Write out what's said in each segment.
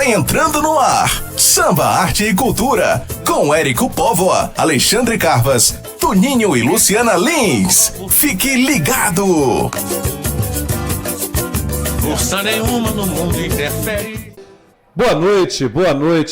Está entrando no ar. Samba, Arte e Cultura. Com Érico Póvoa, Alexandre Carvas, Toninho e Luciana Lins. Fique ligado. Força nenhuma no mundo interfere. Boa noite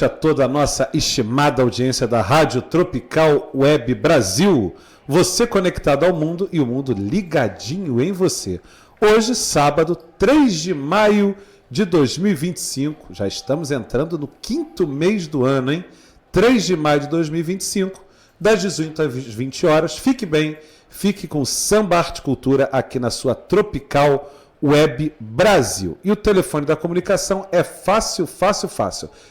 a toda a nossa estimada audiência da Rádio Tropical Web Brasil. Você conectado ao mundo e o mundo ligadinho em você. Hoje, sábado, 3 de maio de 2025. Já estamos entrando no 5º mês do ano, hein? 3 de maio de 2025, das 18 às 20 horas. Fique bem, fique com Samba, Arte e Cultura aqui na sua Tropical Web Brasil. E o telefone da comunicação é fácil.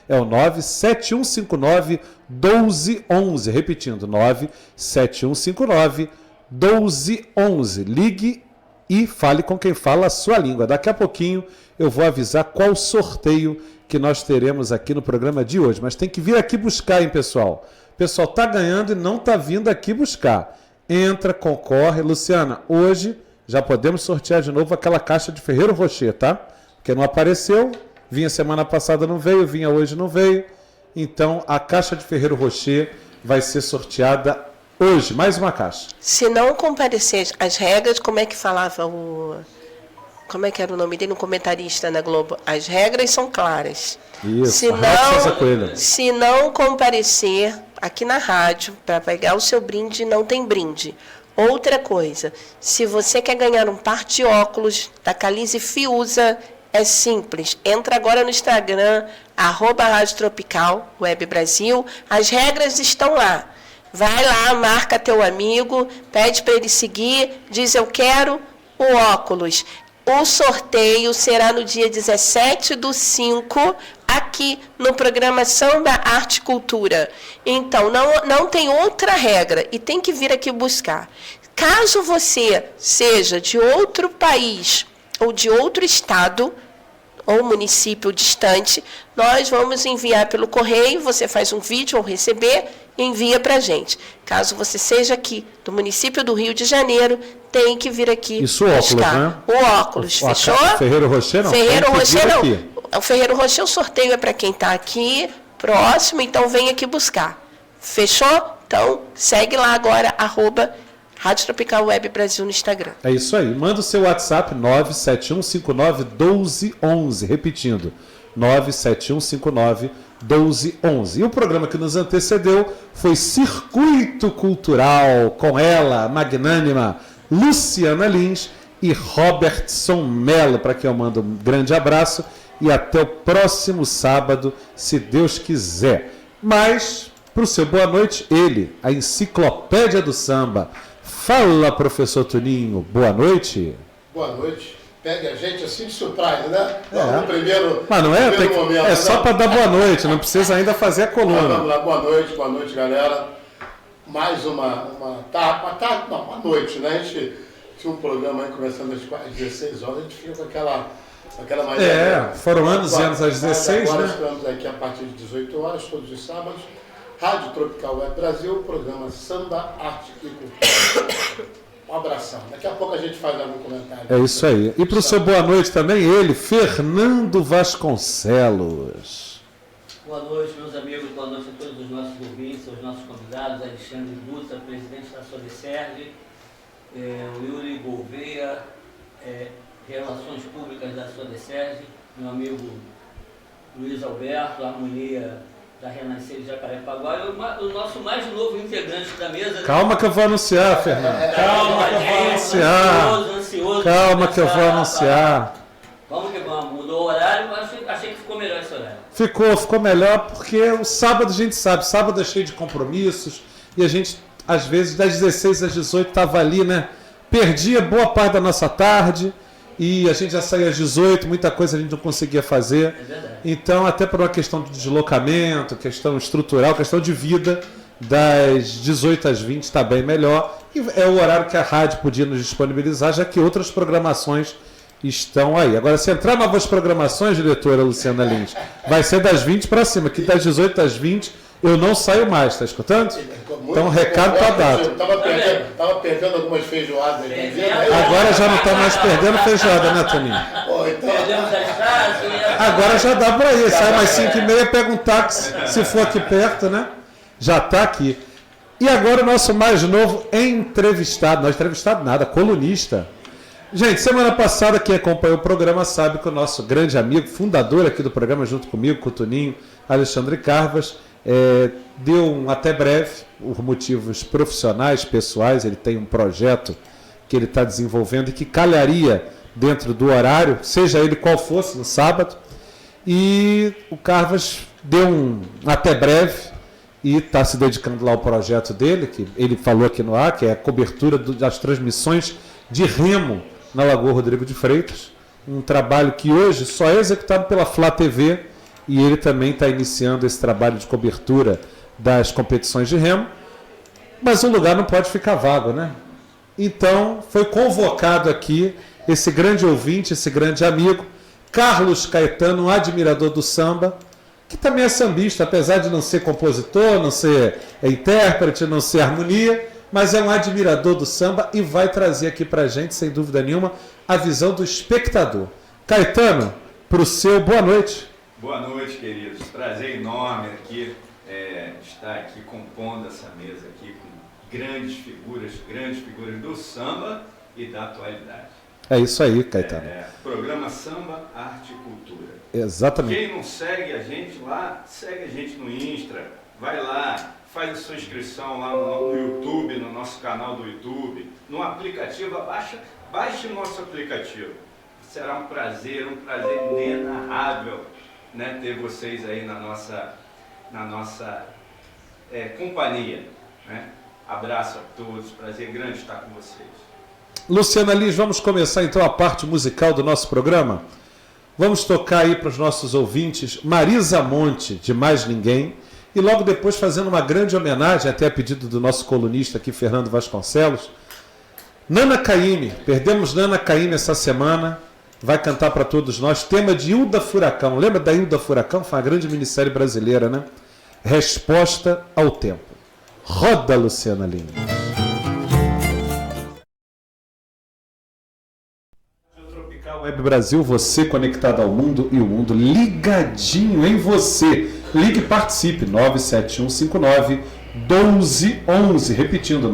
É o 97159-1211. Repetindo, 97159-1211. Ligue e fale com quem fala a sua língua. Daqui a pouquinho eu vou avisar qual sorteio que nós teremos aqui no programa de hoje. Mas tem que vir aqui buscar, hein, pessoal? O pessoal tá ganhando e não tá vindo aqui buscar. Entra, concorre. Luciana, hoje já podemos sortear de novo aquela caixa de Ferreiro Rocher, tá? Porque não apareceu, vinha semana passada, não veio, vinha hoje, não veio. Então, a caixa de Ferreiro Rocher vai ser sorteada hoje, mais uma caixa. Se não comparecer as regras, como é que falava o... Como é que era o nome dele, um comentarista na Globo? As regras são claras. Isso, se não comparecer aqui na rádio para pegar o seu brinde, não tem brinde. Outra coisa, se você quer ganhar um par de óculos da Calize Fiuza, é simples. Entra agora no Instagram, @Rádio Tropical Web Brasil. As regras estão lá. Vai lá, marca teu amigo, pede para ele seguir, diz eu quero o óculos. O sorteio será no dia 17/5, aqui no programa Samba, Arte e Cultura. Então, não tem outra regra e tem que vir aqui buscar. Caso você seja de outro país ou de outro estado ou município distante, nós vamos enviar pelo correio, você faz um vídeo ou receber e envia para a gente. Caso você seja aqui do município do Rio de Janeiro, tem que vir aqui isso, buscar. Óculos, né? O óculos, fechou? Ferreiro Rocher não? Ferreiro Rocher não. O Ferreiro Rocher, o sorteio é para quem está aqui, próximo, então vem aqui buscar. Fechou? Então, segue lá agora, @Rádio Tropical Web Brasil no Instagram. É isso aí. Manda o seu WhatsApp 97159-1211. Repetindo, 97159-1211. E o programa que nos antecedeu foi Circuito Cultural, com ela, magnânima, Luciana Lins e Robertson Mello, para quem eu mando um grande abraço e até o próximo sábado, se Deus quiser. Mas, para o seu boa noite, ele, a enciclopédia do samba. Fala, professor Toninho, boa noite. Boa noite. Pega a gente assim de surpresa, né? No primeiro, mas não é? momento, é só para dar boa noite, não precisa ainda fazer a coluna. Vamos lá, boa noite, galera. Mais uma noite, né? A gente tinha um programa aí começando às 16 horas, a gente fica com aquela maneira. Foram anos e anos às 16, agora né? Estamos aqui a partir de 18 horas, todos os sábados. Rádio Tropical Web Brasil, programa Samba, Arte e Cultura. Um abração. Daqui a pouco a gente faz algum comentário. É isso aí. E para o seu boa noite também, ele, Fernando Vasconcelos. Boa noite, meus amigos. Boa noite a todos os nossos ouvintes, aos nossos convidados, Alexandre Dutra, presidente da Sodeserge, o Yuri Gouveia, Relações Públicas da Sodeserge, meu amigo Luiz Alberto, Harmonia da Renascer de Jacarepaguá, e o nosso mais novo integrante da mesa. Calma que eu vou anunciar, Fernando. Calma que eu vou anunciar. Ansioso. Calma que eu vou anunciar. Vamos que vamos. Mudou o horário, mas achei que ficou melhor esse horário. Ficou melhor porque o sábado a gente sabe, sábado é cheio de compromissos e a gente, às vezes, das 16 às 18 estava ali, né? Perdia boa parte da nossa tarde e a gente já saía às 18, muita coisa a gente não conseguia fazer. É verdade. Então, até por uma questão de deslocamento, questão estrutural, questão de vida, das 18 às 20 está bem melhor. E é o horário que a rádio podia nos disponibilizar, já que outras programações estão aí. Agora, se entrar novas programações, diretora Luciana Lins, vai ser das 20 para cima, que das 18 às 20 eu não saio mais, tá escutando? Então o recado está dado. Estava perdendo algumas feijoadas. Agora já não está mais perdendo feijoada, né, Toninho? Perdemos a estrada. Agora já dá para ir. Sai mais 5h30, pega um táxi, se for aqui perto, né? Já está aqui. E agora o nosso mais novo entrevistado. Não entrevistado nada, colunista. Gente, semana passada, quem acompanhou o programa sabe que o nosso grande amigo, fundador aqui do programa, junto comigo, com o Toninho, Alexandre Carvas, deu um até breve, por motivos profissionais, pessoais. Ele tem um projeto que ele está desenvolvendo e que calharia dentro do horário, seja ele qual fosse, no sábado. E o Carvas deu um até breve e está se dedicando lá ao projeto dele, que ele falou aqui no ar, que é a cobertura das transmissões de remo na Lagoa Rodrigo de Freitas. Um trabalho que hoje só é executado pela Flá TV, e ele também está iniciando esse trabalho de cobertura das competições de remo. Mas o lugar não pode ficar vago, né? Então, foi convocado aqui esse grande ouvinte, esse grande amigo, Carlos Caetano, um admirador do samba, que também é sambista, apesar de não ser compositor, não ser intérprete, não ser harmonia, mas é um admirador do samba e vai trazer aqui pra gente, sem dúvida nenhuma, a visão do espectador. Caetano, pro seu boa noite. Boa noite, queridos. Prazer enorme aqui estar aqui compondo essa mesa aqui com grandes figuras do samba e da atualidade. É isso aí, Caetano. Programa Samba, Arte e Cultura. Exatamente. Quem não segue a gente lá, segue a gente no Insta, vai lá, faz a sua inscrição lá no YouTube, no nosso canal do YouTube, no aplicativo, baixe o nosso aplicativo. Será um prazer inenarrável, né, ter vocês aí na nossa companhia, né? Abraço a todos, prazer grande estar com vocês. Luciana Lins, vamos começar então a parte musical do nosso programa. Vamos tocar aí para os nossos ouvintes Marisa Monte, de Mais Ninguém, e logo depois fazendo uma grande homenagem, até a pedido do nosso colunista aqui, Fernando Vasconcelos, Nana Caymmi. Perdemos Nana Caymmi essa semana, vai cantar para todos nós, tema de Hilda Furacão. Lembra da Hilda Furacão? Foi uma grande minissérie brasileira, né? Resposta ao Tempo. Roda, Luciana Lins. Web Brasil, você conectado ao mundo e o mundo ligadinho em você. Ligue e participe, 97159-1211. Repetindo,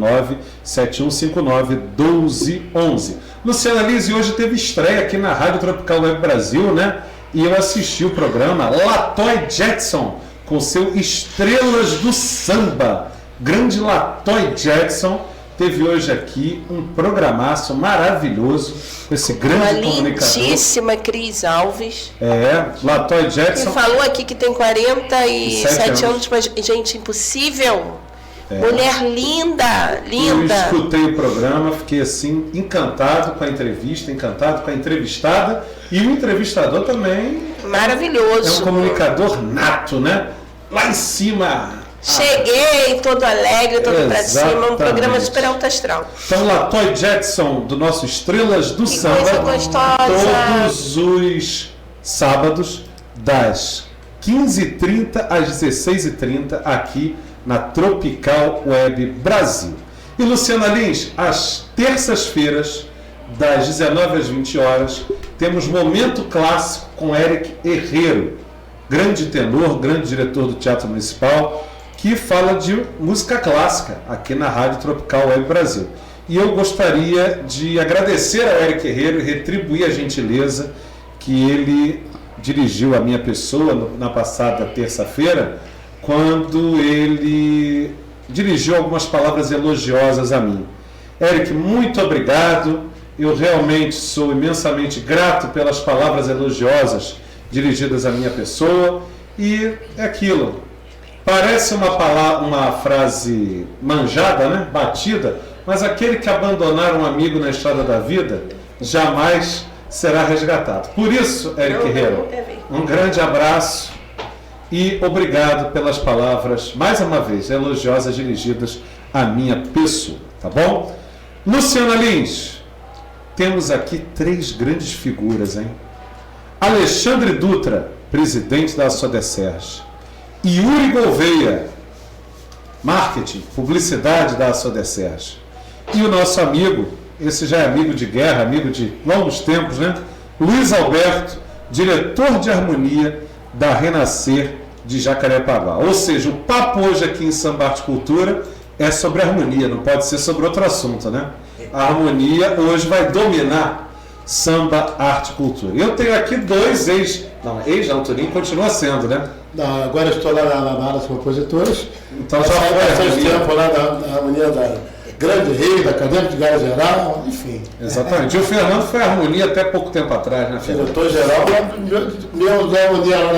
97159-1211. Luciana Lins, hoje teve estreia aqui na Rádio Tropical Web Brasil, né? E eu assisti o programa Latoy Jetson, com seu Estrelas do Samba. Grande Latoy Jetson teve hoje aqui um programaço maravilhoso com esse grande comunicador. Lindíssima Cris Alves. Latoy Jetson. Que falou aqui que tem 47 anos, mas, gente, impossível. Mulher linda, linda. Eu escutei o programa, fiquei assim, encantado com a entrevista, encantado com a entrevistada, e o entrevistador também. Maravilhoso. É um comunicador nato, né? Lá em cima. Cheguei todo alegre, todo pra cima, um programa super alto astral. Então, Latoy Jetson, do nosso Estrelas do Samba, coisa gostosa. Todos os sábados, das 15h30 às 16h30, aqui na Tropical Web Brasil. E, Luciana Lins, às terças-feiras, das 19 às 20 horas, temos Momento Clássico com Eric Herrero, grande tenor, grande diretor do Teatro Municipal, que fala de música clássica aqui na Rádio Tropical Web Brasil. E eu gostaria de agradecer ao Eric Herrero e retribuir a gentileza que ele dirigiu à minha pessoa na passada terça-feira, quando ele dirigiu algumas palavras elogiosas a mim. Eric, muito obrigado. Eu realmente sou imensamente grato pelas palavras elogiosas dirigidas à minha pessoa. E é aquilo. Parece uma frase manjada, né? Batida, mas aquele que abandonar um amigo na estrada da vida jamais será resgatado. Por isso, Eric Herrero, um grande abraço e obrigado pelas palavras, mais uma vez, elogiosas dirigidas à minha pessoa, tá bom? Luciana Lins, temos aqui 3 grandes figuras, hein? Alexandre Dutra, presidente da Sodeserge. Yuri Gouveia, marketing, publicidade da Sodeserge. E o nosso amigo, esse já é amigo de guerra, amigo de longos tempos, né? Luiz Alberto, diretor de harmonia da Renascer de Jacarepaguá. Ou seja, o papo hoje aqui em Samba Arte Cultura é sobre harmonia, não pode ser sobre outro assunto, né? A harmonia hoje vai dominar Samba Arte Cultura. Eu tenho aqui dois o Toninho continua sendo, né? Não, agora estou lá na área dos compositores. Então já foi bastante tempo lá na harmonia da Grande Rio, da Acadêmica de Galha Geral, enfim. Exatamente. E o Fernando foi harmonia até pouco tempo atrás, né, Fernando? Diretor-geral, meu harmonia lá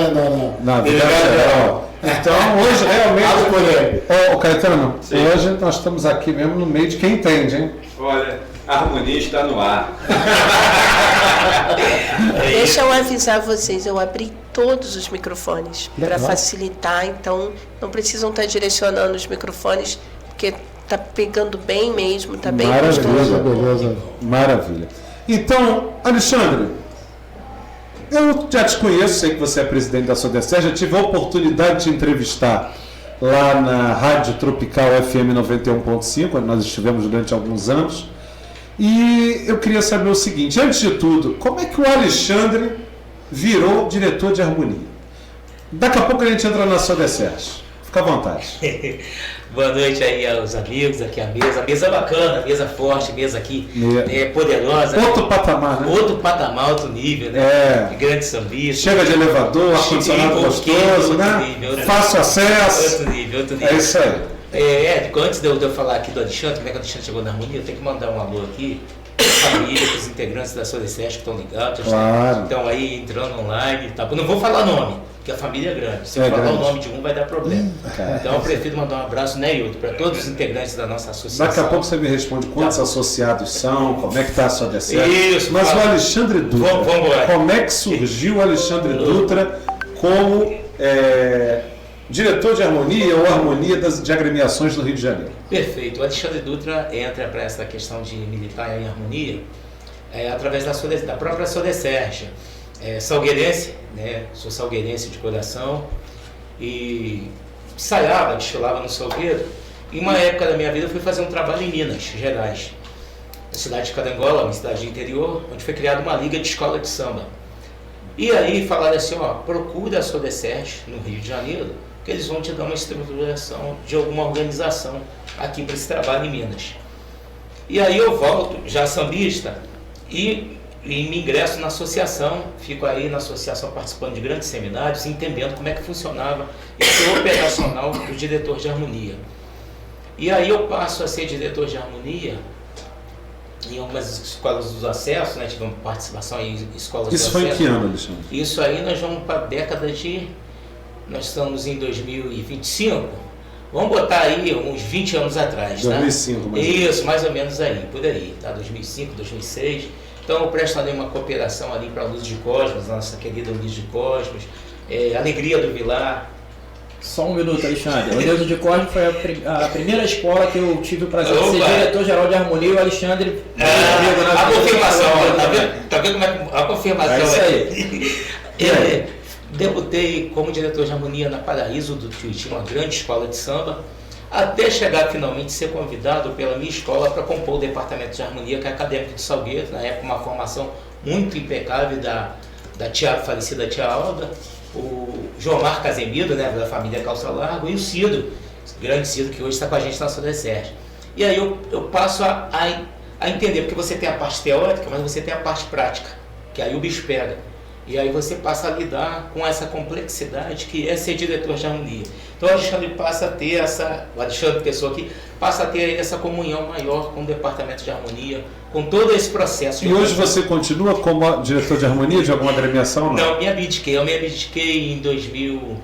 na Galha Geral. Então, hoje realmente... Ô, Caetano, hoje nós estamos aqui mesmo no meio de quem entende, hein? Olha, a harmonia está no ar. Deixa eu avisar vocês, eu abri todos os microfones para facilitar, então não precisam estar direcionando os microfones, porque tá pegando bem mesmo, tá bem gostoso. Beleza. Maravilha. Então, Alexandre, eu já te conheço, sei que você é presidente da Sodecer, já tive a oportunidade de te entrevistar lá na Rádio Tropical FM 91.5, onde nós estivemos durante alguns anos. E eu queria saber o seguinte, antes de tudo, como é que o Alexandre virou diretor de harmonia? Daqui a pouco a gente entra na Sodecer. Fica à vontade. Boa noite aí aos amigos, aqui a mesa bacana, mesa forte, mesa aqui poderosa. Outro patamar, né? Outro patamar, outro nível, né? De grande sambista. Chega de elevador, ar-condicionado gostoso, né? Fácil acesso. Outro nível. É isso aí. Antes de eu falar aqui do Alexandre, como é que o Alexandre chegou na harmonia, eu tenho que mandar um alô aqui para a família, para os integrantes da Sodecer que estão ligados, claro. Estão aí entrando online. Tá? Eu não vou falar nome, porque a família é grande. Se eu falar o nome de um, vai dar problema. Então eu prefiro mandar um abraço, né, Hilton, para todos os integrantes da nossa associação. Daqui a pouco você me responde quantos associados são, como é que está a Sodecer. Isso. Mas o Alexandre Dutra, como é que surgiu o Alexandre Dutra como diretor de harmonia ou harmonia de agremiações do Rio de Janeiro? Perfeito. O Alexandre Dutra entra para essa questão de militar em harmonia através da própria Sodecer. Salgueirense, né? Sou salgueirense de coração e desfilava no Salgueiro. E uma época da minha vida eu fui fazer um trabalho em Minas Gerais, na cidade de Carangola, uma cidade interior, onde foi criada uma liga de escola de samba. E aí falaram assim, procura a Sodecer no Rio de Janeiro, que eles vão te dar uma estruturação de alguma organização aqui para esse trabalho em Minas. E aí eu volto, já sambista, e me ingresso na associação, fico aí na associação participando de grandes seminários, entendendo como é que funcionava esse operacional do diretor de harmonia. E aí eu passo a ser diretor de harmonia em algumas escolas dos acessos, né? Tivemos participação em escolas dos acessos. Isso foi em que ano, Alexandre? Isso aí nós vamos para a década de... Nós estamos em 2025, vamos botar aí uns 20 anos atrás, 2005, tá? mais ou menos. Isso, mais ou menos aí, por aí, tá? 2005, 2006. Então eu presto ali uma cooperação ali para a Luz de Cosmos, nossa querida Luz de Cosmos, Alegria do Vilar. Só um minuto, Alexandre. O Luz de Cosmos foi a primeira escola que eu tive o prazer de ser diretor-geral de harmonia e o Alexandre... a confirmação, tá vendo como é a confirmação? É isso aí. Debutei como diretor de harmonia na Paraíso do Tuiuti, uma grande escola de samba, até chegar finalmente a ser convidado pela minha escola para compor o departamento de harmonia, que é acadêmico de Salgueiro, na época uma formação muito impecável da falecida tia Alda, o Jomar Casemiro, né, da família Calça Largo, e o Cido, o grande Cido, que hoje está com a gente na Sodecer. E aí eu passo a entender, porque você tem a parte teórica, mas você tem a parte prática, que aí o bicho pega. E aí você passa a lidar com essa complexidade que é ser diretor de harmonia. Então o Alexandre passa a ter o Alexandre Pessoa aqui, passa a ter essa comunhão maior com o departamento de harmonia, com todo esse processo. E hoje você continua como diretor de harmonia de alguma agremiação? Não, eu me abdiquei em 2000,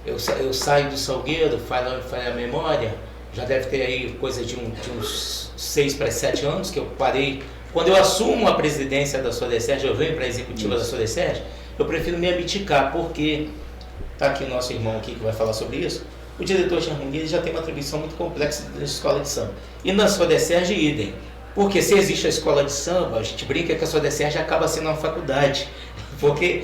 eu saio do Salgueiro, falha a memória, já deve ter aí coisa de uns 6 para 7 anos que eu parei. Quando eu assumo a presidência da Sodecer, eu venho para a executiva da Sodecer, eu prefiro me abdicar, porque está aqui o nosso irmão aqui que vai falar sobre isso. O diretor de harmonia ele já tem uma atribuição muito complexa da escola de samba. E na Sodecer, idem. Porque se existe a escola de samba, a gente brinca que a Sodecer já acaba sendo uma faculdade. Porque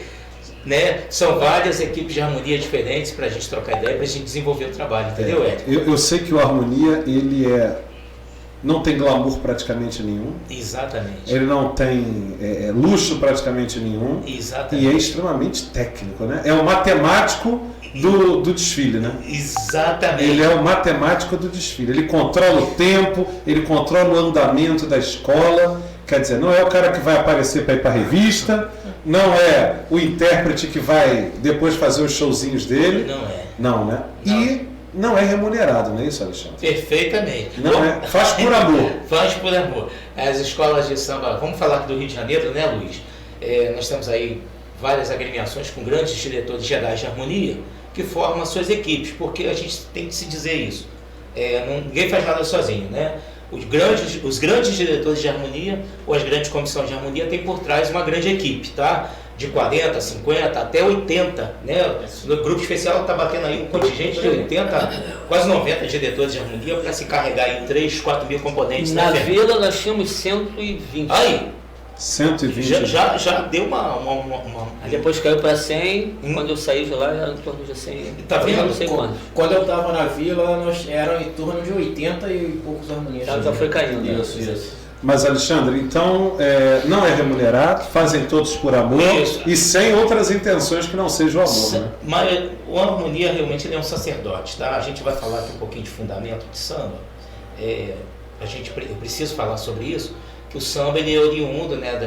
né, são várias equipes de harmonia diferentes para a gente trocar ideia, para a gente desenvolver o trabalho, entendeu, Ed? Eu sei que o harmonia ele é não tem glamour praticamente nenhum. Exatamente. Ele não tem luxo praticamente nenhum. Exatamente. E é extremamente técnico, né? É o matemático do desfile, né? Exatamente. Ele é o matemático do desfile. Ele controla o tempo, ele controla o andamento da escola. Quer dizer, não é o cara que vai aparecer para ir para a revista, não é o intérprete que vai depois fazer os showzinhos dele. Não é. Não, né? Não. E não é remunerado, não é isso, Alexandre? Perfeitamente. Não é. Faz por amor. Faz por amor. As escolas de samba, vamos falar aqui do Rio de Janeiro, né, Luiz? Nós temos aí várias agremiações com grandes diretores gerais de harmonia que formam as suas equipes, porque a gente tem que se dizer isso. Ninguém faz nada sozinho, né? Os grandes diretores de harmonia ou as grandes comissões de harmonia têm por trás uma grande equipe, tá? De 40, 50, até 80, né? No grupo especial está batendo aí um contingente de 80, quase 90 diretores de harmonia para se carregar em 3, 4 mil componentes. Na vila nós tínhamos 120. Aí, 120. já deu uma... Aí depois caiu para 100, quando eu saí de lá era em torno de 100. Tá vendo? Não sei quantos. Quando eu estava na vila, nós eram em torno de 80 e poucos harmonias. Já foi caindo. Isso. Mas, Alexandre, então não é remunerado, fazem todos por amor. Isso. E sem outras intenções que não sejam o amor, né? Mas o harmonia realmente ele é um sacerdote, tá? A gente vai falar aqui um pouquinho de fundamento de samba. Eu preciso falar sobre isso, que o samba ele é oriundo, né,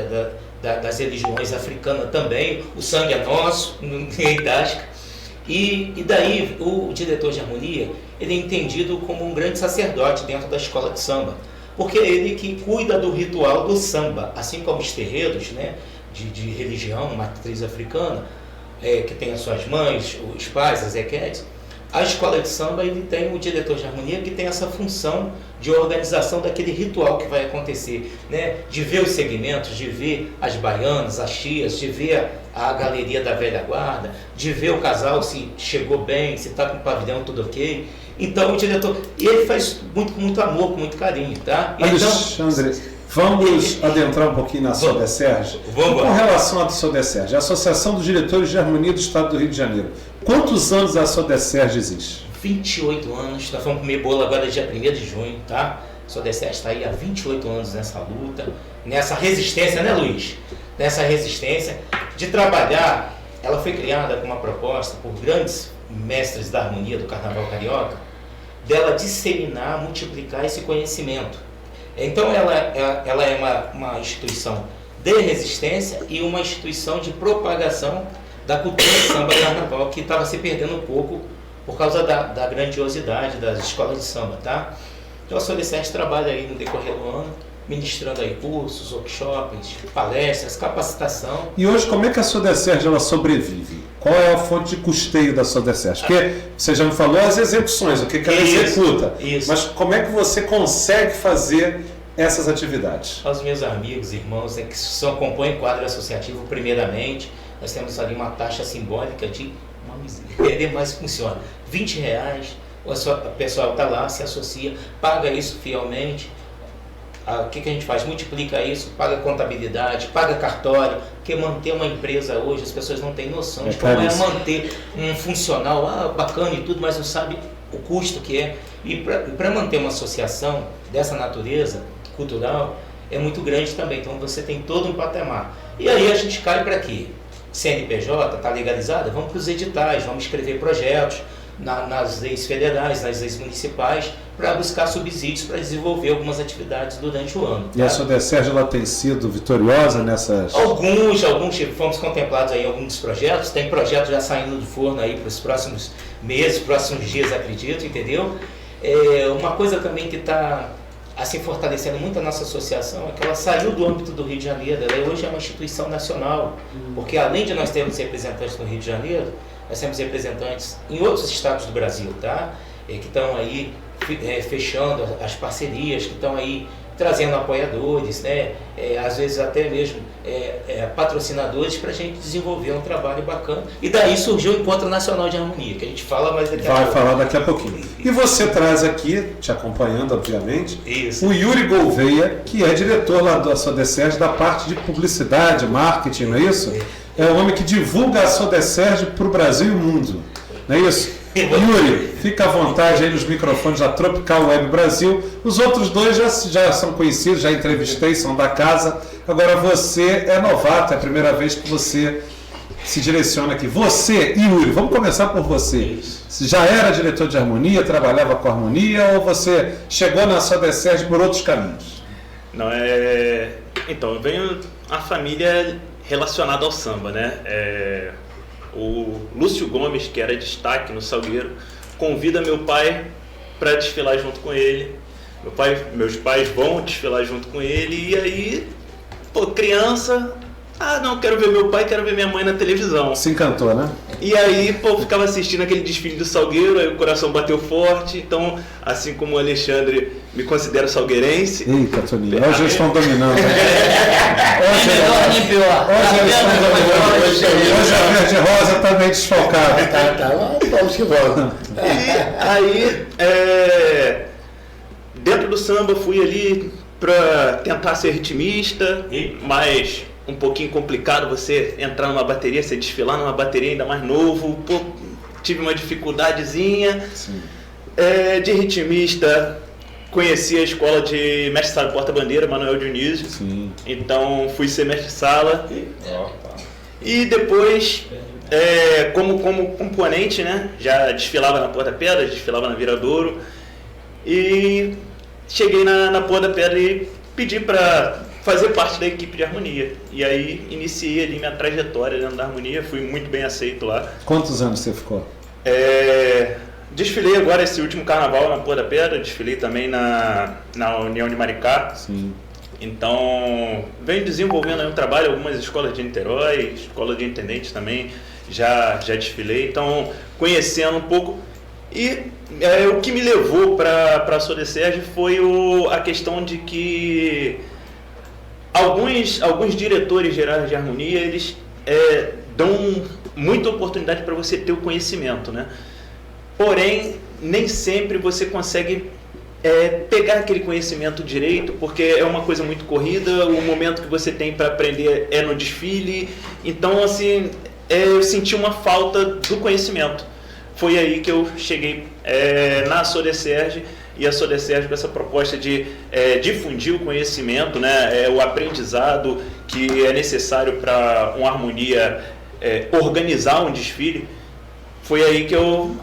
das religiões africanas também. O sangue é nosso, é idástica. E daí o diretor de harmonia ele é entendido como um grande sacerdote dentro da escola de samba. Porque é ele que cuida do ritual do samba, assim como os terreiros, né, de religião, matriz africana, que tem as suas mães, os pais, as equetes. A escola de samba ele tem o diretor de harmonia que tem essa função de organização daquele ritual que vai acontecer, né, de ver os segmentos, de ver as baianas, as tias, de ver a galeria da velha guarda, de ver o casal se chegou bem, se está com o pavilhão tudo ok. Então o diretor, e ele faz com muito amor, com muito carinho, tá? Alexandre, vamos adentrar um pouquinho na Sodeserge. Vamos. Com relação à Sodeserge, a Associação dos Diretores de Harmonia do Estado do Rio de Janeiro. Quantos anos a Sodeserge existe? 28 anos, nós vamos comer bolo agora dia 1º de junho, tá? A Sodeserge está aí há 28 anos nessa luta, nessa resistência, né, Luiz? Nessa resistência de trabalhar. Ela foi criada com uma proposta por grandes mestres da harmonia do Carnaval Carioca, dela disseminar, multiplicar esse conhecimento. Então ela é uma instituição de resistência e uma instituição de propagação da cultura de samba e carnaval, que estava se perdendo um pouco por causa da grandiosidade das escolas de samba, tá? Então a Sodeserge trabalha aí no decorrer do ano, ministrando aí cursos, workshops, palestras, capacitação. E hoje como é que a Sodeserge ela sobrevive? Qual é a fonte de custeio da Sodeserge? Porque você já me falou as execuções, o que ela executa. Isso. Mas como é que você consegue fazer essas atividades? Aos meus amigos, irmãos, que compõem quadro associativo, primeiramente, nós temos ali uma taxa simbólica de uma miséria, mas funciona. R$20, o pessoal está lá, se associa, paga isso fielmente. O que a gente faz? Multiplica isso, paga contabilidade, paga cartório, porque manter uma empresa hoje, as pessoas não têm noção de como é manter um funcional, bacana e tudo, mas não sabe o custo que é. E para manter uma associação dessa natureza cultural, é muito grande também, então você tem todo um patamar. E aí a gente cai para quê? CNPJ, está legalizada? Vamos para os editais, vamos escrever projetos nas leis federais, nas leis municipais, para buscar subsídios para desenvolver algumas atividades durante o ano. E a Sodeserge ela tem sido vitoriosa nessas... Alguns fomos contemplados aí em alguns dos projetos, tem projetos já saindo do forno aí para os próximos meses, próximos dias, acredito, entendeu? Uma coisa também que está assim fortalecendo muito a nossa associação é que ela saiu do âmbito do Rio de Janeiro, ela hoje é uma instituição nacional, porque além de nós termos representantes no Rio de Janeiro, nós temos representantes em outros estados do Brasil, tá? Que estão aí fechando as parcerias, que estão aí trazendo apoiadores, né? Às vezes até mesmo patrocinadores para a gente desenvolver um trabalho bacana. E daí surgiu o Encontro Nacional de Harmonia, que a gente fala mais daqui a pouco. Vai falar daqui a pouquinho. E você traz aqui, te acompanhando, obviamente, isso, o Yuri Gouveia, que é diretor lá da Sodeserge da parte de publicidade, marketing, não é isso? É o homem que divulga a Sodeserge para o Brasil e o mundo, não é isso? Yuri, fica à vontade aí nos microfones da Tropical Web Brasil. Os outros dois já são conhecidos, já entrevistei, são da casa. Agora você é novato, é a primeira vez que você se direciona aqui. Você, Yuri, vamos começar por você. Você já era diretor de harmonia, trabalhava com harmonia, ou você chegou na SODESERJ por outros caminhos? Não, Então, eu venho a família relacionada ao samba, né? O Lúcio Gomes, que era destaque no Salgueiro, convida meu pai para desfilar junto com ele. Meus pais vão desfilar junto com ele, e aí, criança... não, quero ver meu pai, quero ver minha mãe na televisão. Se encantou, né? E aí, ficava assistindo aquele desfile do Salgueiro, aí o coração bateu forte. Então, assim como o Alexandre me considera salgueirense... Eita, Toninho, hoje eles estão dominando. Nem melhor, nem pior. Hoje eles estão dominando. Hoje a Verde Rosa está meio desfalcada. Vamos que vamos. E aí, dentro do samba, fui ali para tentar ser ritmista, mas... um pouquinho complicado você entrar numa bateria, você desfilar numa bateria ainda mais novo. Tive uma dificuldadezinha. De ritmista, conheci a escola de mestre-sala porta-bandeira, Manuel Dionísio. Sim. Então fui ser mestre-sala. E depois, como componente, né, já desfilava na Porta-Pedra, desfilava na Viradouro. E cheguei na Porta-Pedra e pedi para fazer parte da equipe de harmonia. E aí iniciei ali minha trajetória dentro da harmonia, fui muito bem aceito lá. Quantos anos você ficou? Desfilei agora esse último carnaval na Porta da Pedra, desfilei também na União de Maricá. Sim. Então, venho desenvolvendo aí um trabalho, algumas escolas de Niterói, escola de intendentes também, já desfilei. Então, conhecendo um pouco. E o que me levou para a SODESERJ foi a questão de que alguns diretores gerais de harmonia, eles dão muita oportunidade para você ter o conhecimento, né? Porém, nem sempre você consegue pegar aquele conhecimento direito, porque é uma coisa muito corrida, o momento que você tem para aprender é no desfile. Então, assim, eu senti uma falta do conhecimento. Foi aí que eu cheguei na SODESERJ, e a SODESERJ com essa proposta de difundir o conhecimento, né, o aprendizado que é necessário para uma harmonia organizar um desfile. Foi aí que eu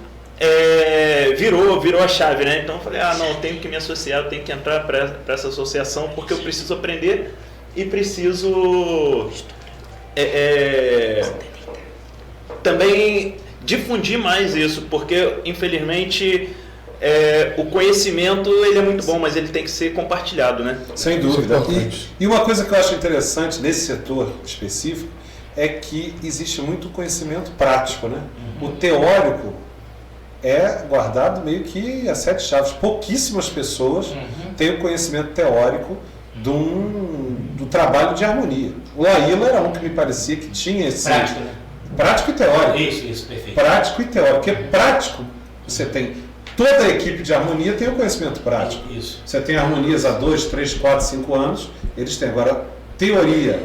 virou a chave, né? Então eu falei, não, eu tenho que me associar, eu tenho que entrar para essa associação, porque eu preciso aprender e preciso também difundir mais isso, porque infelizmente o conhecimento ele é muito bom, mas ele tem que ser compartilhado, né? Sem dúvida. E uma coisa que eu acho interessante nesse setor específico é que existe muito conhecimento prático, né? O teórico é guardado meio que a 7 chaves. Pouquíssimas pessoas têm o conhecimento teórico do trabalho de harmonia. O Laíla era um que me parecia que tinha esse... Prático, né? Prático e teórico. Isso, perfeito. Prático e teórico. Porque prático, você tem... Toda a equipe de harmonia tem o conhecimento prático. Isso. Você tem harmonias há 2, 3, 4, 5 anos, eles têm agora teoria.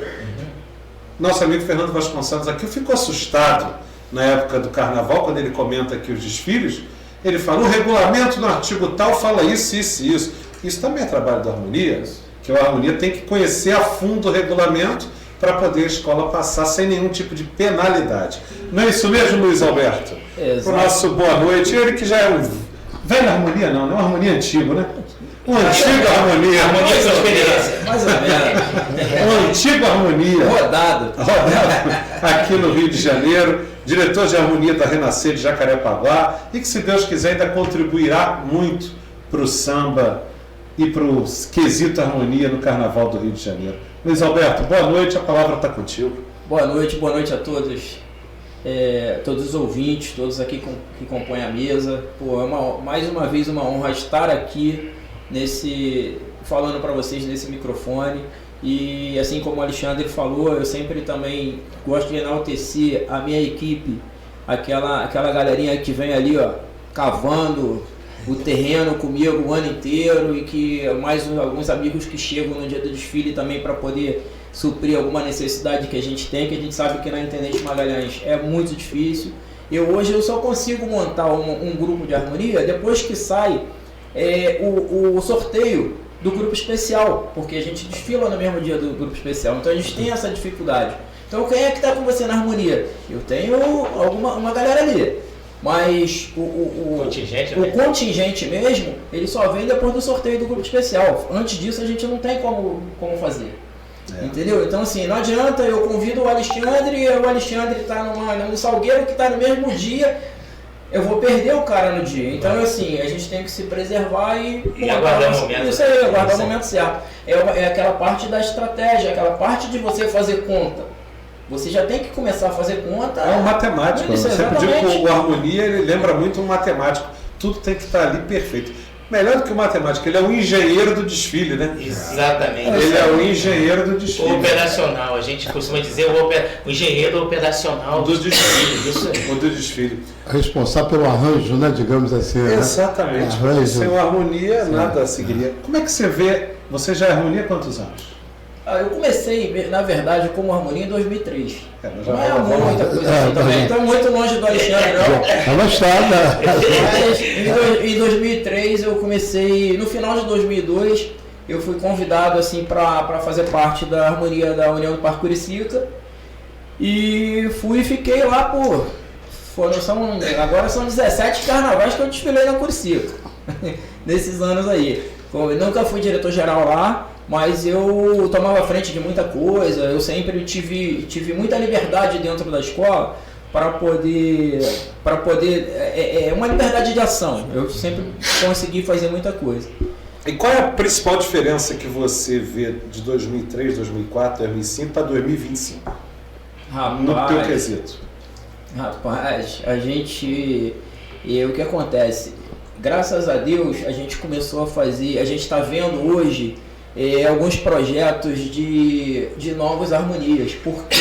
Nosso amigo Fernando Vasconcelos aqui ficou assustado na época do carnaval, quando ele comenta aqui os desfiles. Ele fala, o regulamento no artigo tal fala isso, isso e isso. Isso também é trabalho da harmonia, que a harmonia tem que conhecer a fundo o regulamento para poder a escola passar sem nenhum tipo de penalidade. Não é isso mesmo, Luiz Alberto? Exato. O nosso boa noite. Ele que já é um velho harmonia, não é uma harmonia antigo, né? Uma antiga harmonia. Harmonia com experiência. Mais ou menos. Uma antiga harmonia. Rodado. Aqui no Rio de Janeiro, diretor de harmonia da Renascer de Jacarepaguá, e que, se Deus quiser, ainda contribuirá muito para o samba e para o quesito harmonia no Carnaval do Rio de Janeiro. Luiz Alberto, boa noite, a palavra está contigo. Boa noite a todos. Todos os ouvintes, todos aqui que compõem a mesa. Mais uma vez uma honra estar aqui falando para vocês nesse microfone. E assim como o Alexandre falou, eu sempre também gosto de enaltecer a minha equipe, aquela galerinha que vem ali, cavando o terreno comigo o ano inteiro, e que mais alguns amigos que chegam no dia do desfile também para poder suprir alguma necessidade que a gente tem, que a gente sabe que na Intendente Magalhães é muito difícil. Hoje eu só consigo montar um grupo de harmonia depois que sai o sorteio do grupo especial, porque a gente desfila no mesmo dia do grupo especial, então a gente tem essa dificuldade. Então quem é que está com você na harmonia? Eu tenho uma galera ali, mas o contingente mesmo, ele só vem depois do sorteio do grupo especial. Antes disso a gente não tem como fazer. Entendeu? Então assim, não adianta, eu convido o Alexandre e o Alexandre está no Salgueiro que está no mesmo dia, eu vou perder o cara no dia. Então assim, a gente tem que se preservar e aguardar o momento. Isso aí, aguardar o momento certo. É aquela parte da estratégia, aquela parte de você fazer conta. Você já tem que começar a fazer conta. É um matemático. Isso, você pediu que o harmonia, ele lembra muito um matemático. Tudo tem que estar ali perfeito. Melhor do que o matemático, ele é o engenheiro do desfile, né? Exatamente. Ele é o engenheiro do desfile. Operacional, a gente costuma dizer o engenheiro operacional do desfile. Isso aí. O do desfile. Responsável pelo arranjo, né? Digamos assim. Exatamente. Né? Sem uma harmonia, nada seguiria. Como é que você vê? Você já é harmonia há quantos anos? Eu comecei, na verdade, como harmonia em 2003. Não é muita coisa assim também. Estamos muito longe do Alexandre, não. Mas em 2003 eu comecei, no final de 2002, eu fui convidado assim para fazer parte da harmonia da União do Parque Curicica. E fiquei lá agora são 17 carnavais que eu desfilei na Curicica, nesses anos aí. Eu nunca fui diretor-geral lá, mas eu tomava frente de muita coisa, eu sempre tive muita liberdade dentro da escola para poder uma liberdade de ação, eu sempre consegui fazer muita coisa. E qual é a principal diferença que você vê de 2003, 2004, 2005 para 2025? No teu quesito? Rapaz, o que acontece? Graças a Deus a gente começou a fazer, a gente está vendo hoje alguns projetos de novas harmonias, porque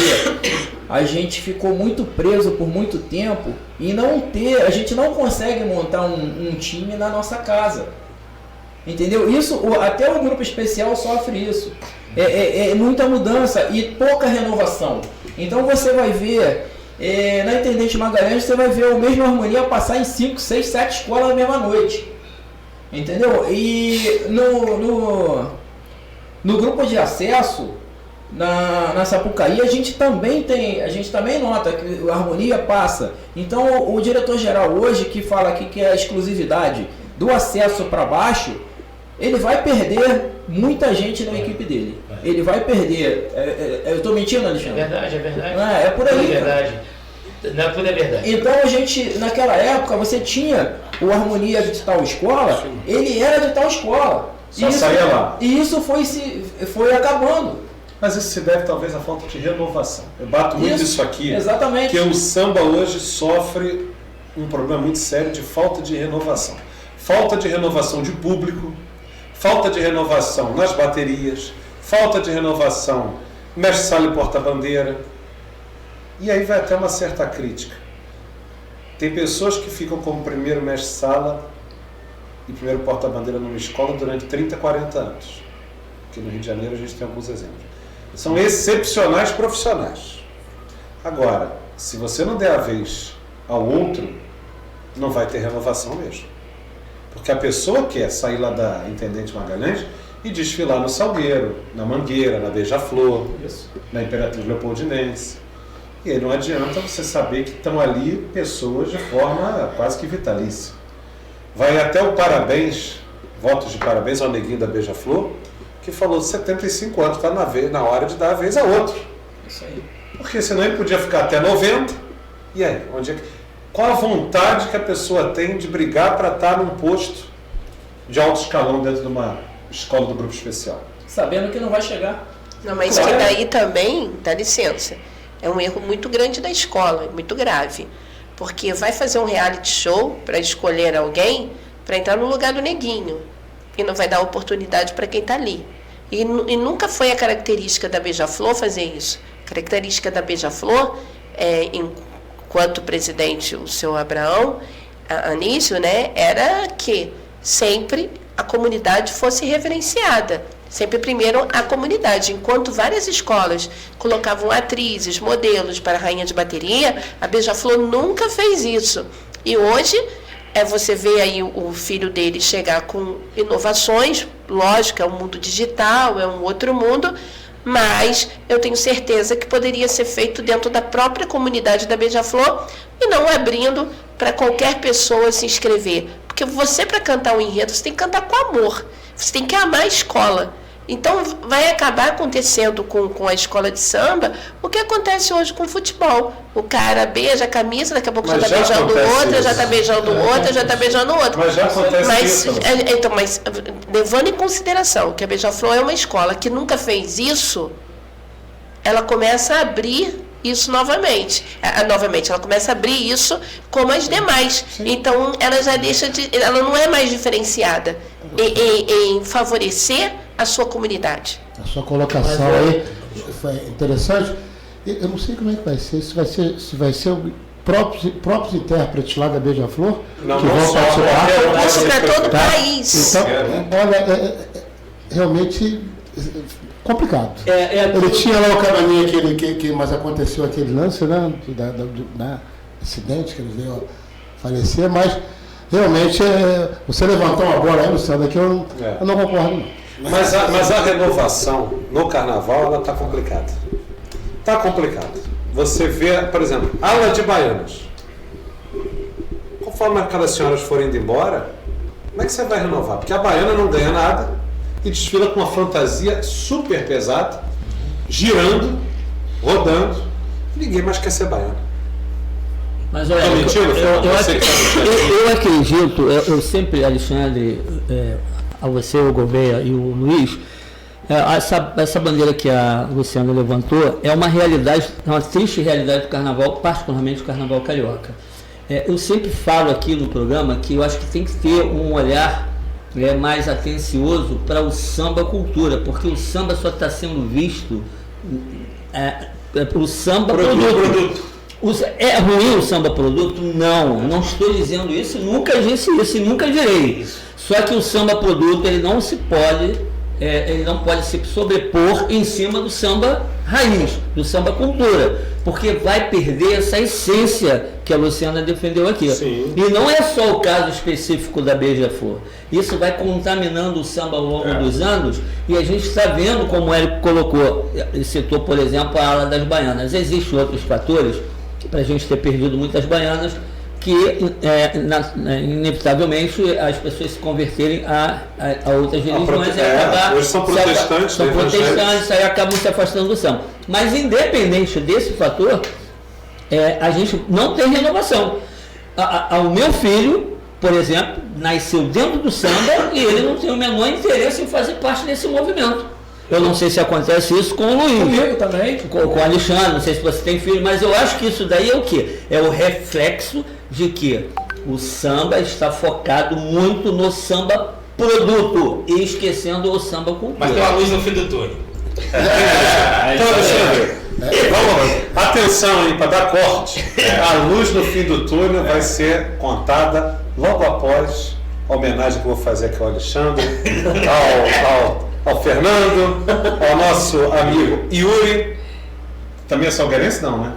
a gente ficou muito preso por muito tempo e a gente não consegue montar um time na nossa casa, entendeu? Isso, até o grupo especial sofre isso, muita mudança e pouca renovação. Então você vai ver, na Intendente Magalhães você vai ver a mesma harmonia passar em 5, 6, 7 escolas na mesma noite, entendeu? E no grupo de acesso na Sapucaí a gente também nota que a harmonia passa. Então o diretor-geral hoje que fala aqui que é a exclusividade do acesso para baixo, ele vai perder muita gente na equipe dele. Ele vai perder. Eu estou mentindo, Alexandre? É verdade. É por aí. É verdade. Não, tudo é verdade. Então a gente, naquela época, você tinha o harmonia de tal escola, ele era de tal escola. Só saía lá. E isso foi acabando. Mas isso se deve talvez à falta de renovação. Eu bato muito isso aqui. Exatamente. Que o samba hoje sofre um problema muito sério de falta de renovação. Falta de renovação de público, falta de renovação nas baterias, falta de renovação mestre-sala e porta-bandeira. E aí vai até uma certa crítica. Tem pessoas que ficam como primeiro mestre-sala e primeiro porta-bandeira numa escola durante 30, 40 anos. Aqui no Rio de Janeiro a gente tem alguns exemplos. São excepcionais profissionais. Agora, se você não der a vez ao outro, não vai ter renovação mesmo. Porque a pessoa quer sair lá da Intendente Magalhães e desfilar no Salgueiro, na Mangueira, na Beija-Flor, na Imperatriz Leopoldinense. E aí não adianta você saber que estão ali pessoas de forma quase que vitalícia. Vai até o parabéns, votos de parabéns ao neguinho da Beija-Flor, que falou 75 anos, está na hora de dar a vez a outro. Isso aí. Porque senão ele podia ficar até 90. E aí, qual a vontade que a pessoa tem de brigar para estar num posto de alto escalão dentro de uma escola do grupo especial? Sabendo que não vai chegar. Não, mas que daí também, dá licença, é um erro muito grande da escola, muito grave. Porque vai fazer um reality show para escolher alguém para entrar no lugar do neguinho. E não vai dar oportunidade para quem está ali. E nunca foi a característica da Beija-Flor fazer isso. A característica da Beija-Flor, enquanto presidente o seu Abraão Anísio, né, era que sempre a comunidade fosse reverenciada. Sempre primeiro a comunidade. Enquanto várias escolas colocavam atrizes, modelos para a rainha de bateria, a Beija-Flor nunca fez isso. E hoje, você vê aí o filho dele chegar com inovações, lógico, é um mundo digital, é um outro mundo, mas eu tenho certeza que poderia ser feito dentro da própria comunidade da Beija-Flor e não abrindo para qualquer pessoa se inscrever. Porque você, para cantar o enredo, você tem que cantar com amor, você tem que amar a escola. Então vai acabar acontecendo com a escola de samba o que acontece hoje com o futebol. O cara beija a camisa, daqui a pouco já está beijando outra, já está beijando outra, já está beijando outra. Mas já acontece isso. Mas levando em consideração que a Beija-Flor é uma escola que nunca fez isso, ela começa a abrir isso novamente. Ela começa a abrir isso como as demais. Então ela já deixa ela não é mais diferenciada em favorecer a sua comunidade. A sua colocação aí foi interessante. Eu não sei como é que vai ser. Se vai ser próprios intérpretes lá da Beija-Flor que vão participar. Isso para todo o país. Então, olha, realmente complicado. Ele tinha lá o caminho mas aconteceu aquele lance, né? Da acidente que ele veio a falecer, mas realmente você levantou uma bola aí, Luciano, que eu não concordo, não. Mas a renovação no carnaval, ela está complicada. Está complicada. Você vê, por exemplo, ala de baianos. Conforme aquelas senhoras forem indo embora, como é que você vai renovar? Porque a baiana não ganha nada e desfila com uma fantasia super pesada, girando, rodando, e ninguém mais quer ser baiano. Mas olha, eu acredito, eu sempre, Alexandre, a você, o Gouveia e o Luiz, essa bandeira que a Luciana levantou é uma realidade, uma triste realidade do carnaval, particularmente do carnaval carioca. Eu sempre falo aqui no programa que eu acho que tem que ter um olhar mais atencioso para o samba cultura, porque o samba só está sendo visto o samba produto. É ruim o samba produto? Não estou dizendo isso, nunca disse isso e nunca direi. Só que o samba produto ele não pode se sobrepor em cima do samba raiz, do samba cultura, porque vai perder essa essência que a Luciana defendeu aqui. Sim. E não é só o caso específico da Beija-Flor. Isso vai contaminando o samba ao longo dos anos e a gente está vendo, como o Érico colocou, ele citou, por exemplo, a ala das baianas. Existem outros fatores para a gente ter perdido muitas baianas, que inevitavelmente as pessoas se converterem a outras religiões e acabar hoje são protestantes, aí acabam se afastando do samba. Mas independente desse fator, a gente não tem renovação. O meu filho, por exemplo, nasceu dentro do samba e ele não tem o menor interesse em fazer parte desse movimento. Eu não sei se acontece isso com o Luiz. Comigo também. Com o Alexandre, não sei se você tem filho, mas eu acho que isso daí é o quê? É o reflexo de que o samba está focado muito no samba produto e esquecendo o samba cultura. Mas tem uma luz no fim do túnel. Então, Alexandre, vamos, atenção aí, para dar corte. A luz no fim do túnel vai ser contada logo após a homenagem que eu vou fazer aqui ao Alexandre, ao Fernando, ao nosso amigo Yuri. Também é salgueirense? Não, né?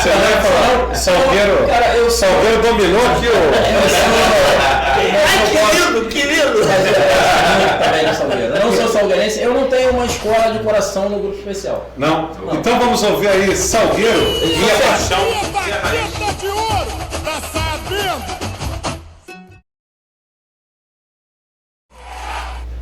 Você vai falar, Salgueiro dominou aqui Que lindo! Eu não sou salgueirense, eu não tenho uma escola de coração no grupo especial. Não? Então vamos ouvir aí Salgueiro e a paixão. de ouro, tá sabendo?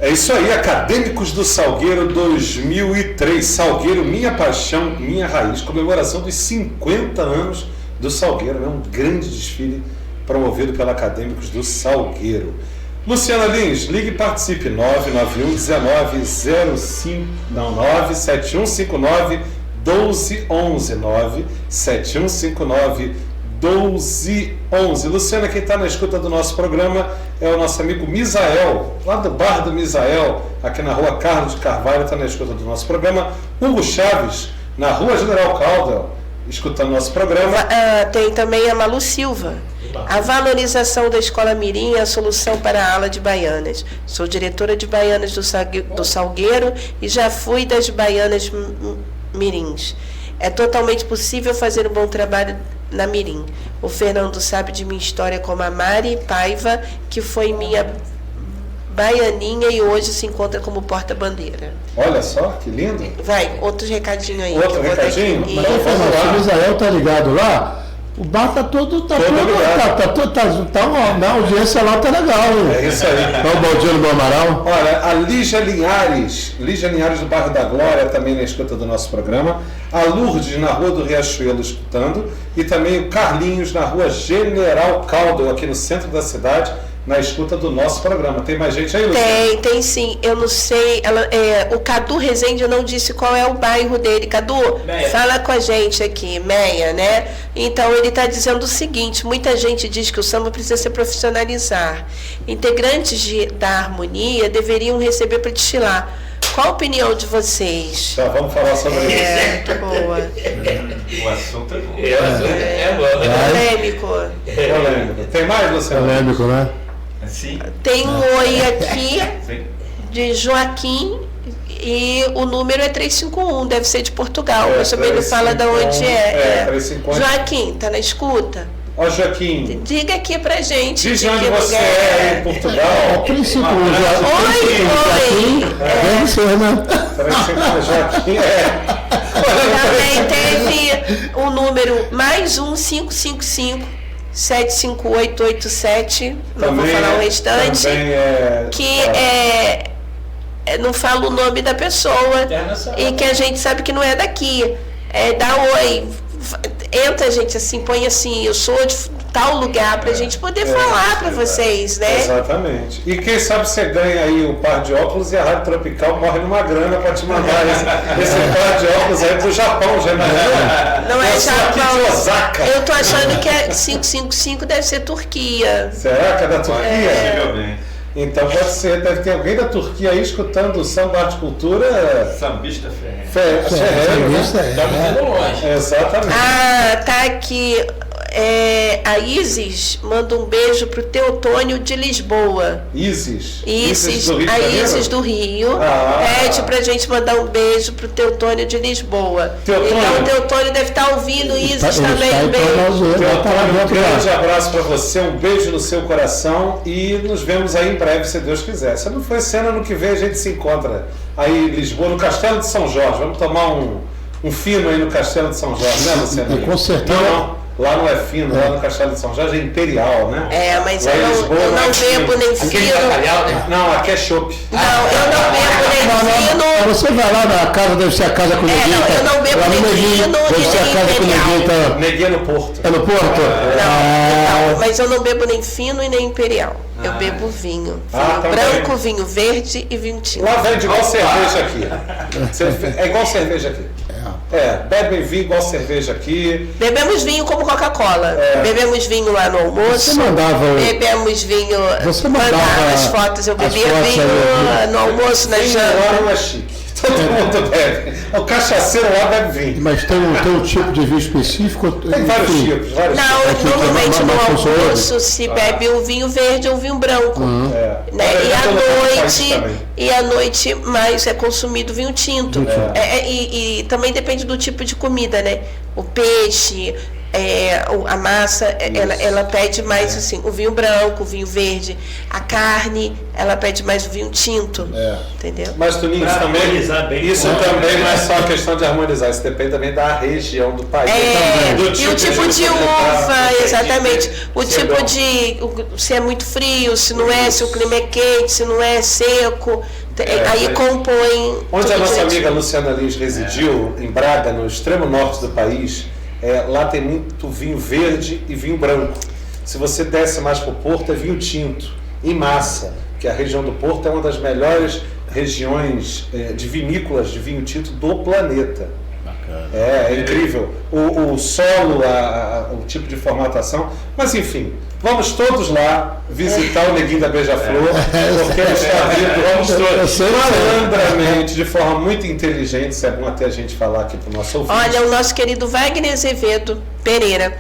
É isso aí, Acadêmicos do Salgueiro 2003. Salgueiro, minha paixão, minha raiz. Comemoração dos 50 anos do Salgueiro, né? Um grande desfile promovido pela Acadêmicos do Salgueiro. Luciana Lins, ligue e participe. 97159-1211. 97159-1211. Luciana, quem está na escuta do nosso programa é o nosso amigo Misael, lá do Bar do Misael, aqui na rua Carlos de Carvalho, está na escuta do nosso programa. Hugo Chaves, na rua General Caldwell, escutando nosso programa. Tem também a Malu Silva. A valorização da Escola Mirim é a solução para a ala de baianas. Sou diretora de baianas do Salgueiro e já fui das baianas mirins. É totalmente possível fazer um bom trabalho na Mirim. O Fernando sabe de minha história como a Mari Paiva, que foi minha baianinha e hoje se encontra como porta-bandeira. Olha só, que lindo. Vai, outro recadinho aí. Outro recadinho? E... O Israel tá ligado lá? O bar tá todo na audiência lá tá legal, hein? É isso aí. Então, bom dia no meu Amaral. Olha, a Lígia Linhares do bairro da Glória, também na escuta do nosso programa. A Lourdes, na rua do Riachuelo, escutando. E também o Carlinhos, na rua General Caldo, aqui no centro da cidade, na escuta do nosso programa. Tem mais gente aí, Luciana? Tem sim. Eu não sei. O Cadu Rezende não disse qual é o bairro dele. Cadu, Meia. fala com a gente aqui. Meia, né? Então, ele está dizendo o seguinte: muita gente diz que o samba precisa se profissionalizar. Integrantes da harmonia deveriam receber para desfilar. Qual a opinião de vocês? Tá, vamos falar sobre isso. Muito boa. O assunto é bom. Polêmico. Polêmico. Tem mais, Luciano? Polêmico, né? Sim. Tem um oi aqui de Joaquim e o número é 351, deve ser de Portugal, mas também não fala de onde é. 351. Joaquim, tá na escuta? Ó, Joaquim. Diga aqui pra gente. Diz onde você é em Portugal. 351, Oi. Deve ser, né? 351, Joaquim, Também teve o número mais 555 75887, não vou falar o restante, que não fala o nome da pessoa e que a gente sabe que não é daqui. Dá oi, entra, gente, assim, põe assim, eu sou de tal lugar, pra gente poder falar pra vocês, né? Exatamente. E quem sabe você ganha aí o par de óculos e a Rádio Tropical morre numa grana pra te mandar esse par de óculos aí pro Japão, já não é Japão. De Osaka. Eu tô achando que é 555 deve ser Turquia. Será que é da Turquia? Então pode ser, deve ter alguém da Turquia aí escutando o Samba Arte Cultura. Sambista ferrenho. Exatamente. Tá aqui. A Isis manda um beijo pro Teotônio de Lisboa. Isis do Rio. A Isis do Rio pede pra gente mandar um beijo pro Teotônio de Lisboa. Então o Teotônio deve estar ouvindo, Isis também. Um beijo. Teotônio, um grande abraço pra você, um beijo no seu coração e nos vemos aí em breve, se Deus quiser. Se não for esse ano, ano que vem a gente se encontra aí em Lisboa, no Castelo de São Jorge. Vamos tomar um fino aí no Castelo de São Jorge, né, Luciano? Com certeza. Não. Lá não é fino, lá no Castelo de São Jorge é imperial, né? Mas eu não bebo nem fino. Não, aqui é chopp. Não, eu não bebo nem fino. Você vai lá na casa, deve ser a casa com o neguinho. Não, eu não bebo nem fino deve ser a casa com o neguinho. Neguinho no Porto. É no Porto? Não, mas eu não bebo nem fino e nem imperial. Eu bebo vinho. Vinho branco, vinho verde e vinho tinto. Lá vende igual cerveja aqui. É igual cerveja aqui. Bebem vinho igual cerveja aqui. Bebemos vinho como Coca-Cola. Bebemos vinho lá no almoço. Você mandava. Bebemos vinho. Você mandava as fotos. Eu bebia vinho no almoço, na janta. Lá não é chique. Todo mundo bebe. O cachaceiro lá bebe vinho. Mas tem um tipo de vinho específico? Tem vários tipos. Normalmente no almoço se bebe o vinho verde ou o vinho branco. E à noite mais é consumido vinho tinto. E também depende do tipo de comida, né? O peixe, a massa, ela pede mais assim, o vinho branco, o vinho verde. A carne, ela pede mais o vinho tinto. Entendeu? Mas, Tuninho, isso também não é só a questão de harmonizar, isso depende também da região do país. E o tipo de uva, exatamente. O tipo de. Se é muito frio, se não é, se o clima é quente, se não é seco. Aí compõe. Onde a nossa amiga Luciana Lins residiu, em Braga, no extremo norte do país, lá tem muito vinho verde e vinho branco. Se você desce mais para o Porto, é vinho tinto, em massa, que a região do Porto é uma das melhores regiões de vinícolas de vinho tinto do planeta. Bacana. É incrível. O solo, o tipo de formatação. Mas enfim, Vamos todos lá visitar o Neguinho da Beija-Flor, porque ele está vindo, vamos todos, malandramente, de forma muito inteligente, isso é bom até a gente falar aqui para o nosso ouvinte. Olha, o nosso querido Wagner Azevedo Pereira,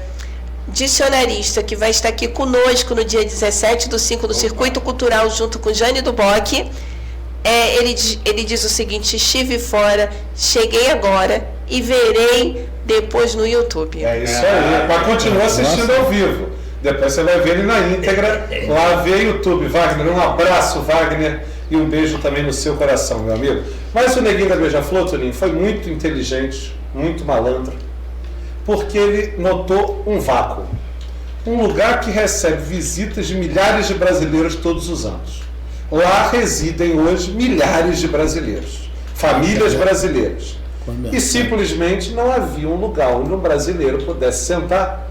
dicionarista, que vai estar aqui conosco no dia 17/5 do Circuito Cultural, junto com Jane Duboc. Ele diz o seguinte: estive fora, cheguei agora e verei depois no YouTube. É isso aí, mas continua assistindo ao vivo. Depois você vai ver ele na íntegra, lá via YouTube. Wagner, um abraço, Wagner, e um beijo também no seu coração, meu amigo. Mas o Neguinho da Beija-Flor, Toninho, foi muito inteligente, muito malandro, porque ele notou um vácuo. Um lugar que recebe visitas de milhares de brasileiros todos os anos. Lá residem hoje milhares de brasileiros, famílias brasileiras. E simplesmente não havia um lugar onde um brasileiro pudesse sentar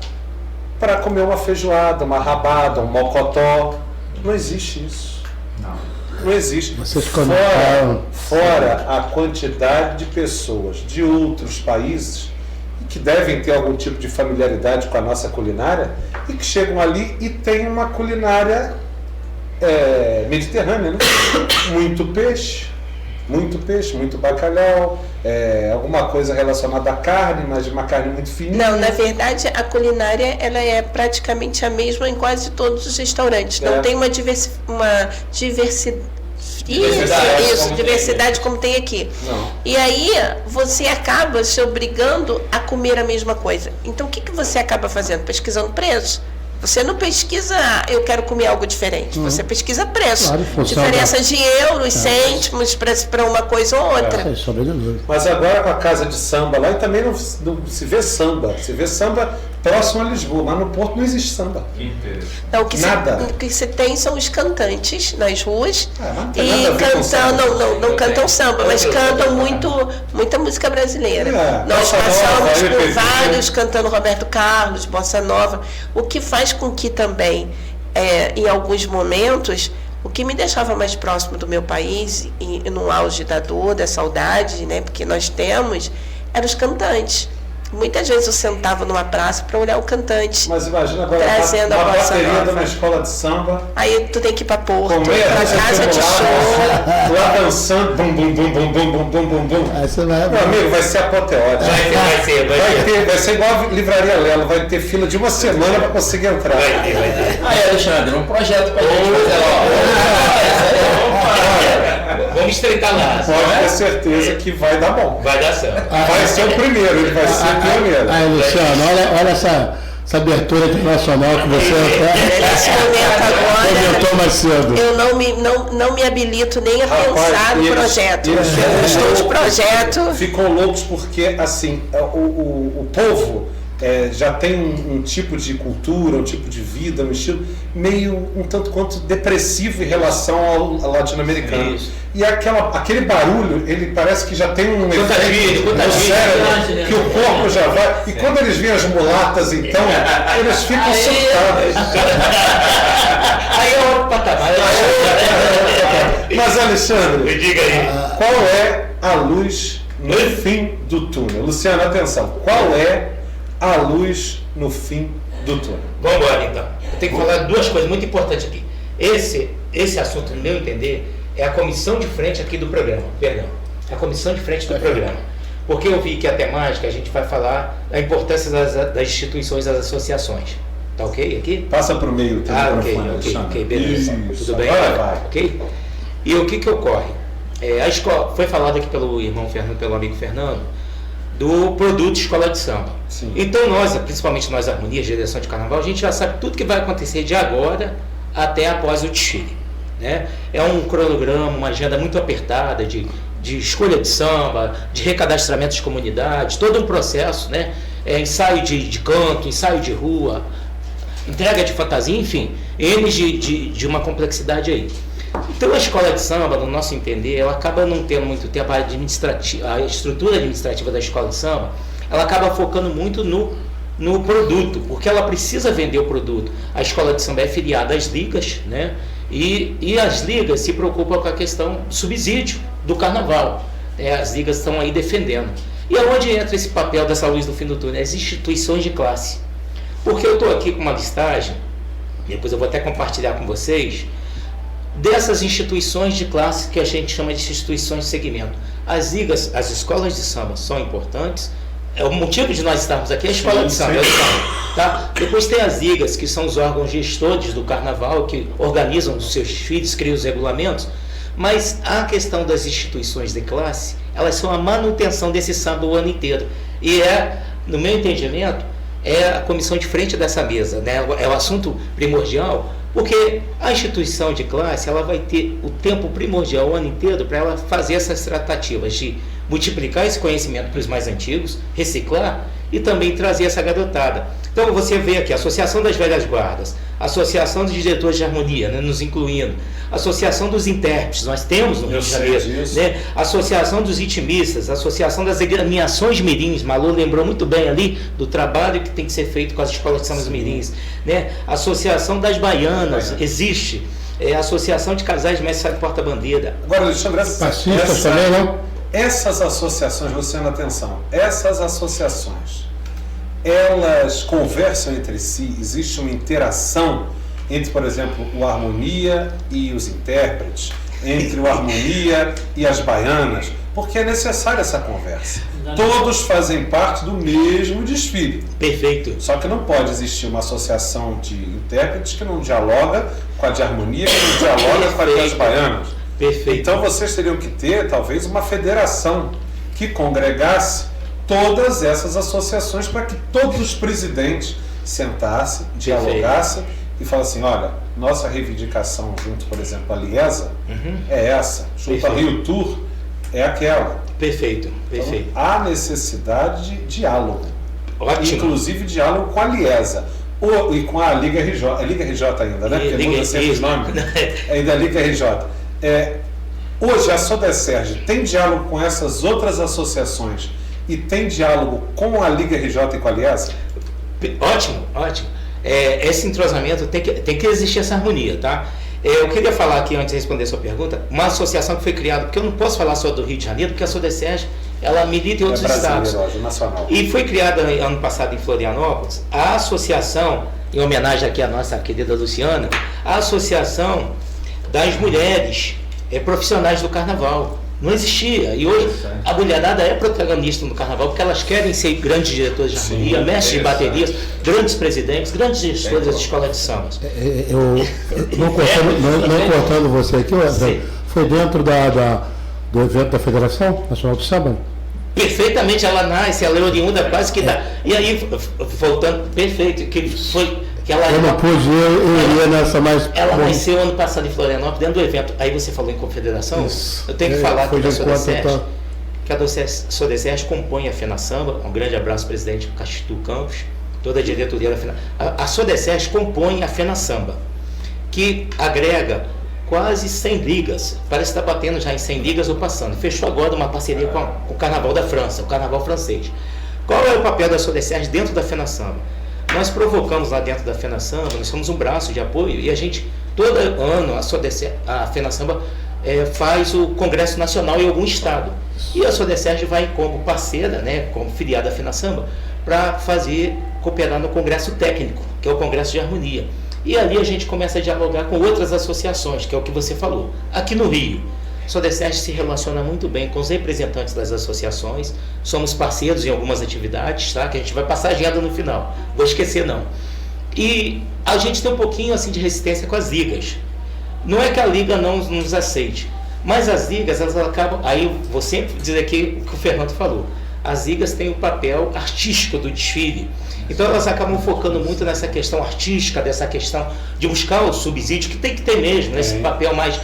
para comer uma feijoada, uma rabada, um mocotó. Não existe isso. Não existe. Fora a quantidade de pessoas de outros países que devem ter algum tipo de familiaridade com a nossa culinária e que chegam ali e têm uma culinária mediterrânea, né? Muito peixe, muito bacalhau, alguma coisa relacionada à carne, mas de uma carne muito fininha. Não, na verdade, a culinária ela é praticamente a mesma em quase todos os restaurantes. Não tem uma diversidade como tem aqui. Não. E aí você acaba se obrigando a comer a mesma coisa. Então o que você acaba fazendo? Pesquisando preços. Você não pesquisa, eu quero comer algo diferente. Você pesquisa preço. Claro, diferença de euros, cêntimos para uma coisa ou outra. Mas agora com a casa de samba lá, e também não se vê samba. Se vê samba próximo a Lisboa, mas no Porto não existe samba. Então, o que se tem são os cantantes nas ruas e não cantam samba, mas cantam muita música brasileira. Nós passamos por vários cantando Roberto Carlos, Bossa Nova, o que faz com que também, em alguns momentos, o que me deixava mais próximo do meu país e no auge da dor, da saudade, né, porque nós temos, eram os cantantes. Muitas vezes eu sentava numa praça para olhar o cantante. Mas imagina agora trazendo uma a bossa bateria nova. Na escola de samba. Aí tu tem que ir para Porto, para casa de show. Lá dançando, bum, bum, bum, bum, bum, bum, bum, bum, bum. Meu amigo, vai ser apoteótico. Vai ser igual a Livraria Lelo, vai ter fila de uma semana para conseguir entrar. Vai ter. Aí, Alexandre, um projeto para a gente fazer. Vamos estreitar lá. Pode ter certeza que vai dar bom. Vai dar certo. Vai ser o primeiro, ele vai ser o pioneiro. Aí, Luciano, olha essa abertura internacional que você nesse momento comentou mais cedo. Eu não me habilito nem a pensar no projeto. Eu estou de projeto. Ficam loucos porque, assim, o povo já tem um tipo de cultura, um tipo de vida, um estilo meio um tanto quanto depressivo em relação ao latino-americano. E aquele barulho, ele parece que já tem um efeito no cérebro, que o corpo já vai. E quando eles veem as mulatas, então, eles ficam surtados. Aí é outro patamar. Mas, Alexandre, me diga aí, qual é a luz no fim do túnel? Luciano, atenção, qual é a luz no fim do túnel? Vamos embora, então. Eu tenho que falar duas coisas muito importantes aqui. Esse assunto, no meu entender, é a comissão de frente aqui do programa. Perdão. É a comissão de frente do programa. Porque eu vi que a temática, a gente vai falar da importância das instituições, das associações. Tá ok aqui? Passa para o meio. Ok, beleza. Isso. Tudo bem? Agora vai. Ok? E o que ocorre? A escola, foi falado aqui pelo irmão Fernando, pelo amigo Fernando, do produto Escola de Samba. Sim. Então nós, principalmente nós, Harmonia, direção de carnaval, a gente já sabe tudo que vai acontecer de agora até após o desfile, né? É um cronograma, uma agenda muito apertada de escolha de samba, de recadastramento de comunidades, todo um processo, né? Ensaio de canto, ensaio de rua, entrega de fantasia, enfim, N de uma complexidade aí. Então a escola de samba, no nosso entender, ela acaba não tendo muito tempo a estrutura administrativa da escola de samba, ela acaba focando muito no produto, porque ela precisa vender o produto. A escola de samba é filiada às ligas, né? E as ligas se preocupam com a questão do subsídio do carnaval. As ligas estão aí defendendo. E aonde entra esse papel dessa luz do fim do túnel? As instituições de classe. Porque eu estou aqui com uma listagem depois eu vou até compartilhar com vocês, dessas instituições de classe que a gente chama de instituições de segmento. As ligas, as escolas de samba são importantes, é o motivo de nós estarmos aqui, é a escola de samba, tá? Depois tem as ligas, que são os órgãos gestores do carnaval, que organizam os seus desfiles, criam os regulamentos, mas a questão das instituições de classe, elas são a manutenção desse samba o ano inteiro, e no meu entendimento, é a comissão de frente dessa mesa, né? É o assunto primordial, porque a instituição de classe, ela vai ter o tempo primordial o ano inteiro para ela fazer essas tratativas de multiplicar esse conhecimento para os mais antigos, reciclar e também trazer essa garotada. Então você vê aqui a Associação das Velhas Guardas, a Associação dos Diretores de Harmonia, né, nos incluindo, a Associação dos Intérpretes, nós temos no Rio de Janeiro, né, a Associação dos Ritmistas, a Associação das Agremiações Mirins, Malu lembrou muito bem ali do trabalho que tem que ser feito com as escolas de samba mirins, né, a Associação das Baianas, existe, a Associação de Casais de Mestre de Porta-Bandeira. Agora, Alexandre, essas associações, Luciano, atenção, essas associações, elas conversam entre si, existe uma interação entre, por exemplo, o Harmonia e os intérpretes, entre o Harmonia e as baianas, porque é necessária essa conversa. Todos fazem parte do mesmo desfile. Perfeito. Só que não pode existir uma associação de intérpretes que não dialoga com a de Harmonia, que não dialoga com a das baianas. Perfeito. Então vocês teriam que ter, talvez, uma federação que congregasse todas essas associações para que todos os presidentes sentassem, dialogassem e falassem, olha, nossa reivindicação junto, por exemplo, à Liesa é essa, junto ao Rio Tour é aquela. Perfeito, perfeito. Então, há necessidade de diálogo. Ótimo. Inclusive diálogo com a Liesa. E com a Liga RJ. É Liga RJ ainda, né? Porque muda sempre os nomes. Ainda é Liga RJ. Hoje a Sodeserge tem diálogo com essas outras associações e tem diálogo com a Liga RJ e com a Liesa? Ótimo, ótimo. Esse entrosamento tem que existir essa harmonia, tá? Eu queria falar aqui, antes de responder a sua pergunta, uma associação que foi criada, porque eu não posso falar só do Rio de Janeiro, porque a Sodeserge, ela milita em outros estados. Nacional. E foi criada ano passado em Florianópolis, a associação, em homenagem aqui à nossa querida Luciana, a Associação das Mulheres Profissionais do Carnaval. Não existia. E hoje a mulherada é protagonista no carnaval porque elas querem ser grandes diretores de harmonia, mestres de baterias, grandes presidentes, grandes gestores das escolas de sambas. Não cortando você aqui, foi dentro do evento da Federação Nacional do Samba? Perfeitamente, ela nasce, ela é oriunda quase que da. E aí, voltando, perfeito, que foi. Que ela, eu não pude, eu iria nessa mais. Ela nasceu ano passado em Florianópolis, dentro do evento. Aí você falou em confederação, eu tenho que falar aqui da Sodeserge, que a Sodeserge compõe a FENASAMBA. Um grande abraço, presidente Castilho Campos, toda a diretoria da FENASAMBA. A Sodeserge compõe a FENASAMBA, que agrega quase 100 ligas, parece que está batendo já em 100 ligas ou passando. Fechou agora uma parceria com o Carnaval da França, o Carnaval francês. Qual é o papel da Sodeserge dentro da FENASAMBA? Nós provocamos lá dentro da FENASAMBA, nós somos um braço de apoio e a gente, todo ano, a FENASAMBA faz o Congresso Nacional em algum estado. E a Sodeserge vai como parceira, né, como filiada à FENASAMBA, para cooperar no Congresso Técnico, que é o Congresso de Harmonia. E ali a gente começa a dialogar com outras associações, que é o que você falou. Aqui no Rio, a Sodeserge se relaciona muito bem com os representantes das associações, somos parceiros em algumas atividades, tá? Que a gente vai passar a agenda no final, vou esquecer não. E a gente tem um pouquinho assim de resistência com as ligas. Não é que a liga não nos aceite, mas as ligas, elas acabam, aí eu vou sempre dizer aqui o que o Fernando falou, as ligas têm o papel artístico do desfile. Então elas acabam focando muito nessa questão artística, dessa questão de buscar o subsídio, que tem que ter mesmo, nesse papel mais...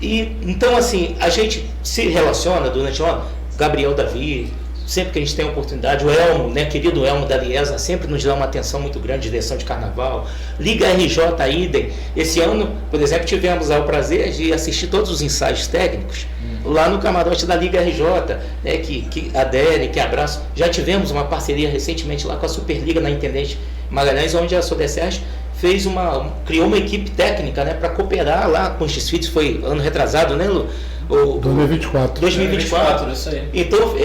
Então, assim, a gente se relaciona durante o ano, Gabriel Davi, sempre que a gente tem a oportunidade, o Elmo, né, querido Elmo da Liesa, sempre nos dá uma atenção muito grande de direção de carnaval, Liga RJ idem. Esse ano, por exemplo, tivemos o prazer de assistir todos os ensaios técnicos lá no camarote da Liga RJ, né, que adere, que abraço. Já tivemos uma parceria recentemente lá com a Superliga na Intendente Magalhães, onde a Sodeserge criou uma equipe técnica, né, para cooperar lá com os desfiles. Foi ano retrasado, né, Lu? 2024, isso aí. Então,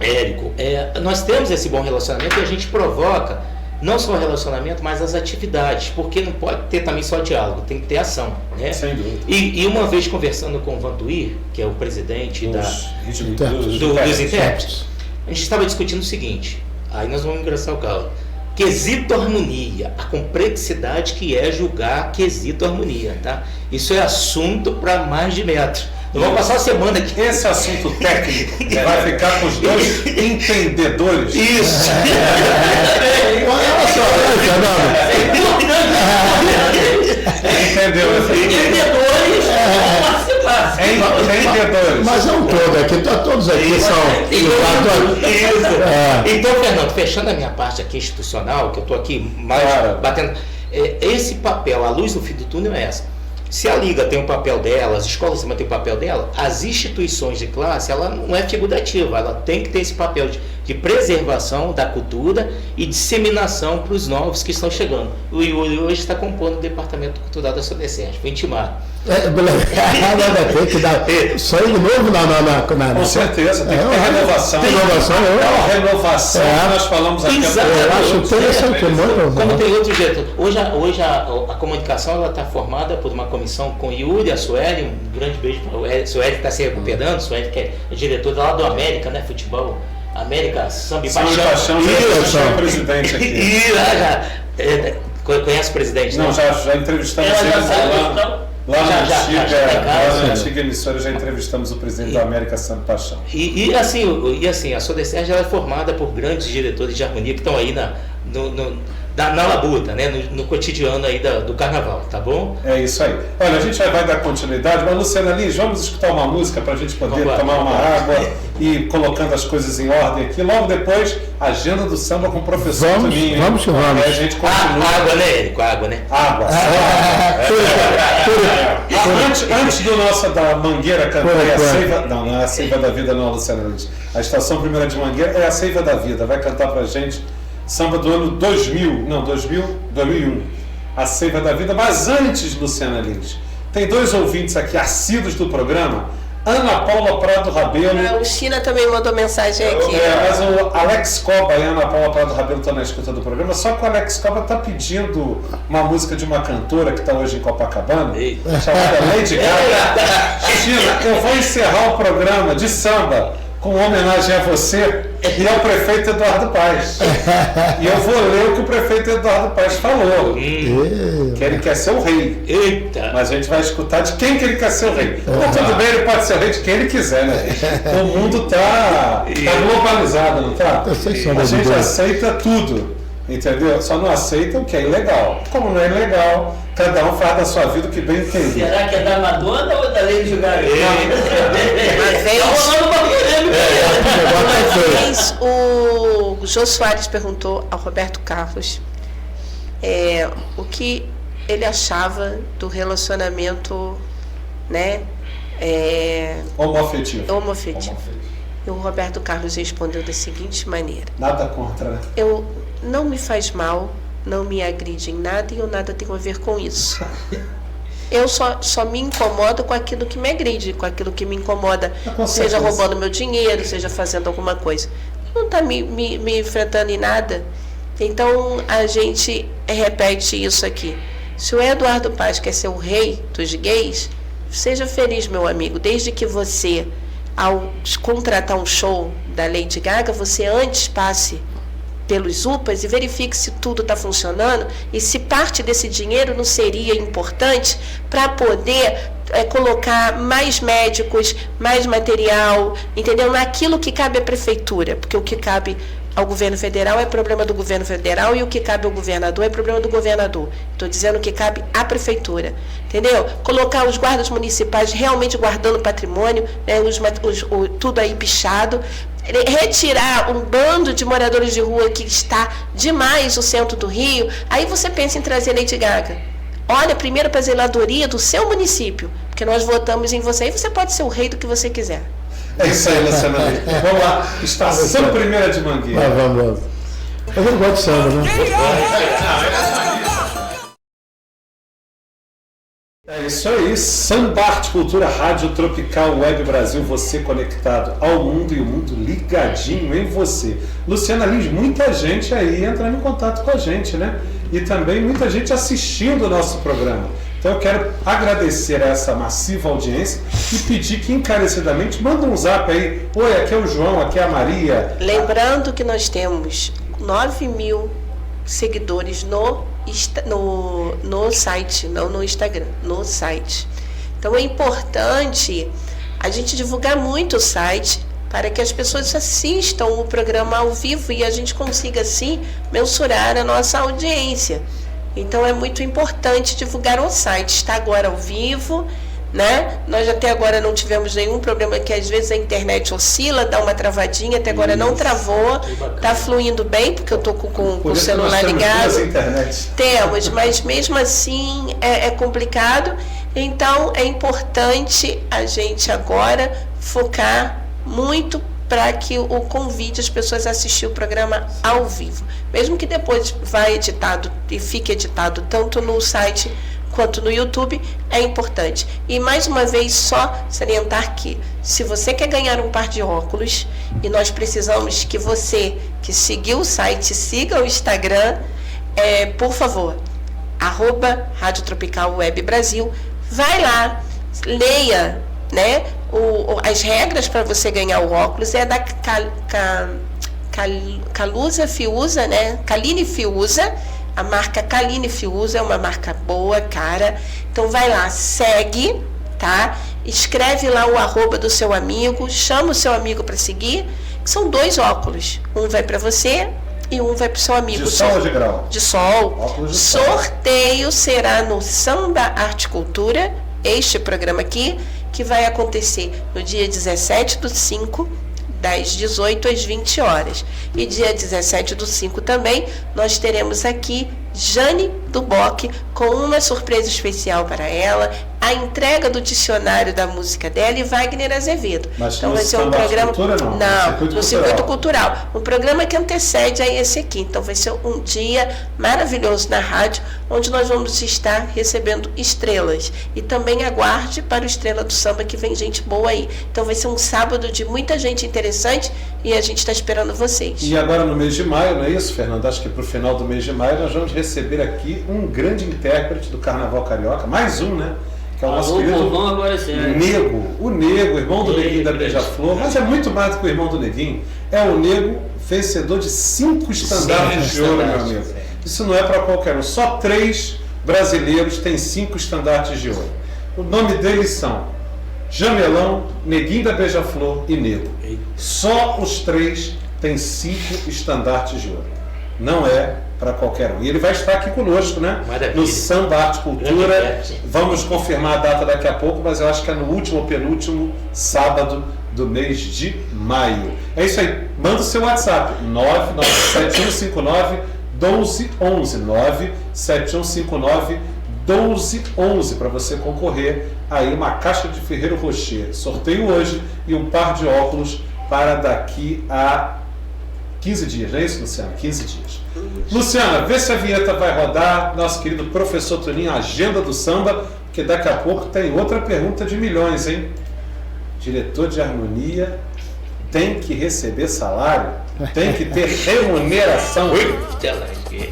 Érico, nós temos esse bom relacionamento e a gente provoca não só o relacionamento, mas as atividades, porque não pode ter também só diálogo, tem que ter ação, né? Sem dúvida. E uma vez conversando com o Vantuir, que é o presidente dos intérpretes, a gente estava discutindo o seguinte, aí nós vamos engraçar o carro. Quesito harmonia, a complexidade que é julgar quesito harmonia, tá? Isso é assunto para mais de metro. Nós vamos passar uma semana aqui. Esse assunto técnico vai ficar com os dois entendedores. Isso. Olha só, Entendeu? Entendedores. Entendedores. mas é um todo aqui, todos aqui são. Então, Fernando, fechando a minha parte aqui institucional, que eu estou aqui mais batendo. Esse papel, a luz do fim do túnel é essa. Se a Liga tem o papel dela, as escolas têm o papel dela, as instituições de classe, ela não é figurativa, ela tem que ter esse papel de preservação da cultura e disseminação para os novos que estão chegando. O Yuri hoje está compondo o Departamento Cultural da Sodecerte, foi intimado. Tem que dar sangue novo na Com certeza, tem que ter renovação. Tem renovação, é uma renovação que nós falamos aqui. Eu acho interessante. Como tem outro jeito. Hoje a comunicação está formada por uma comissão com Yuri, a Sueli, um grande beijo para o Sueli que está se recuperando, Sueli que é diretora lá do América, né, futebol, América, Samba e Paixão. Paixão é presidente aqui. Conhece o presidente? Não, já entrevistamos ele lá na antiga emissora, já entrevistamos o presidente da América, Samba e Paixão. E assim, a Sodecerte é formada por grandes diretores de harmonia que estão aí na labuta, né? No cotidiano aí do carnaval, tá bom? É isso aí. Olha, a gente vai dar continuidade, mas Luciana Lins, vamos escutar uma música para a gente poder tomar uma água e colocando as coisas em ordem aqui. Logo depois, agenda do samba com o professor Toninho. Vamos que vamos. A gente continua. Água, né, Érico? Água, né? Água. Antes da Mangueira cantar a Seiva... Não é a Seiva da Vida não, Luciana Lins. A Estação Primeira de Mangueira é a Seiva da Vida. Vai cantar pra gente samba do ano 2001, a Seiva da Vida. Mas antes, Luciana Lins, tem dois ouvintes aqui assíduos do programa, Ana Paula Prado Rabelo. O China também mandou mensagem aqui. Mas o Alex Coba e a Ana Paula Prado Rabelo estão na escuta do programa, só que o Alex Coba está pedindo uma música de uma cantora que está hoje em Copacabana, chamada Lady Gaga. China, eu vou encerrar o programa de samba com homenagem a você e ao prefeito Eduardo Paes. E eu vou ler o que o prefeito Eduardo Paes falou. Que ele quer ser o rei. Eita. Mas a gente vai escutar de quem que ele quer ser o rei. Mas tudo bem, ele pode ser o rei de quem ele quiser, né? O mundo tá globalizado, não tá? A gente aceita tudo, entendeu? Só não aceita o que é ilegal. Como não é ilegal, cada um faz da sua vida o que bem entende. Será que é da Madonna ou da Lady Gaga? Uma vez o Jô Soares perguntou ao Roberto Carlos o que ele achava do relacionamento, né, homoafetivo. E o Roberto Carlos respondeu da seguinte maneira: nada contra, né? Não me faz mal, não me agride em nada e eu nada tenho a ver com isso. Eu só me incomodo com aquilo que me agride, com aquilo que me incomoda, seja roubando meu dinheiro, seja fazendo alguma coisa. Não está me enfrentando em nada. Então a gente repete isso aqui. Se o Eduardo Paes quer ser o rei dos gays, seja feliz, meu amigo, desde que você, ao contratar um show da Lady Gaga, você antes passe pelos UPAs e verifique se tudo está funcionando e se parte desse dinheiro não seria importante para poder colocar mais médicos, mais material, entendeu? Naquilo que cabe à prefeitura, porque o que cabe ao governo federal é problema do governo federal e o que cabe ao governador é problema do governador. Estou dizendo que cabe à prefeitura, entendeu? Colocar os guardas municipais realmente guardando patrimônio, né, tudo aí pichado, retirar um bando de moradores de rua que está demais no centro do Rio. Aí você pensa em trazer Lady Gaga. Olha primeiro para a zeladoria do seu município, porque nós votamos em você e você pode ser o rei do que você quiser. É isso aí, Luciana. Vamos lá, Estação Primeira de Mangueira. Vamos. Eu não gosto de samba, né? É isso aí, Samba Arte Cultura, Rádio Tropical Web Brasil, você conectado ao mundo e o mundo ligadinho em você. Luciana Lins, muita gente aí entrando em contato com a gente, né? E também muita gente assistindo o nosso programa. Então eu quero agradecer a essa massiva audiência e pedir que encarecidamente manda um zap aí. Oi, aqui é o João, aqui é a Maria. Lembrando que nós temos 9.000 seguidores no site, não no Instagram, no site. Então é importante a gente divulgar muito o site para que as pessoas assistam o programa ao vivo e a gente consiga assim mensurar a nossa audiência. Então é muito importante divulgar o site. Está agora ao vivo, né? Nós até agora não tivemos nenhum problema, que às vezes a internet oscila, dá uma travadinha, até agora não travou, está fluindo bem, porque eu estou com o celular ligado. Temos, mas mesmo assim é complicado. Então é importante a gente agora focar muito para que o convide as pessoas a assistir o programa ao vivo. Mesmo que depois vá editado e fique editado tanto no site quanto no YouTube, é importante. E mais uma vez, só salientar que se você quer ganhar um par de óculos, e nós precisamos que você que seguiu o site, siga o Instagram, por favor, @Rádio Tropical Web Brasil, vai lá, leia, né? As regras para você ganhar o óculos é da Calusa Fiuza, né? Kaline Fiuza. A marca Kaline Fiuza é uma marca boa, cara. Então vai lá, segue, tá? Escreve lá o @ do seu amigo, chama o seu amigo para seguir. São 2 óculos. Um vai para você e um vai para o seu amigo. De sol ou de grau? De sol. Óculos de sol. Sorteio será no Samba Arte Cultura, este programa aqui, que vai acontecer no dia 17/5, das 18 às 20 horas. E dia 17/5 também, nós teremos aqui Jane Duboc com uma surpresa especial para ela, a entrega do dicionário da música dela e Wagner Azevedo. Mas então vai ser um programa no Circuito Cultural. Um programa que antecede a esse aqui. Então vai ser um dia maravilhoso na rádio, onde nós vamos estar recebendo estrelas. E também aguarde para o Estrela do Samba, que vem gente boa aí. Então vai ser um sábado de muita gente interessante e a gente está esperando vocês. E agora no mês de maio, não é isso, Fernando? Acho que para o final do mês de maio nós vamos receber aqui um grande intérprete do Carnaval Carioca, mais um, né? Que é o nosso querido Nego, o Nego, irmão do Neguinho da Beija-Flor, mas é muito mais do que o irmão do Neguinho, é o Nego, vencedor de 5 estandartes de ouro, meu amigo. Isso não é para qualquer um, só 3 brasileiros têm 5 estandartes de ouro. O nome deles são Jamelão, Neguinho da Beija-Flor e Nego. Só os 3 têm 5 estandartes de ouro. Não é para qualquer um. E ele vai estar aqui conosco, né? Maravilha. No Samba Arte Cultura. Vamos confirmar a data daqui a pouco, mas eu acho que é no último ou penúltimo sábado do mês de maio. É isso aí. Manda o seu WhatsApp. 97159-1211. 97159-1211 para você concorrer aí uma caixa de Ferreiro Rocher. Sorteio hoje e um par de óculos para daqui a 15 dias, não é isso, Luciana? 15 dias. Luciana, vê se a vinheta vai rodar. Nosso querido professor Toninho, agenda do samba, que daqui a pouco tem outra pergunta de milhões, hein? Diretor de harmonia tem que receber salário? Tem que ter remuneração?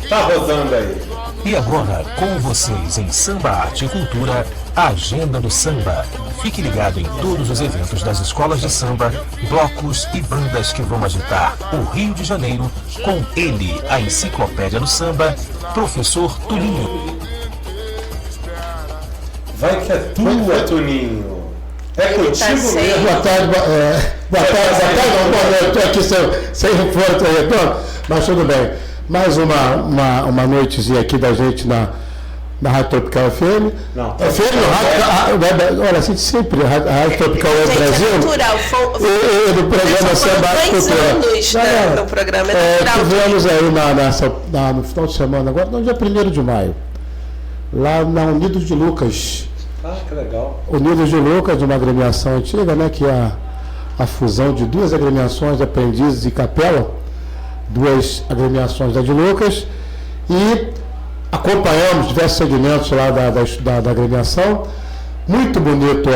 Tá rodando aí. E agora, com vocês em Samba Arte e Cultura, a Agenda do Samba. Fique ligado em todos os eventos das escolas de samba, blocos e bandas que vão agitar o Rio de Janeiro com ele, a enciclopédia do samba, professor Toninho. Vai que é tua, Toninho. É contigo mesmo. Boa tarde, boa tarde. Eu estou aqui sem reforço retorno, mas tudo bem. Mais uma noitezinha aqui da gente na Rádio Tropical FM. Não, olha, assim, sempre a Rádio Tropical Web Brasil. E do programa Samba Arte Cultura. No programa é tivemos aí no final de semana, agora no dia 1º de maio, lá na Unidos de Lucas. Ah, que legal. Unidos de Lucas, de uma agremiação antiga, né, que é a fusão de 2 agremiações de aprendizes e capela, 2 agremiações da de Lucas, e acompanhamos diversos segmentos lá da agremiação. Muito bonito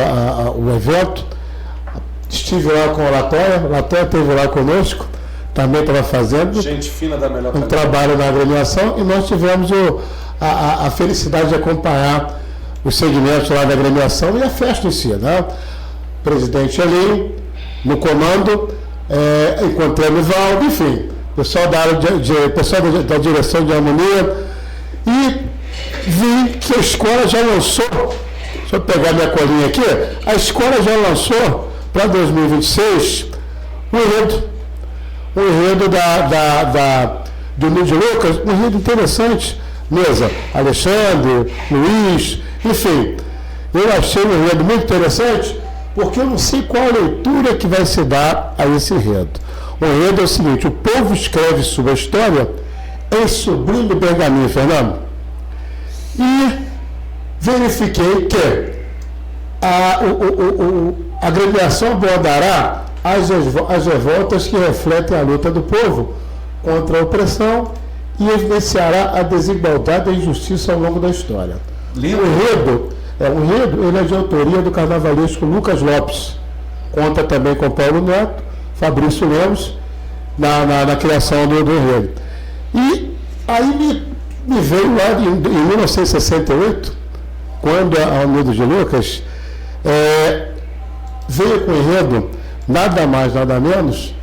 o evento. Estive lá com o Latéia esteve lá conosco, também estava fazendo gente fina da melhor um trabalho na agremiação, e nós tivemos a felicidade de acompanhar os segmentos lá da agremiação e a festa em si, né? Presidente ali, no comando, encontrei o Valdo, enfim, pessoal pessoal da direção de harmonia, e vi que a escola já lançou, deixa eu pegar minha colinha aqui, a escola já lançou para 2026 um enredo do Nilde Lucas, um enredo interessante, mesa, Alexandre, Luiz, enfim, eu achei um enredo muito interessante, porque eu não sei qual a leitura que vai se dar a esse enredo. O enredo é o seguinte: o povo escreve sua história em sublime pergaminho, Fernando. E verifiquei que a agremiação abordará as revoltas que refletem a luta do povo contra a opressão e evidenciará a desigualdade e a injustiça ao longo da história. Lindo. O enredo ele é de autoria do carnavalesco Lucas Lopes. Conta também com Paulo Neto, Fabrício Lemos, na criação do enredo. E aí me veio lá em 1968, quando a Nilde de Lucas veio com o enredo, nada mais, nada menos,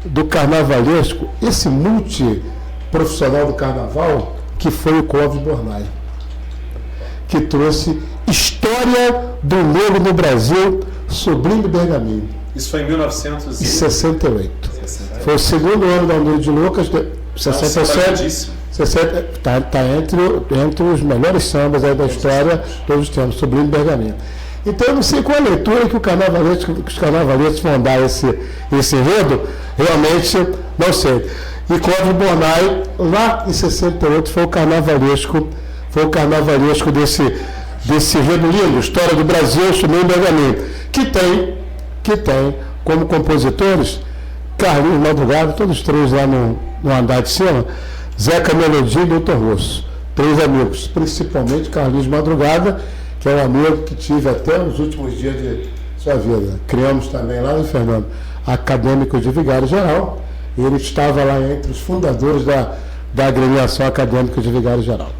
do carnavalesco, esse multiprofissional do carnaval, que foi o Clóvis Bornai, que trouxe História do Negro no Brasil, sublime pergaminho. Isso foi em 1968. Foi o segundo ano da Nilde de Lucas, 67. Está entre os melhores sambas aí da história, todos os tempos, sublime pergaminho. Então eu não sei qual a leitura que os carnavalescos vão dar esse enredo, realmente não sei. E Clóvis Bornai, lá em 68, foi o carnavalesco desse enredo lindo, História do Brasil, sublime pergaminho, que tem como compositores Carlinhos Madrugada, todos três lá no andar de cima, Zeca Melodia e Doutor Rosso, três amigos, principalmente Carlinhos Madrugada, que é um amigo que tive até os últimos dias de sua vida. Criamos também lá, Fernando, acadêmico de Vigário Geral, e ele estava lá entre os fundadores da agremiação acadêmica de Vigário Geral.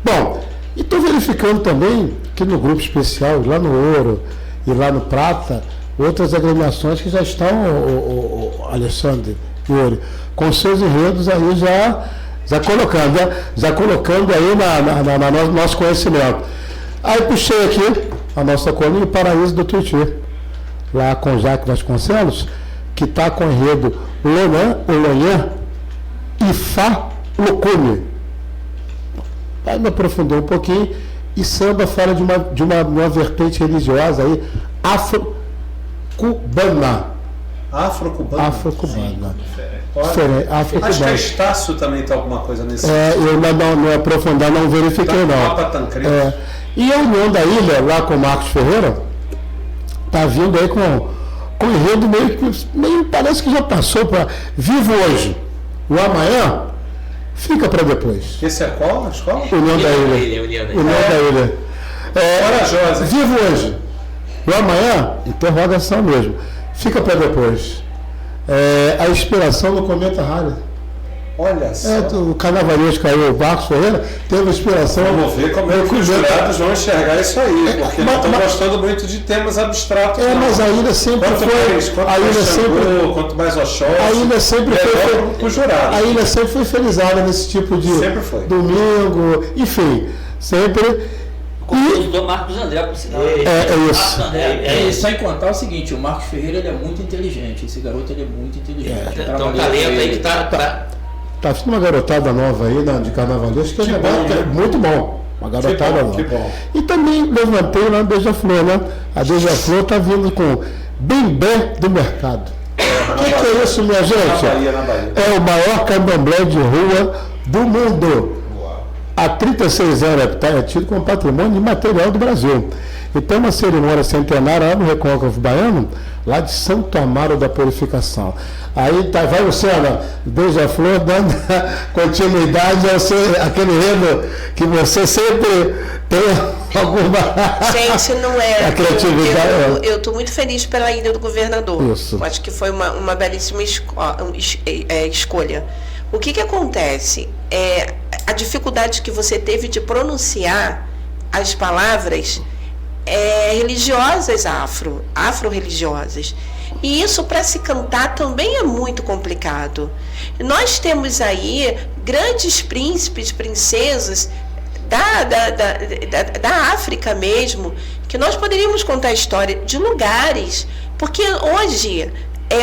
Bom, e estou verificando também que no grupo especial, lá no Ouro e lá no Prata, outras agremiações que já estão, Alexandre e Ouro, com seus enredos aí já colocando aí no nosso conhecimento. Aí puxei aqui a nossa colinha, o Paraíso do Tuiuti, lá com Jaque Vasconcelos, que está com o enredo Lonhã e Fá Lucume. Aí me aprofundou um pouquinho, e samba fala de uma vertente religiosa aí, afro-cubana. Afro-cubana. Acho que a Estácio também está alguma coisa nesse eu não aprofundar, não verifiquei não. E a União da Ilha, lá com o Marcos Ferreira, está vindo aí com enredo meio parece que já passou para Vivo Hoje. O amanhã fica para depois. Esse é qual? A escola? União da Ilha. Corajosa. Vivo Hoje. O amanhã, interrogação mesmo. Fica para depois. A inspiração do Cometa Halley. Olha só. O carnavalesco aí, o Marcos Ferreira, teve inspiração. Vamos ver como é que os jurados vão enxergar isso aí, porque não estão gostando muito de temas abstratos. Mas a ilha sempre quanto mais Oxóssi, a ilha sempre foi jurado. A ilha sempre foi felizada nesse tipo de domingo, enfim, sempre. O compositor Marcos André, por sinal. Isso. Sem contar o seguinte, o Marcos Ferreira ele é muito inteligente, esse garoto ele é muito inteligente. Então um talento aí que Tá vindo uma garotada nova aí, de carnavalesco, que é muito bom. Uma garotada nova. Que bom. E também levantei lá no Beija-Flor, né? A Beija-Flor está vindo com Bembé do Mercado. O que é isso, minha gente? Na Bahia. É o maior candomblé de rua do mundo. Há 36 anos é tido como patrimônio imaterial do Brasil. E tem uma cerimônia centenária lá no Recôncavo Baiano, lá de Santo Amaro da Purificação. Aí vai Luciana, Beija-Flor, dando continuidade àquele enredo que você sempre tem alguma... Gente, não é. A criatividade. Eu estou muito feliz pela ida do governador. Isso. Acho que foi uma belíssima escolha. O que acontece? A dificuldade que você teve de pronunciar as palavras religiosas afro-religiosas. E isso, para se cantar, também é muito complicado. Nós temos aí grandes príncipes, princesas da África mesmo, que nós poderíamos contar a história de lugares, porque hoje,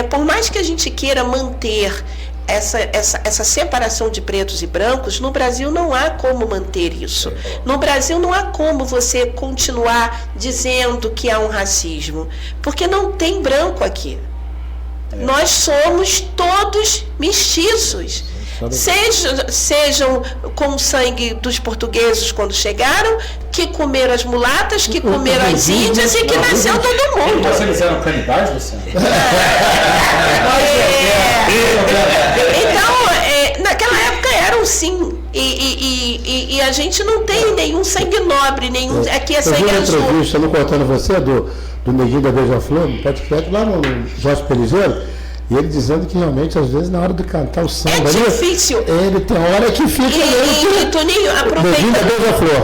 por mais que a gente queira manter essa separação de pretos e brancos, no Brasil não há como manter isso. No Brasil não há como você continuar dizendo que há um racismo, porque não tem branco aqui. Nós somos todos mestiços. Sejam com o sangue dos portugueses quando chegaram, que comeram as mulatas, que comeram as índias e que nasceu todo mundo. Mas eles eram canibais, Luciano? Então, naquela época eram sim. E a gente não tem nenhum sangue nobre, nenhum. Aqui é sangue azul. Eu vi uma entrevista, não cortando você, do Neguinho da Beija-Flor, no podcast, lá no Jorge Peligeiro. E ele dizendo que realmente, às vezes, na hora de cantar o samba... É difícil. Ele tem hora que fica... E Toninho,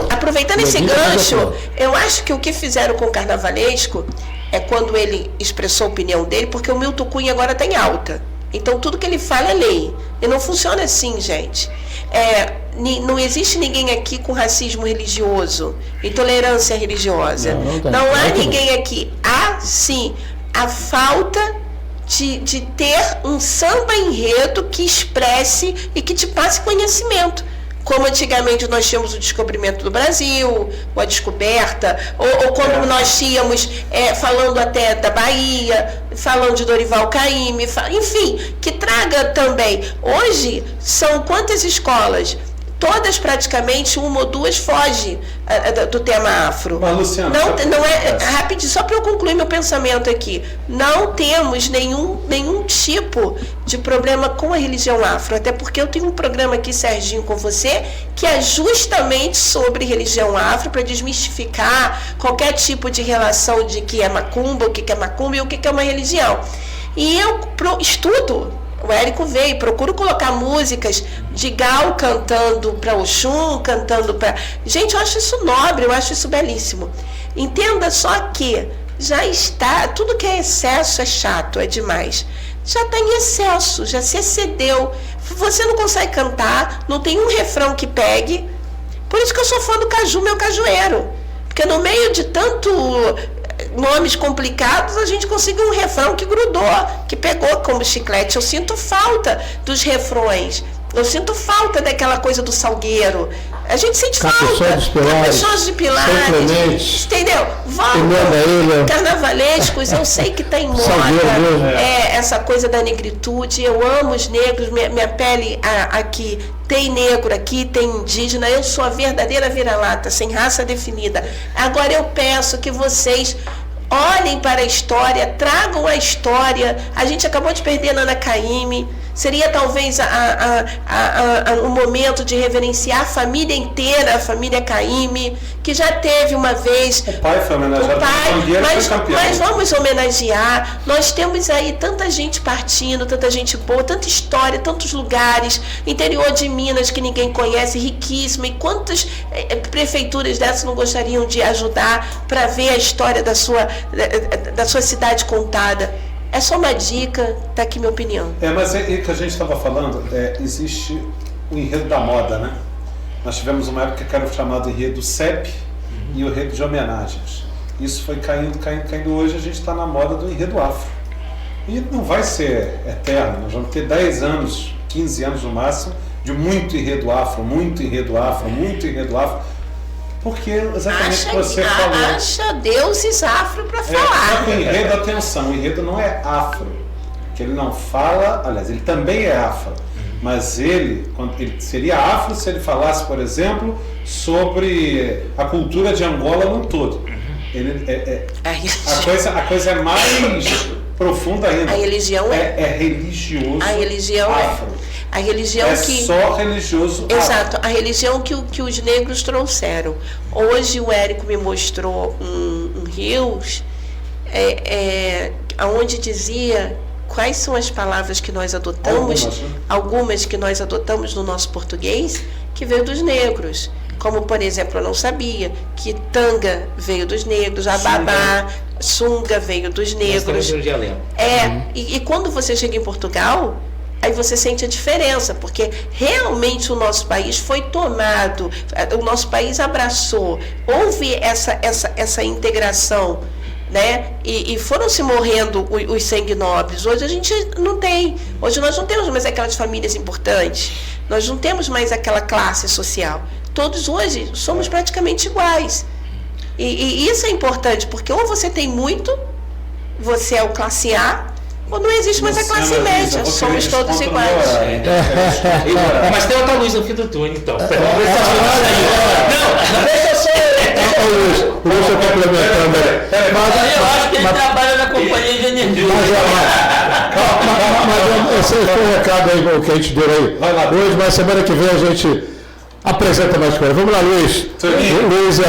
aproveitando esse gancho, eu acho que o que fizeram com o carnavalesco é quando ele expressou a opinião dele, porque o Milton Cunha agora tem alta. Então, tudo que ele fala é lei. E não funciona assim, gente. Não existe ninguém aqui com racismo religioso, intolerância religiosa. Não há ninguém aqui. Há, sim, a falta... De ter um samba enredo que expresse e que te passe conhecimento. Como antigamente nós tínhamos o descobrimento do Brasil, ou a descoberta, ou quando nós tínhamos falando até da Bahia, falando de Dorival Caymmi, enfim, que traga também. Hoje, são quantas escolas? Todas praticamente, uma ou duas fogem do tema afro. Mas, Luciano, rapidinho, só para eu concluir meu pensamento aqui, não temos nenhum tipo de problema com a religião afro, até porque eu tenho um programa aqui, Serginho, com você, que é justamente sobre religião afro, para desmistificar qualquer tipo de relação de que é macumba, o que é macumba e o que é uma religião. E eu estudo. O Érico veio, procuro colocar músicas de Gal cantando para Oxum, cantando para... Gente, eu acho isso nobre, eu acho isso belíssimo. Entenda só que já está... Tudo que é excesso é chato, é demais. Já está em excesso, já se excedeu. Você não consegue cantar, não tem um refrão que pegue. Por isso que eu sou fã do Caju, meu cajueiro. Porque no meio de tanto... nomes complicados, a gente conseguiu um refrão que grudou, que pegou como chiclete. Eu sinto falta dos refrões, eu sinto falta daquela coisa do salgueiro. A gente sente falta. Caprichosos de Pilares, entendeu? Volta, carnavalescos, eu sei que tem moda, essa coisa da negritude. Eu amo os negros, minha pele aqui tem negro, aqui tem indígena. Eu sou a verdadeira vira-lata, sem raça definida. Agora eu peço que vocês olhem para a história, tragam a história. A gente acabou de perder Nana Caymmi. Seria talvez um momento de reverenciar a família inteira, a família Caymmi, que já teve uma vez... O pai foi homenageado, mas vamos homenagear. Nós temos aí tanta gente partindo, tanta gente boa, tanta história, tantos lugares, interior de Minas que ninguém conhece, riquíssimo. E quantas prefeituras dessas não gostariam de ajudar para ver a história da sua cidade contada? É só uma dica, tá aqui minha opinião. Mas que a gente estava falando, existe o enredo da moda, né? Nós tivemos uma época que era o chamado enredo CEP e o enredo de homenagens. Isso foi caindo. Hoje a gente está na moda do enredo afro. E não vai ser eterno, nós vamos ter 10 anos, 15 anos no máximo, de muito enredo afro. Porque exatamente o que você falou. Acha deuses afro para falar. O enredo, atenção, o enredo não é afro. Que ele não fala, aliás, ele também é afro. Mas ele seria afro se ele falasse, por exemplo, sobre a cultura de Angola no todo. A coisa é mais profunda ainda. A religião é religioso. A religião afro. A religião que só religioso. Exato, a religião que os negros trouxeram. Hoje o Érico me mostrou um rios onde dizia quais são as palavras que nós adotamos, algumas que nós adotamos no nosso português, que veio dos negros. Como, por exemplo, eu não sabia que tanga veio dos negros, ababá, sunga veio dos negros. E quando você chega em Portugal, aí você sente a diferença, porque realmente o nosso país foi tomado, o nosso país abraçou, houve essa integração, né? E foram se morrendo os sangue nobres. Hoje a gente não tem, hoje nós não temos mais aquelas famílias importantes, nós não temos mais aquela classe social. Todos hoje somos praticamente iguais. E isso é importante, porque ou você tem muito, você é o classe A, ou não existe mais a classe média, somos todos iguais. Mas tem outra luz no fim do túnel, então. Não, deixa só. Deixa eu complementando aí. Eu acho que ele trabalha na companhia de energia. Mas esse foi o recado aí que a gente deu aí. Hoje, mas semana que vem a gente apresenta mais coisa. Vamos lá, Luiz. Luiz,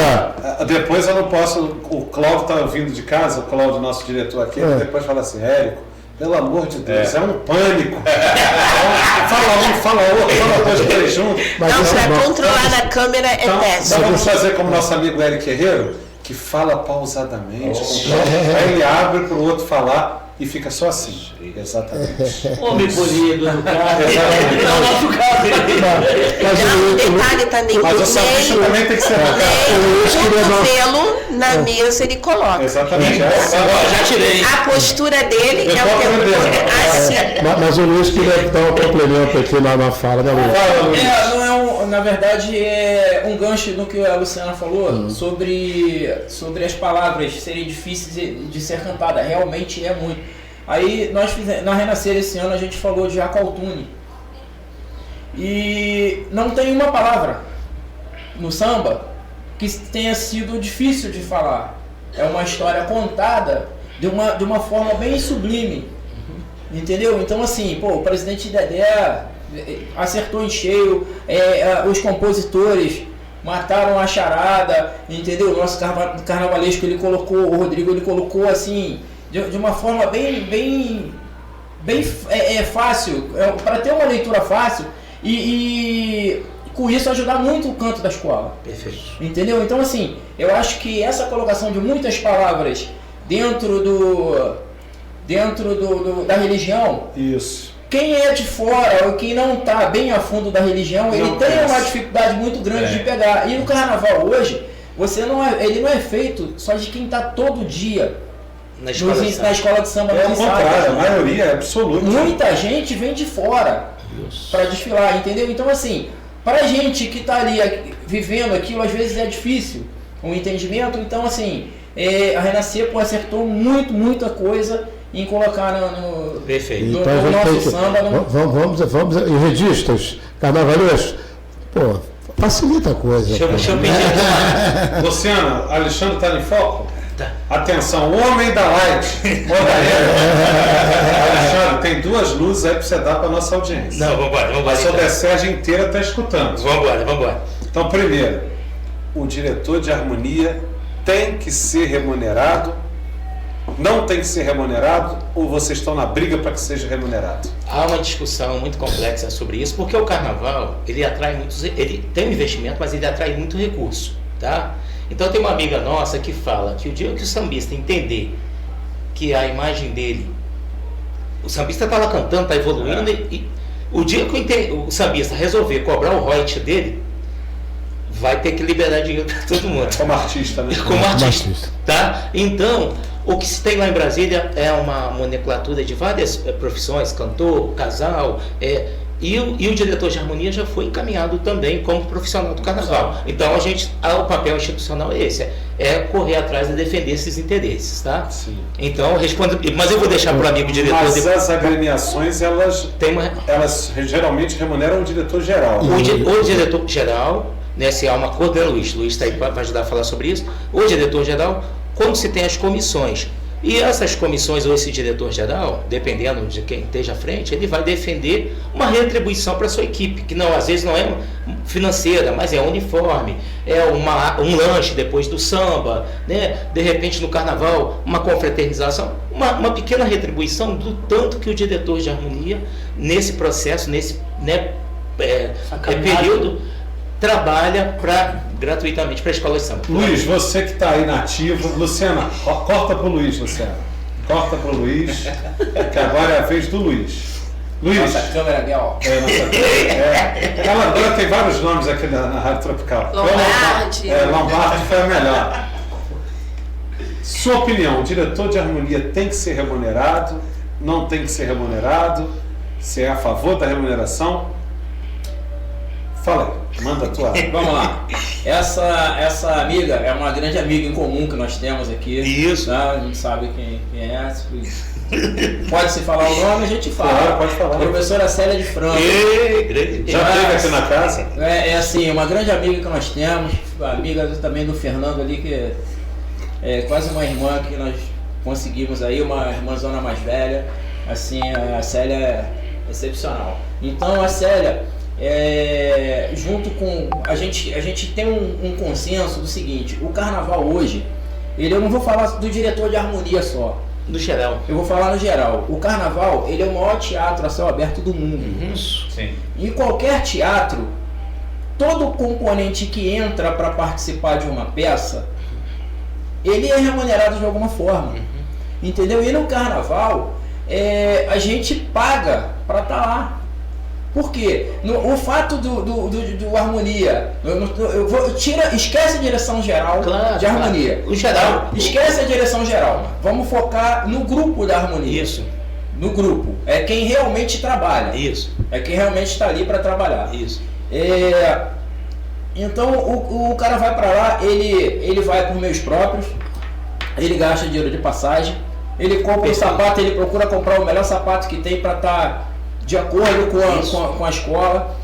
depois eu não posso. O Cláudio está vindo de casa, o Cláudio, nosso diretor aqui, depois fala assim, Érico, pelo amor de Deus, é um pânico. Fala outro, fala dois, três juntos. Não, para controlar na câmera é péssimo. Então vamos fazer como nosso amigo Eric Guerreiro, que fala pausadamente. Aí ele abre para o outro falar e fica só assim. Exatamente. Homem polido, educado. O detalhe também, mas o salsicha também tem que ser o cotovelo na mesa ele coloca. Exatamente. Já tirei. A postura dele é o tempo assim. Mas o Luiz queria dar um complemento aqui na fala, né, Luiz? Na verdade, é um gancho no que a Luciana falou sobre as palavras serem difíceis de ser cantadas. Realmente é muito. Aí nós fizemos, na Renascer esse ano a gente falou de Jacaltune. E não tem uma palavra no samba que tenha sido difícil de falar. É uma história contada de uma forma bem sublime. Entendeu? Então assim, o presidente Dedé acertou em cheio, os compositores mataram a charada, entendeu? O nosso carnavalesco, o Rodrigo, ele colocou assim, de uma forma bem fácil, para ter uma leitura fácil e com isso ajudar muito o canto da escola. Perfeito. Entendeu? Então assim, eu acho que essa colocação de muitas palavras dentro da religião, isso. Quem é de fora ou quem não está bem a fundo da religião, ele tem uma dificuldade muito grande de pegar. E no carnaval hoje, ele não é feito só de quem está todo dia na escola de samba. É o contrário, a maioria é absoluta. Muita gente vem de fora para desfilar, entendeu? Então assim, para gente que está ali vivendo aquilo, às vezes é difícil o entendimento. Então assim, a Renascer acertou muita coisa em colocar no Perfeito. Então no nosso samba. Vamos, e redistas, carnavalescos, facilita a coisa. Deixa eu pedir. Luciano, Alexandre está em foco? Tá. Atenção, o homem da light. Alexandre, tem duas luzes aí para você dar para nossa audiência. Não, vambora. A Sodecérgia inteira está escutando. Vambora. Então, primeiro, o diretor de harmonia tem que ser remunerado? Não tem que ser remunerado, ou vocês estão na briga para que seja remunerado? Há uma discussão muito complexa sobre isso, porque o carnaval, ele tem um investimento, mas ele atrai muito recurso, tá? Então tem uma amiga nossa que fala que o dia que o sambista entender que a imagem dele, o sambista está lá cantando, está evoluindo, e o dia que o sambista resolver cobrar o royalty dele, vai ter que liberar dinheiro para todo mundo. Como artista, né? Como artista, tá? Então, o que se tem lá em Brasília é uma nomenclatura de várias profissões, cantor, casal, e o diretor de harmonia já foi encaminhado também como profissional do carnaval. Então o papel institucional é esse, é correr atrás e defender esses interesses, tá? Sim. Então, mas eu vou deixar para o amigo diretor. Mas as agremiações, elas geralmente remuneram o diretor geral. O diretor geral, né, se há um acordo, Luiz está aí para ajudar a falar sobre isso. O diretor geral, quando se tem as comissões E essas comissões ou esse diretor-geral, dependendo de quem esteja à frente, ele vai defender uma retribuição para a sua equipe, que não, às vezes não é financeira, mas é uniforme, é um lanche depois do samba, né? De repente no carnaval, uma confraternização, uma pequena retribuição do tanto que o diretor de harmonia, nesse processo, nesse período, trabalha gratuitamente para a escola de samba. Luiz, você que está aí na ativa. Luciana, corta para o Luiz, Luciana. Corta para o Luiz, que agora é a vez do Luiz. Luiz. Nossa câmera Bel. Agora tem vários nomes aqui na Rádio Tropical. Lombardi. Lombardi foi a melhor. Sua opinião, o diretor de harmonia tem que ser remunerado? Não tem que ser remunerado? Você é a favor da remuneração? Fala aí, manda a tua. Vamos lá. Essa amiga é uma grande amiga em comum que nós temos aqui. Isso. Tá? A gente sabe quem é. Pode-se falar o nome, a gente fala. Claro, pode falar. Professora Célia de Franco. Já teve aqui na casa? É assim, uma grande amiga que nós temos. Amiga também do Fernando ali, que é quase uma irmã que nós conseguimos aí, uma irmãzona mais velha. Assim, a Célia é excepcional. Então a Célia, junto com a gente tem um consenso do seguinte: o carnaval hoje, eu não vou falar do diretor de harmonia só, no geral, eu vou falar no geral. O carnaval, ele é o maior teatro a céu aberto do mundo. Sim. Em qualquer teatro, todo componente que entra para participar de uma peça, ele é remunerado de alguma forma. Entendeu? E no carnaval, a gente paga para estar lá. Por quê? O fato do harmonia, esquece a direção geral de harmonia. O geral. Esquece a direção geral. Vamos focar no grupo da harmonia. Isso. No grupo. É quem realmente trabalha. Isso. É quem realmente está ali para trabalhar. Isso. Então o cara vai para lá, ele vai por meios próprios, ele gasta dinheiro de passagem, ele compra o sapato, ele procura comprar o melhor sapato que tem para estar de acordo com a escola.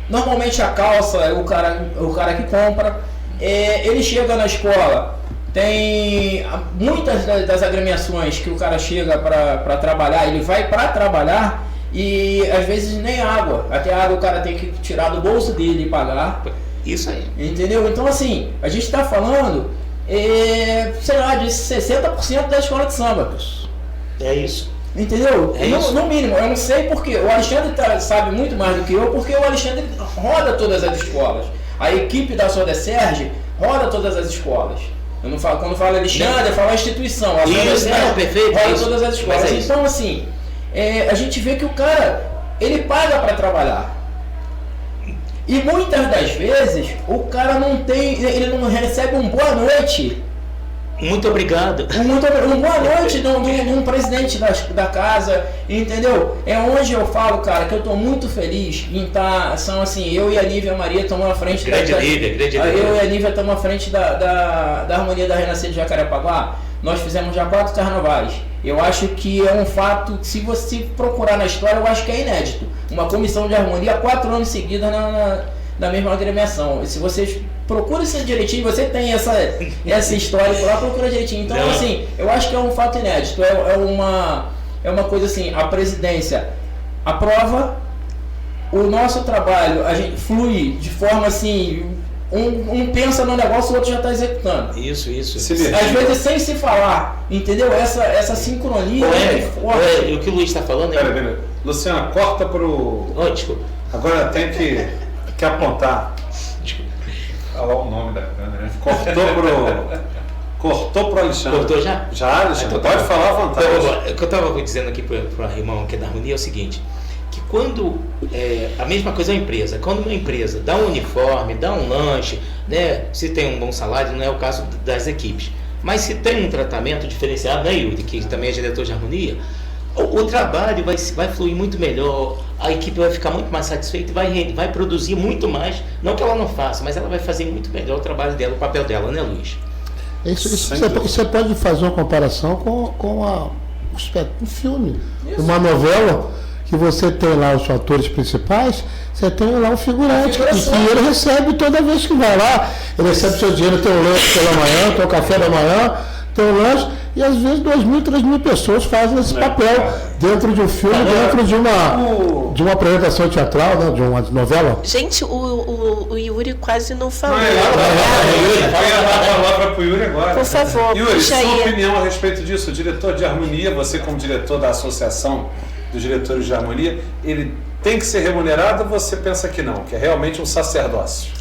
Normalmente a calça é o cara que compra. Ele chega na escola, tem muitas das agremiações que o cara chega para trabalhar, ele vai para trabalhar e às vezes nem água. Até água o cara tem que tirar do bolso dele e pagar. Isso aí. Entendeu? Então assim, a gente está falando, sei lá, de 60% da escola de samba. É isso. Entendeu? No mínimo, eu não sei porque o Alexandre sabe muito mais do que eu, porque o Alexandre roda todas as escolas. A equipe da Sodeserge roda todas as escolas. Eu não falo, quando falo Alexandre, eu falo a instituição. A Sodeserge perfeito, roda todas as escolas. Então assim, a gente vê que o cara, ele paga para trabalhar. E muitas das vezes o cara ele não recebe um boa noite. Muito obrigado. Uma boa noite de um presidente da casa, entendeu? É onde eu falo, cara, que eu tô muito feliz em estar. São assim, eu e a Nívia Maria estamos à frente grande Nívia. Eu e a Nívia estamos à frente da harmonia da Renascer de Jacarepaguá. Nós fizemos já 4 carnavais. Eu acho que é um fato, se você procurar na história, eu acho que é inédito. Uma comissão de harmonia 4 anos seguidos na mesma agremiação. E se vocês procuram isso direitinho, você tem essa história por lá, procura direitinho. Então, assim, eu acho que é um fato inédito. É uma coisa assim, a presidência aprova, o nosso trabalho, a gente flui de forma assim, um pensa no negócio, o outro já está executando. Isso. Às vezes sem se falar, entendeu? Essa sincronia é forte. O que o Luiz está falando é... Pera. Luciana, corta pro... Desculpa. Agora tem que apontar. Desculpa. Olha lá o nome da câmera. Cortou pro Alexandre. Cortou já? Já, Alexandre. Pode falar à vontade. O que eu estava dizendo aqui para o irmão que é da harmonia é o seguinte, que quando, a mesma coisa é uma empresa, quando uma empresa dá um uniforme, dá um lanche, né, se tem um bom salário, não é o caso das equipes, mas se tem um tratamento diferenciado, né, Yuri, que também é diretor de harmonia, o trabalho vai fluir muito melhor, a equipe vai ficar muito mais satisfeita e vai produzir muito mais, não que ela não faça, mas ela vai fazer muito melhor o trabalho dela, o papel dela, né, Luiz? Você pode fazer uma comparação com um filme, uma novela, que você tem lá os atores principais, você tem lá um figurante, que ele recebe toda vez que vai lá, ele recebe seu dinheiro, tem o lanche pela manhã, tem o café da manhã, tem o lanche, E às vezes 2.000, 3.000 pessoas fazem esse papel dentro de um filme, dentro de uma apresentação teatral, né, de uma novela. Gente, o Yuri quase não falou. Vai dar a palavra para o Yuri agora. Por favor, Yuri, puxa sua aí. opinião a respeito disso. O diretor de harmonia, você como diretor da Associação dos Diretores de Harmonia, ele tem que ser remunerado ou você pensa que não? Que é realmente um sacerdócio?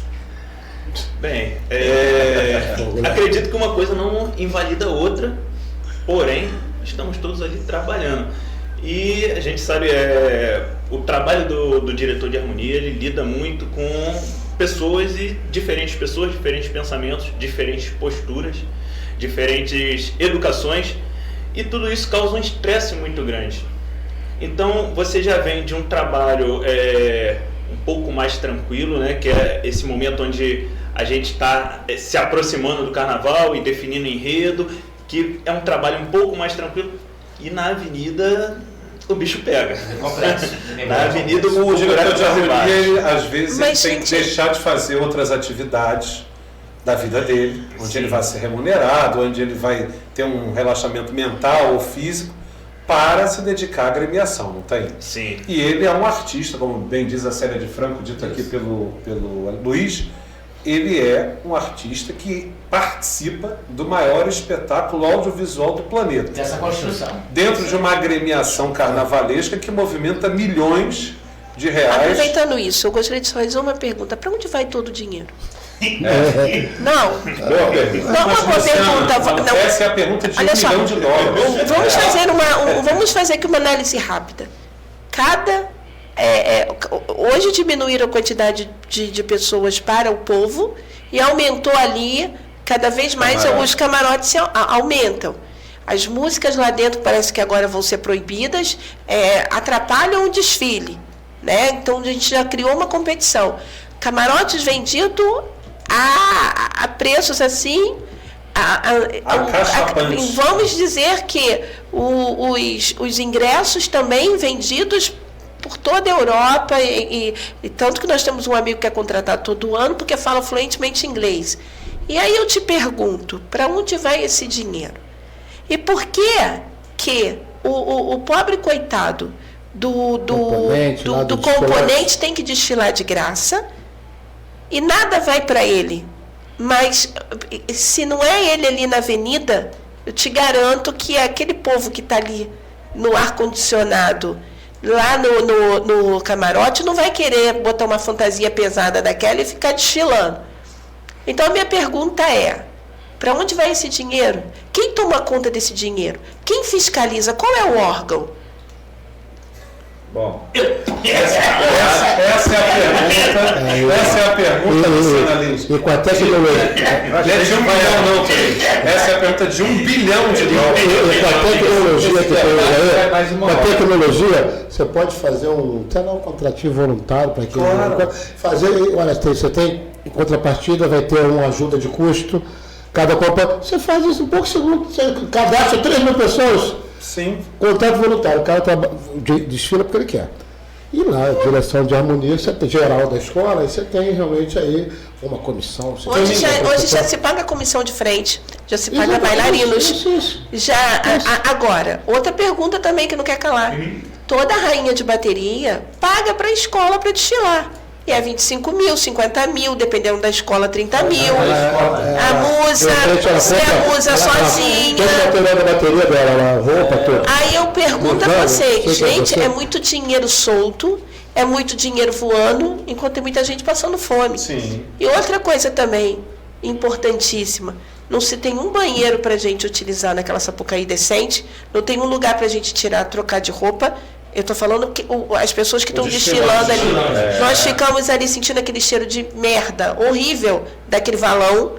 Bem, acredito que uma coisa não invalida a outra, porém, estamos todos ali trabalhando. E a gente sabe, o trabalho do diretor de harmonia, ele lida muito com pessoas, diferentes pensamentos, diferentes posturas, diferentes educações, e tudo isso causa um estresse muito grande. Então, você já vem de um trabalho um pouco mais tranquilo, né, que é esse momento onde a gente está se aproximando do carnaval e definindo enredo, que é um trabalho um pouco mais tranquilo, e na avenida o bicho pega. Na avenida o diretor de harmonia, ele, às vezes, ele tem que deixar de fazer outras atividades da vida dele, onde ele vai ser remunerado, onde ele vai ter um relaxamento mental ou físico, para se dedicar à agremiação, não tem? Sim. E ele é um artista, como bem diz a Célia de Franco, dito aqui pelo Luiz, ele é um artista que participa do maior espetáculo audiovisual do planeta. Dessa construção. Dentro de uma agremiação carnavalesca que movimenta milhões de reais. Aproveitando isso, eu gostaria de fazer uma pergunta. Para onde vai todo o dinheiro? Não. Boa pergunta. Não, uma boa pergunta. Não. Essa é a pergunta de $1 milhão. Vamos fazer aqui uma análise rápida. Hoje diminuíram a quantidade de pessoas para o povo e aumentou ali, cada vez mais os camarotes aumentam. As músicas lá dentro parece que agora vão ser proibidas, atrapalham o desfile, né? Então a gente já criou uma competição. Camarotes vendidos a preços assim, vamos dizer que os ingressos também vendidos por toda a Europa, e tanto que nós temos um amigo que é contratado todo ano porque fala fluentemente inglês. E aí eu te pergunto, para onde vai esse dinheiro? E por que o pobre coitado do componente tem que desfilar de graça e nada vai para ele? Mas se não é ele ali na avenida, eu te garanto que é aquele povo que está ali no ar-condicionado, lá no camarote, não vai querer botar uma fantasia pesada daquela e ficar desfilando. Então a minha pergunta é, para onde vai esse dinheiro? Quem toma conta desse dinheiro? Quem fiscaliza? Qual é o órgão? Bom, essa é a pergunta, Luciana Lins. E com a tecnologia. É de $1 bilhão, não. Essa é a pergunta de $1 bilhão de dólares. E com a tecnologia que tem aí, com a tecnologia, você pode fazer um contratinho voluntário para quem olha, você tem, em contrapartida, vai ter uma ajuda de custo. Cada compra, você faz isso em poucos segundos, você cadastra 3.000 pessoas. Sim. Contrato voluntário, o cara desfila porque ele quer. E lá, a direção de harmonia, você tem geral da escola, aí você tem realmente aí uma comissão. Hoje já se paga a comissão de frente, já se paga bailarinos. Agora, outra pergunta também que não quer calar. Toda rainha de bateria paga para a escola para desfilar. E é 25 mil, 50 mil, dependendo da escola, 30 mil. A musa sozinha. A bateria dela, a roupa, tudo. Aí eu pergunto a vocês, gente, é muito dinheiro solto, é muito dinheiro voando, enquanto tem muita gente passando fome. Sim. E outra coisa também, importantíssima, não se tem um banheiro para a gente utilizar naquela Sapucaí decente, não tem um lugar para a gente trocar de roupa. Eu estou falando que as pessoas que estão desfilando ali, nós ficamos ali sentindo aquele cheiro de merda horrível daquele valão.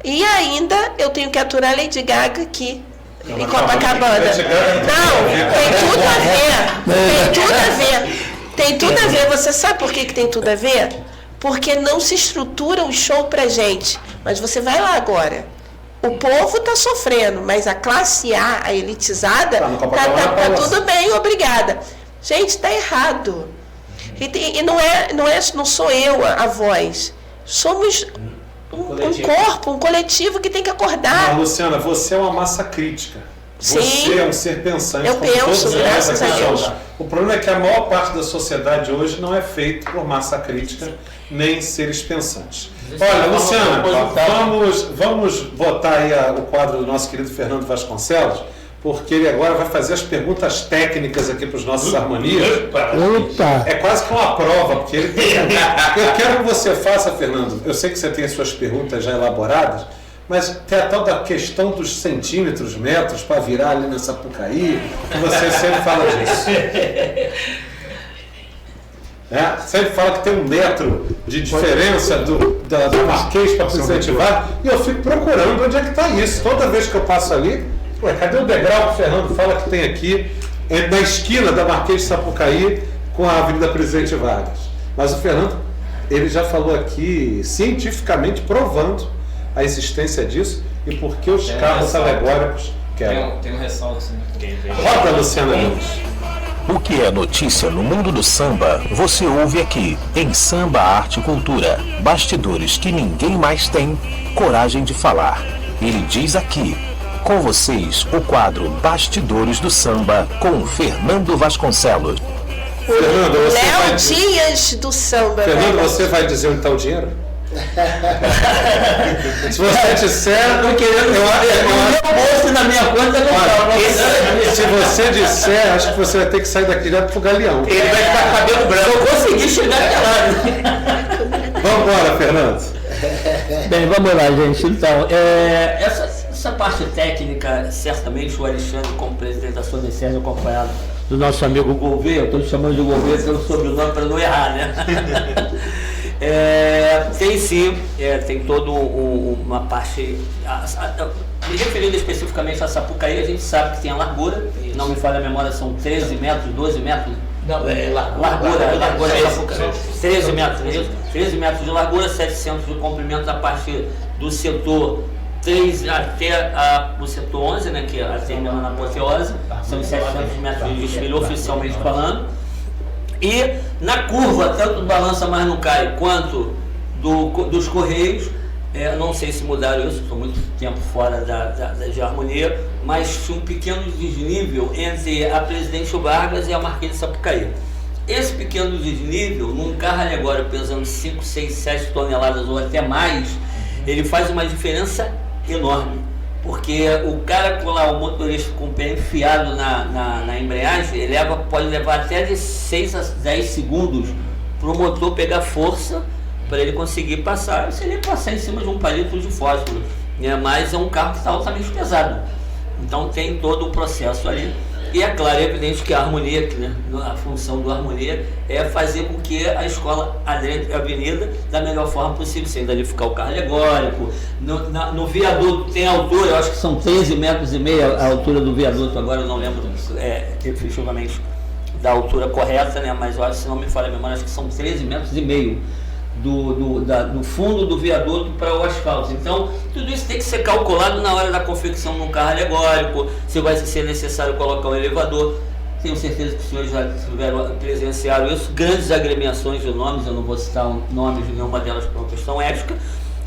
E ainda eu tenho que aturar a Lady Gaga aqui, em Copacabana. Não, tem tudo a ver. Tem tudo a ver. Você sabe por que tem tudo a ver? Porque não se estrutura o show pra gente. Mas você vai lá agora. O povo está sofrendo, mas a classe A, a elitizada, tá tudo bem, obrigada. Gente, está errado. E não sou eu a voz. Somos corpo, um coletivo que tem que acordar. Não, Luciana, você é uma massa crítica. Sim. Você é um ser pensante. Eu penso, graças a Deus. O problema é que a maior parte da sociedade hoje não é feita por massa crítica, nem seres pensantes. Olha, Luciana, vamos botar aí o quadro do nosso querido Fernando Vasconcelos, porque ele agora vai fazer as perguntas técnicas aqui para os nossos harmonias. É quase que uma prova, porque ele tem... Eu quero que você faça, Fernando, eu sei que você tem as suas perguntas já elaboradas, mas tem a tal da questão dos centímetros, metros, para virar ali na Sapucaí, que você sempre fala disso. Sempre fala que tem 1 metro de diferença do Marquês para Presidente Vargas, e eu fico procurando onde é que está isso. Toda vez que eu passo ali, cadê o degrau que o Fernando fala que tem aqui, na esquina da Marquês de Sapucaí com a Avenida Presidente Vargas? Mas o Fernando, ele já falou aqui, cientificamente provando a existência disso e por que os carros alegóricos querem. Tem um ressalto assim. Roda, Luciana Nunes. O que é notícia no mundo do samba, você ouve aqui, em Samba, Arte e Cultura. Bastidores que ninguém mais tem coragem de falar. Ele diz aqui, com vocês, o quadro Bastidores do Samba, com Fernando Vasconcelos. Fernando, Léo Dias do samba. Fernando, você vai dizer onde está o dinheiro? Se você disser, eu querendo bolso na minha conta não. Se você disser, acho que você vai ter que sair daqui direto pro Galeão. Ele vai ficar com cabelo branco. Eu consegui chegar até lá. Vamos embora, Fernando. Bem, vamos lá, gente. Então, essa parte técnica, certamente o Alexandre, como presidente da Sodecérgio, acompanhado do nosso amigo Gouveia, eu estou te chamando de Gouveia pelo sobrenome para não errar, né? Tem sim, tem toda uma parte. Me referindo especificamente a Sapucaí, a gente sabe que tem a largura, não me falha a memória, são 13 metros, 12 metros. Não, largura da Sapucaí. 13 metros, 13 metros de largura, 700 de comprimento da parte do setor 3 até o setor 11, né, que é a terminal na apoteose, são 700 metros de desfile oficialmente falando. E na curva, tanto do Balança Mas Não Cai quanto dos Correios, não sei se mudaram isso, estou muito tempo fora de harmonia, mas tinha um pequeno desnível entre a Presidente Vargas e a Marquês de Sapucaí. Esse pequeno desnível, num carro alegórico pesando 5, 6, 7 toneladas ou até mais, ele faz uma diferença enorme. Porque o cara com lá, o motorista com o pé enfiado na embreagem, ele pode levar até de 6 a 10 segundos para o motor pegar força para ele conseguir passar. Se ele passar em cima de um palito de fósforo, né? Mas é um carro que está altamente pesado. Então tem todo o processo ali. E é claro, é evidente que a harmonia, né, a função do harmonia é fazer com que a escola adentre a avenida da melhor forma possível, sem danificar o carro alegórico. No viaduto tem altura, eu acho que são 13,5 metros a altura do viaduto, agora eu não lembro efetivamente da altura correta, né, mas eu acho, se não me falha a memória, acho que são 13,5 metros do fundo do viaduto para o asfalto. Então, tudo isso tem que ser calculado na hora da confecção de um carro alegórico, se vai ser necessário colocar um elevador. Tenho certeza que os senhores já presenciaram isso, grandes agremiações de nomes, eu não vou citar nomes de nenhuma delas por uma questão ética,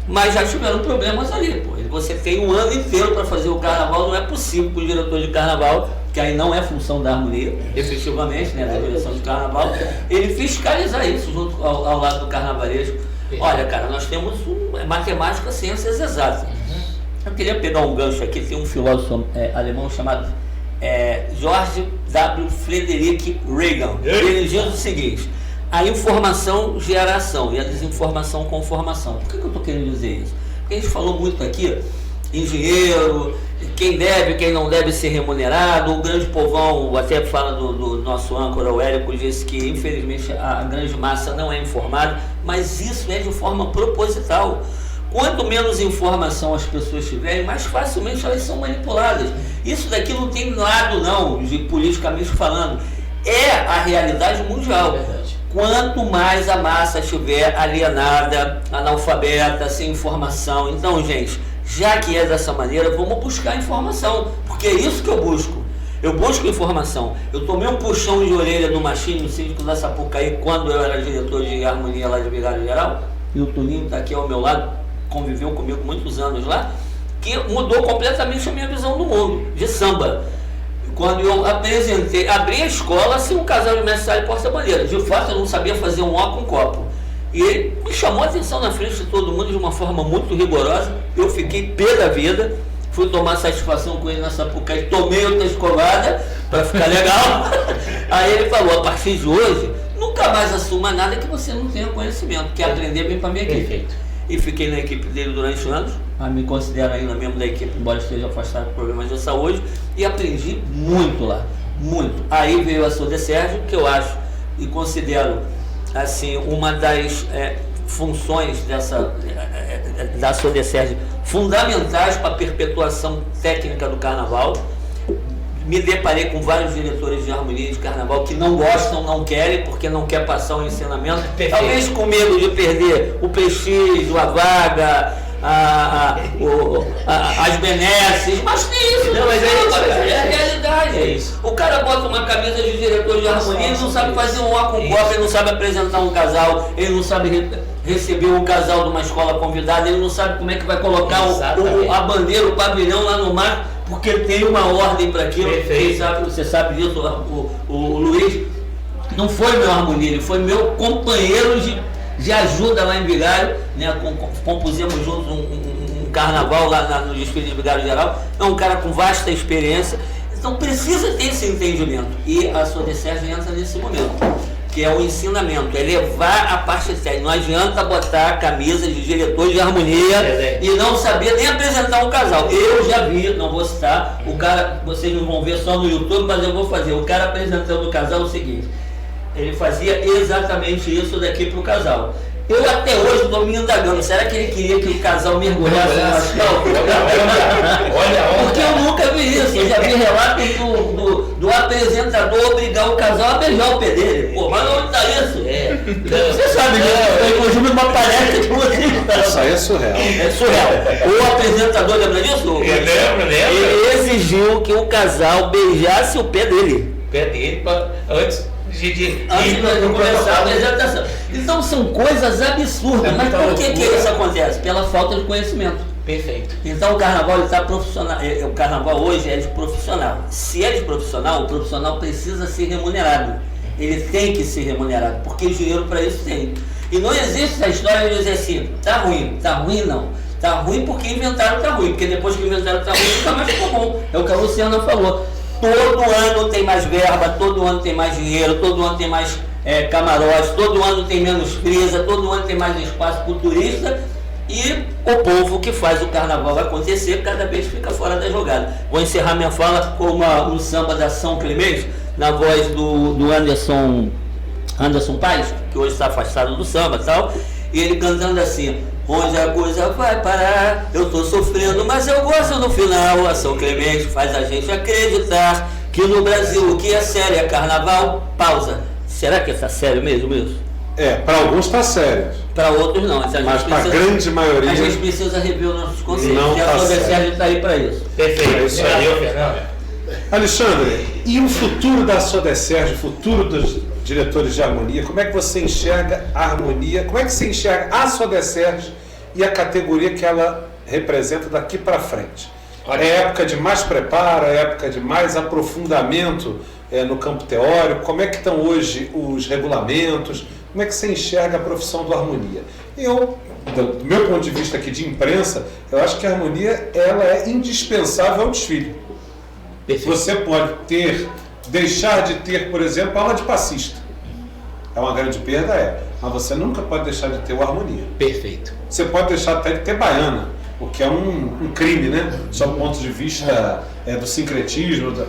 mas já tiveram problemas ali. Pô. Você tem um ano inteiro para fazer o carnaval, não é possível que o diretor de carnaval, que aí não é função da harmonia, efetivamente, né, da direção de carnaval, ele fiscalizar isso junto ao lado do carnavalesco. Olha, cara, nós temos matemática, ciências exatas. Eu queria pegar um gancho aqui, tem um filósofo alemão chamado George W. Frederick Reagan. Ele diz o seguinte: a informação gera ação e a desinformação conformação. Por que eu estou querendo dizer isso? Porque a gente falou muito aqui em dinheiro, quem deve, quem não deve ser remunerado. O grande povão, até fala do nosso âncora, o Érico, disse que infelizmente a grande massa não é informada, mas isso é de forma proposital. Quanto menos informação as pessoas tiverem, mais facilmente elas são manipuladas. Isso daqui não tem lado não, de politicamente falando, é a realidade mundial. Quanto mais a massa estiver alienada, analfabeta, sem informação, então, gente, já que é dessa maneira, vamos buscar informação, porque é isso que eu busco. Eu busco informação. Eu tomei um puxão de orelha no Machinho, no síndico da Sapucaí, quando eu era diretor de harmonia lá de Vigário Geral, e o Tuninho está aqui ao meu lado. conviveu comigo muitos anos lá, que mudou completamente a minha visão do mundo, de samba. Quando eu abri a escola sem um casal de mestre sala e porta-bandeira. De fato, eu não sabia fazer um ó com copo. E ele me chamou a atenção na frente de todo mundo de uma forma muito rigorosa. Eu fiquei pé da vida, fui tomar satisfação com ele na Sapucaí, tomei outra escovada para ficar legal. Aí ele falou, a partir de hoje, nunca mais assuma nada que você não tenha conhecimento, que aprender bem para a minha equipe. Perfeito. E fiquei na equipe dele durante anos, me considero ainda membro da equipe, embora esteja afastado por problemas de saúde, e aprendi muito lá, muito. Aí veio a Sodecérgio, que eu acho e considero assim, uma das funções da Sodecérgio fundamentais para a perpetuação técnica do carnaval. Me deparei com vários diretores de harmonia de carnaval que não gostam, não querem, porque não quer passar o ensinamento. Perfeito. Talvez com medo de perder o prestígio, a vaga, as benesses, mas tem isso, não, mas é a realidade. É isso. O cara bota uma camisa de diretor de harmonia, ele não sabe fazer um ó com copo, ele não sabe apresentar um casal, ele não sabe receber um casal de uma escola convidada, ele não sabe como é que vai colocar a bandeira, o pavilhão lá no mar, porque tem uma ordem para aquilo. Você sabe disso, o Luiz não foi meu harmonia, ele foi meu companheiro de ajuda lá em Vigário, né? Compusemos juntos um carnaval lá no desfile de Vigário Geral. É um cara com vasta experiência, então precisa ter esse entendimento, e a Sodecérgio entra nesse momento, que é o ensinamento, é levar a parte técnica. Não adianta botar a camisa de diretor de harmonia e não saber nem apresentar um casal. Eu já vi, não vou citar, o cara, vocês não vão ver só no YouTube, mas eu vou fazer. O cara apresentando o casal é o seguinte, ele fazia exatamente isso daqui para o casal. Eu até hoje estou me indagando, será que ele queria que o casal mergulhasse no astral? Porque eu nunca vi isso, eu já vi relatos do apresentador obrigar o casal a beijar o pé dele. Pô, mas onde está isso? Você sabe disso, inclusive uma palestra que vocês. Isso aí é surreal. É surreal. O apresentador, lembra disso? Lembro. Ele exigiu que o casal beijasse o pé dele. Antes de começar a apresentação. Então são coisas absurdas, mas por que isso acontece? Pela falta de conhecimento. Perfeito. Então o carnaval está profissional. O carnaval hoje é de profissional. Se é de profissional, o profissional precisa ser remunerado. Ele tem que ser remunerado, porque dinheiro para isso tem. E não existe essa história de dizer assim, tá ruim não. Tá ruim porque inventaram tá ruim, porque depois que inventaram tá ruim, nunca mais ficou bom. É o que a Luciana falou. Todo ano tem mais verba, todo ano tem mais dinheiro, todo ano tem mais camarote, todo ano tem menos frisa, todo ano tem mais espaço para o turista, e o povo que faz o carnaval acontecer cada vez fica fora da jogada. Vou encerrar minha fala com um samba da São Clemente, na voz do Anderson Paes, que hoje está afastado do samba e tal, e ele cantando assim: onde a coisa vai parar, eu tô sofrendo, mas eu gosto no final. A São Clemente faz a gente acreditar que no Brasil o que é sério é carnaval. Pausa. Será que está sério mesmo isso? Para alguns está sério. Para outros não. Mas para a grande maioria... A gente precisa rever os nossos conceitos. E a Sodecérgio está aí para isso. Perfeito. Valeu, Fernando. Alexandre, e o futuro da Sodecérgio, o futuro dos diretores de harmonia, como é que você enxerga a harmonia, como é que você enxerga a Sodecérgio e a categoria que ela representa daqui para frente? É época de mais preparo, é época de mais aprofundamento no campo teórico? Como é que estão hoje os regulamentos? Como é que você enxerga a profissão do harmonia? Eu, do meu ponto de vista aqui de imprensa, eu acho que a harmonia ela é indispensável ao desfile. Perfeito. Você pode deixar de ter, por exemplo, aula de passista. É uma grande perda, mas você nunca pode deixar de ter o harmonia. Perfeito. Você pode deixar até de ter baiana, o que é um crime, né? Só do ponto de vista do sincretismo, do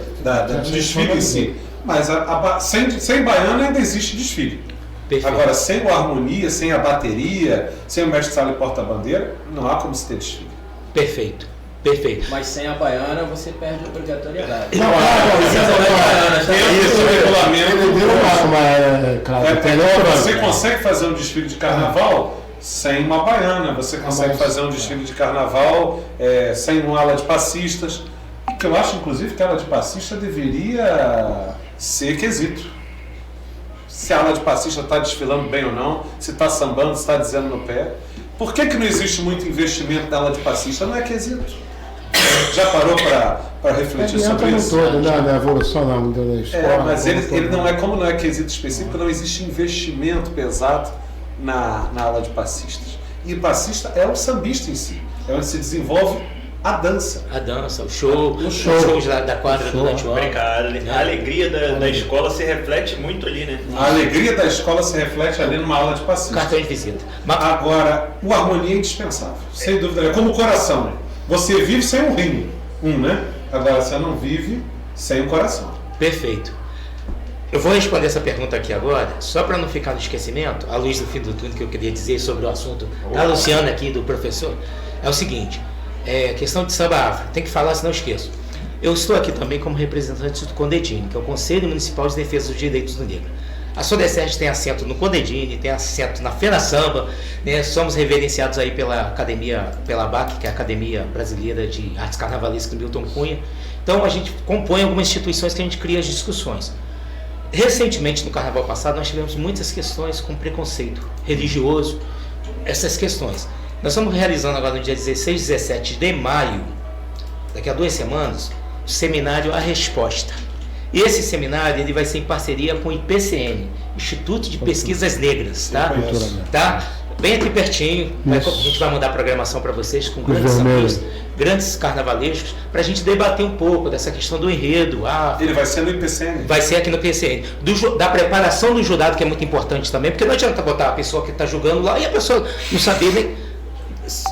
desfile em si. Mas sem baiana ainda existe desfile. Perfeito. Agora, sem o harmonia, sem a bateria, sem o mestre-sala e porta-bandeira, não há como se ter desfile. Perfeito. Mas sem a baiana você perde a obrigatoriedade. Isso, o regulamento. Você consegue fazer um desfile de carnaval sem uma baiana, você consegue fazer um desfile de carnaval sem uma ala de passistas, que eu acho, inclusive, que a ala de passista deveria ser quesito. Se a ala de passista está desfilando bem ou não, se está sambando, se está dizendo no pé. Por que não existe muito investimento na aula de passista? Não é quesito. Já parou para refletir sobre isso? Todo, na evolução da escola. Mas ele não é, como não é quesito específico, não existe investimento pesado na aula de passistas. E passista é o sambista em si, é onde se desenvolve a dança. A dança, os shows da quadra durante o ano. A alegria da escola se reflete muito ali, né? A alegria da escola se reflete ali numa aula de passista. Cartão de visita. Agora, o harmonia é indispensável, sem dúvida. É como o coração. Você vive sem um rim, né? Agora, você não vive sem o coração. Perfeito. Eu vou responder essa pergunta aqui agora, só para não ficar no esquecimento, à luz do fim do túnel que eu queria dizer sobre o assunto da Luciana aqui, do professor, é o seguinte, questão de samba afro, tem que falar senão eu esqueço. Eu estou aqui também como representante do CONDEDINE, que é o Conselho Municipal de Defesa dos Direitos do Negro. A SODESERJ tem assento no CONDEDINE, tem assento na Feira Samba, né? Somos reverenciados aí pela academia, pela ABAC, que é a Academia Brasileira de Artes Carnavalescas do Milton Cunha. Então a gente compõe algumas instituições que a gente cria as discussões. Recentemente, no carnaval passado, nós tivemos muitas questões com preconceito religioso, essas questões. Nós estamos realizando agora no dia 16 e 17 de maio, daqui a 2 semanas, o seminário A Resposta. E esse seminário ele vai ser em parceria com o IPCN, Instituto de Pesquisas Negras, tá? Bem aqui pertinho, a gente vai mandar a programação para vocês com grandes sambistas, grandes carnavalescos, para a gente debater um pouco dessa questão do enredo. Ele vai ser no IPCN? Vai ser aqui no IPCN. Da preparação do jurado, que é muito importante também, porque não adianta botar a pessoa que está julgando lá e a pessoa não saber nem...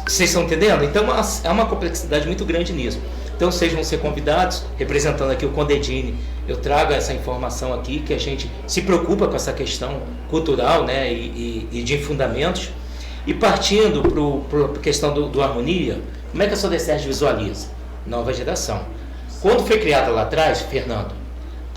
Vocês estão entendendo? Então é uma complexidade muito grande nisso. Então vocês vão ser convidados, representando aqui o CONDEDINE, eu trago essa informação aqui, que a gente se preocupa com essa questão cultural, né, e de fundamentos, e partindo para a questão do harmonia, como é que a SODESERJ visualiza? Nova geração. Quando foi criada lá atrás, Fernando,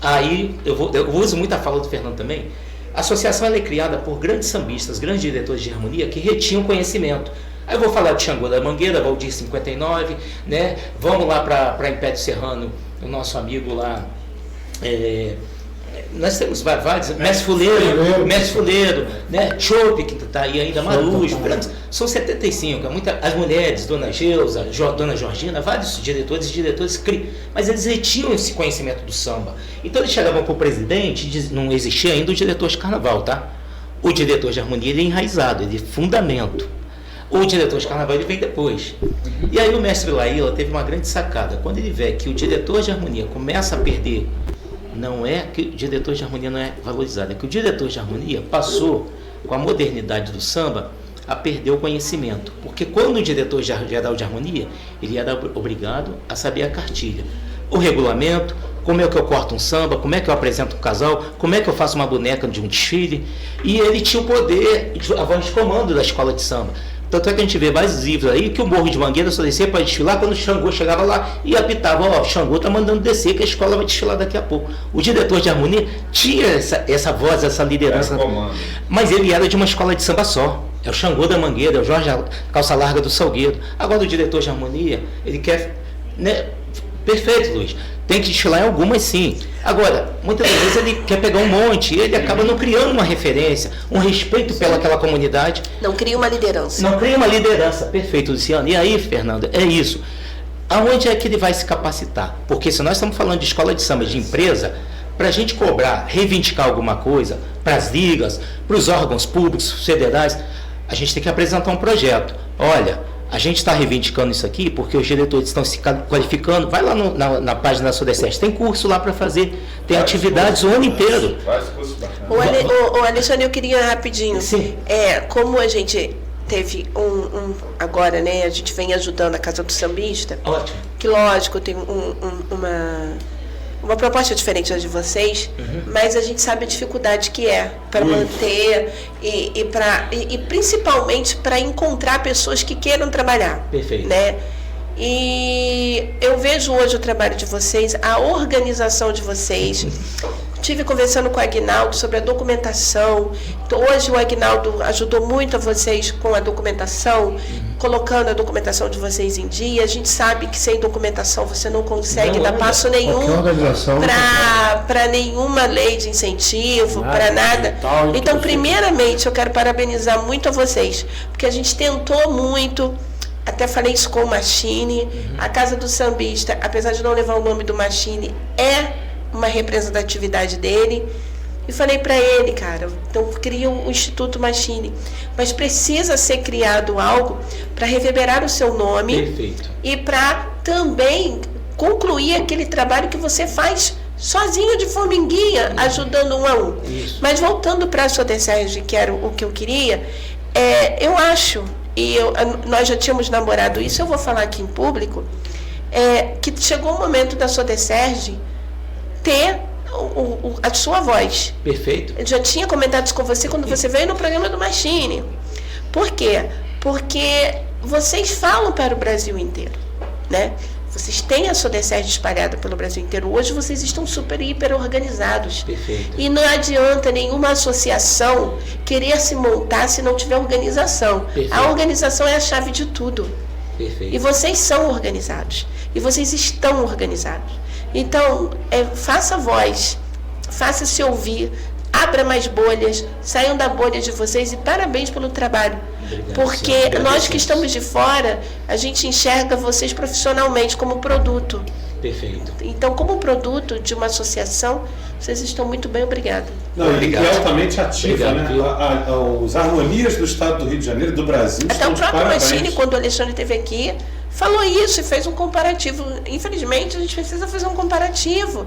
aí eu uso muito a fala do Fernando também, a associação ela é criada por grandes sambistas, grandes diretores de harmonia que retinham conhecimento. Aí eu vou falar de Xangô da Mangueira, Valdir 59, né? Vamos lá para Império Serrano, o nosso amigo lá, nós temos vários, Mestre Fuleiro, né? Chope, que está aí ainda, Marujo, são 75, as mulheres, Dona Geusa, Dona Georgina, vários diretores, mas eles retinham esse conhecimento do samba. Então eles chegavam para o presidente, não existia ainda o diretor de carnaval, tá? O diretor de harmonia ele é enraizado, ele é fundamento. O diretor de carnaval ele vem depois. E aí o mestre Laíla teve uma grande sacada. Quando ele vê que o diretor de harmonia começa a perder, não é que o diretor de harmonia não é valorizado, é que o diretor de harmonia passou, com a modernidade do samba, a perder o conhecimento. Porque quando o diretor geral de harmonia, ele era obrigado a saber a cartilha, o regulamento, como é que eu corto um samba, como é que eu apresento um casal, como é que eu faço uma boneca de um desfile. E ele tinha o poder, a voz de comando da escola de samba. Tanto é que a gente vê vários livros aí que o Morro de Mangueira só descia para desfilar quando o Xangô chegava lá e apitava, o Xangô está mandando descer que a escola vai desfilar daqui a pouco. O diretor de harmonia tinha essa voz, essa liderança, mas ele era de uma escola de samba só. É o Xangô da Mangueira, é o Jorge Calça Larga do Salgueiro. Agora o diretor de harmonia, ele quer, né? Perfeito, Luiz. Tem que desfilar em algumas sim. Agora, muitas vezes ele quer pegar um monte e ele acaba não criando uma referência, um respeito pelaquela comunidade. Não cria uma liderança. Não cria uma liderança. Perfeito, Luciano. E aí, Fernando, é isso. Aonde é que ele vai se capacitar? Porque se nós estamos falando de escola de samba, de empresa, para a gente cobrar, reivindicar alguma coisa, para as ligas, para os órgãos públicos, federais, a gente tem que apresentar um projeto. Olha, a gente está reivindicando isso aqui porque os diretores estão se qualificando. Vai lá na página da SODESERJ, tem curso lá para fazer, tem atividades o ano inteiro. Ô Alexandre, eu queria rapidinho. Sim. Como a gente teve agora, né, a gente vem ajudando a Casa do Sambista. Ótimo. Que lógico, tem uma proposta diferente da de vocês, mas a gente sabe a dificuldade que é para manter e principalmente para encontrar pessoas que queiram trabalhar. Perfeito. Né? E eu vejo hoje o trabalho de vocês, a organização de vocês, Tive conversando com o Aguinaldo sobre a documentação. Hoje o Aguinaldo ajudou muito a vocês com a documentação, colocando a documentação de vocês em dia. A gente sabe que sem documentação você não consegue dar passo nenhum para nenhuma lei de incentivo, para nada. Então, primeiramente, eu quero parabenizar muito a vocês, porque a gente tentou muito. Até falei isso com o Machine. A Casa do Sambista, apesar de não levar o nome do Machine, é uma representatividade dele. E falei para ele, cara, então cria o Instituto Machine, mas precisa ser criado algo para reverberar o seu nome. Perfeito. E para também concluir aquele trabalho que você faz sozinho de formiguinha, ajudando um a um. Isso. Mas voltando para a Sodecérgio, que era o que eu queria, eu acho, nós já tínhamos namorado isso, eu vou falar aqui em público, que chegou o momento da Sodecérgio ter a sua voz. Perfeito. Eu já tinha comentado isso com você quando você veio no programa do Machine. Por quê? Porque vocês falam para o Brasil inteiro, né? Vocês têm a Sodecérgio espalhada pelo Brasil inteiro. Hoje vocês estão super, hiper organizados. Perfeito. E não adianta nenhuma associação querer se montar se não tiver organização. Perfeito. A organização é a chave de tudo. Perfeito. E vocês são organizados. E vocês estão organizados. Então, faça voz, faça-se ouvir, abra mais bolhas, saiam da bolha de vocês e parabéns pelo trabalho. Obrigado, porque nós que estamos de fora, a gente enxerga vocês profissionalmente como produto. Perfeito. Então, como produto de uma associação, vocês estão muito bem, obrigado. Não, e é altamente ativa, né? Os harmonias do estado do Rio de Janeiro, do Brasil, até estão o próprio parabéns. Machine, quando o Alexandre esteve aqui, falou isso e fez um comparativo. Infelizmente, a gente precisa fazer um comparativo.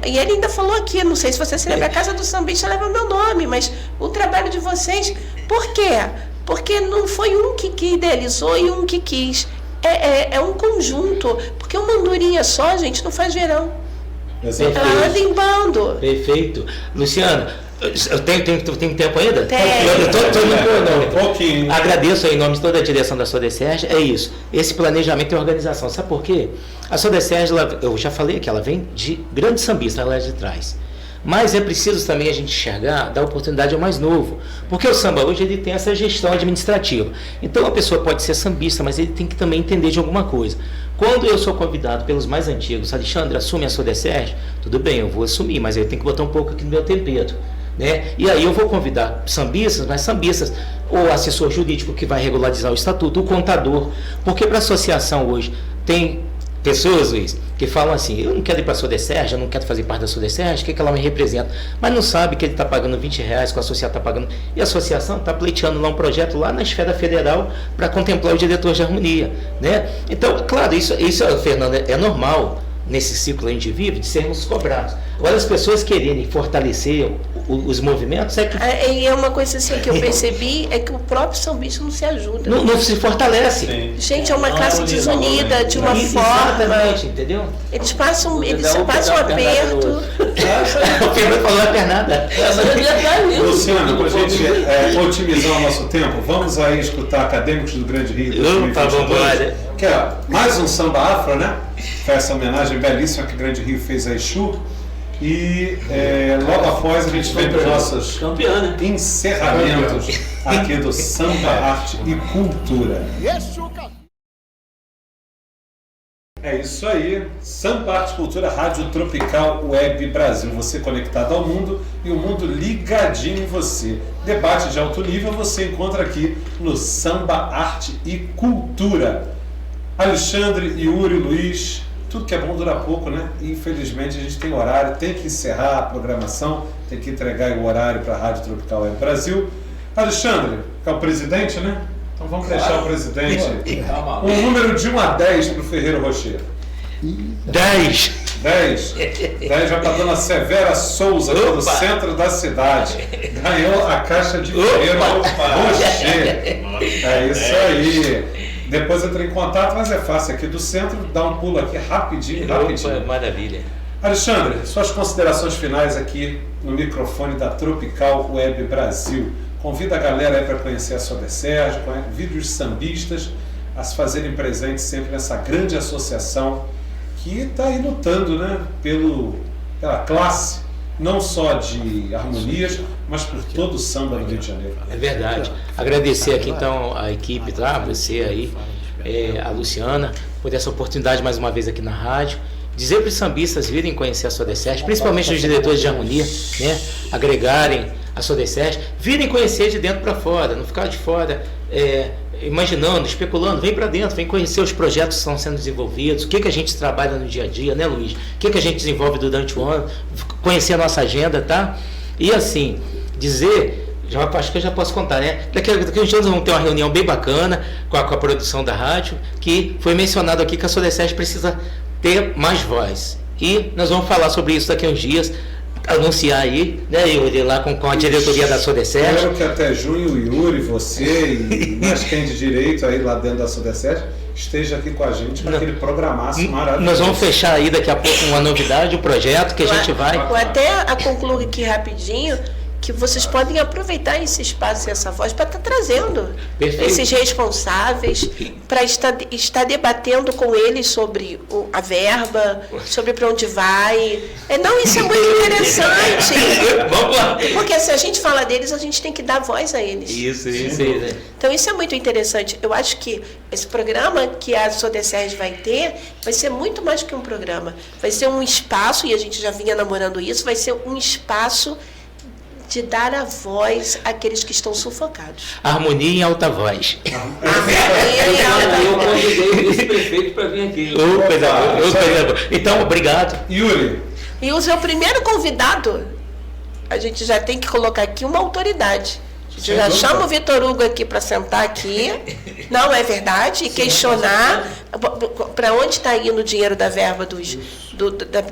E ele ainda falou aqui, não sei se você se lembra, a Casa do Sambista leva meu nome, mas o trabalho de vocês, por quê? Porque não foi um que idealizou e um que quis. É um conjunto, porque uma andorinha só, gente, não faz verão. Perfeito. Ela anda em bando. Perfeito. Luciano, eu tenho tempo ainda? Tem. Pouquinho. Agradeço em nome de toda a direção da Sodecérgio. É isso. Esse planejamento e organização. Sabe por quê? A Sodecérgio, eu já falei que ela vem de grandes sambistas, ela é de trás. Mas é preciso também a gente enxergar, dar oportunidade ao mais novo. Porque o samba hoje ele tem essa gestão administrativa. Então a pessoa pode ser sambista, mas ele tem que também entender de alguma coisa. Quando eu sou convidado pelos mais antigos, Alexandre, assume a Sodecérgio, tudo bem, eu vou assumir, mas eu tenho que botar um pouco aqui no meu tempero. Né? E aí eu vou convidar sambistas, mas sambistas, o assessor jurídico que vai regularizar o estatuto, o contador. Porque para a associação hoje tem pessoas, Luiz, que falam assim, eu não quero ir para a Sodecérgio, eu não quero fazer parte da Sodecérgio, o que ela me representa? Mas não sabe que ele está pagando R$20, que a associação está pagando. E a associação está pleiteando lá um projeto lá na esfera federal para contemplar o diretor de harmonia. Né? Então, claro, isso Fernando, é normal nesse ciclo que a gente vive, de sermos cobrados. Agora, as pessoas quererem fortalecer os movimentos é que... E é uma coisa assim que eu percebi, é que o próprio sambista não se ajuda. Não se fortalece. Sim. Gente, é uma classe desunida, de uma forma... Exatamente, entendeu? Eles passam um aperto. O Pedro falou a pernada. Luciano, para a gente otimizar o nosso tempo, vamos aí escutar Acadêmicos do Grande Rio 2022, que é mais um samba afro, né? Foi essa homenagem belíssima que o Grande Rio fez a Exu. E logo após a gente vem para os nossos encerramentos aqui do Samba, Arte e Cultura. É isso aí, Samba, Arte e Cultura, Rádio Tropical Web Brasil. Você conectado ao mundo e o mundo ligadinho em você. Debate de alto nível você encontra aqui no Samba, Arte e Cultura. Alexandre, Yuri, Luiz... Tudo que é bom dura pouco, né? Infelizmente a gente tem horário, tem que encerrar a programação, tem que entregar o horário para a Rádio Tropical Web Brasil. Alexandre, que é o presidente, né? Então vamos deixar o presidente um número de 1 a 10 para o Ferreiro Rocher. 10. 10 já para a dona Severa Souza, do centro da cidade. Ganhou a caixa de Ferreiro Rocher. É isso aí. Depois eu entrei em contato, mas é fácil aqui do centro, dá um pulo aqui rapidinho. Maravilha. Alexandre, suas considerações finais aqui no microfone da Tropical Web Brasil. Convida a galera aí para conhecer a Sodecérgio, convida os sambistas a se fazerem presentes sempre nessa grande associação que está aí lutando, né, pela classe, não só de harmonias, mas por todo o samba do Rio de Janeiro. É verdade. Agradecer aqui então a equipe, tá? Você aí, a Luciana, por essa oportunidade mais uma vez aqui na rádio. Dizer para os sambistas virem conhecer a Sodecert, principalmente os diretores de harmonia, né? Agregarem a Sodecert, virem conhecer de dentro para fora, não ficar de fora imaginando, especulando, vem para dentro, vem conhecer os projetos que estão sendo desenvolvidos, o que a gente trabalha no dia a dia, né, Luiz? O que a gente desenvolve durante o ano, conhecer a nossa agenda, tá? E assim, dizer, acho que eu já posso contar, né? Daqui a uns dias vamos ter uma reunião bem bacana com a produção da rádio, que foi mencionado aqui que a Sodecert precisa ter mais voz. E nós vamos falar sobre isso daqui a uns dias, anunciar aí, né, Yuri, lá com a diretoria da Sodecert. Espero que até junho o Yuri, você e mais quem de direito aí lá dentro da Sodecert esteja aqui com a gente para aquele programaço maravilhoso. Nós vamos fechar aí daqui a pouco uma novidade, um projeto que a gente vai... Eu até concluo aqui rapidinho, que vocês podem aproveitar esse espaço e essa voz para estar trazendo esses responsáveis, para estar debatendo com eles sobre a verba, sobre para onde vai. Não, isso é muito interessante. Vamos lá. Porque se a gente fala deles, a gente tem que dar voz a eles. Isso. Então isso é muito interessante. Eu acho que esse programa que a Sodecert vai ter, vai ser muito mais que um programa. Vai ser um espaço, e a gente já vinha namorando isso, vai ser um espaço de dar a voz àqueles que estão sufocados. Harmonia em alta voz. Eu convidei o vice-prefeito para vir aqui. Então, obrigado. Yuri. E o seu primeiro convidado, a gente já tem que colocar aqui uma autoridade. A gente já chama o Vitor Hugo aqui para sentar aqui, não é verdade? E questionar para onde está indo o dinheiro da verba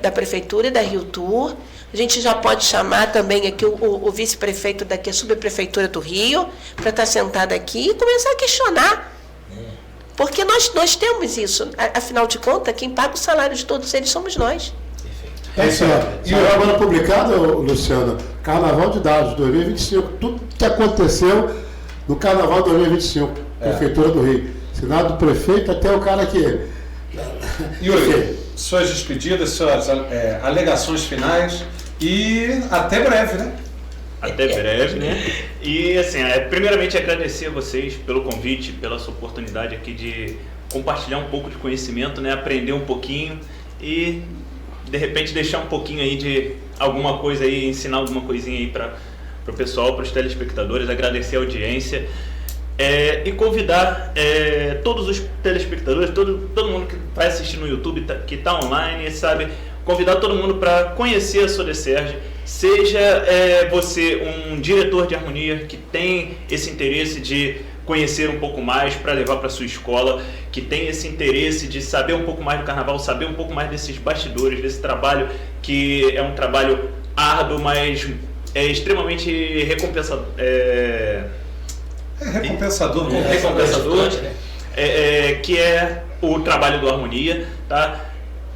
da Prefeitura e da Rio Tour. A gente já pode chamar também aqui o vice-prefeito daqui, a subprefeitura do Rio, para estar sentado aqui e começar a questionar. Porque nós temos isso. Afinal de contas, quem paga o salário de todos eles somos nós. E agora publicado, Luciano, Carnaval de Dados 2025, tudo que aconteceu no Carnaval 2025, Prefeitura do Rio. Senado do prefeito até o cara que... Yuri, suas despedidas, suas alegações finais e até breve, né? Até breve, né? E assim, primeiramente agradecer a vocês pelo convite, pela sua oportunidade aqui de compartilhar um pouco de conhecimento, né? Aprender um pouquinho e de repente deixar um pouquinho aí de alguma coisa aí, ensinar alguma coisinha aí para o pessoal, para os telespectadores, agradecer a audiência. E convidar todos os telespectadores, todo mundo que vai assistir no YouTube, que está online, sabe? Convidar todo mundo para conhecer a Sodecert. Seja você um diretor de harmonia que tem esse interesse de conhecer um pouco mais para levar para sua escola, que tem esse interesse de saber um pouco mais do carnaval, saber um pouco mais desses bastidores, desse trabalho que é um trabalho árduo, mas é extremamente recompensador. Recompensador, que é o trabalho do Harmonia, tá?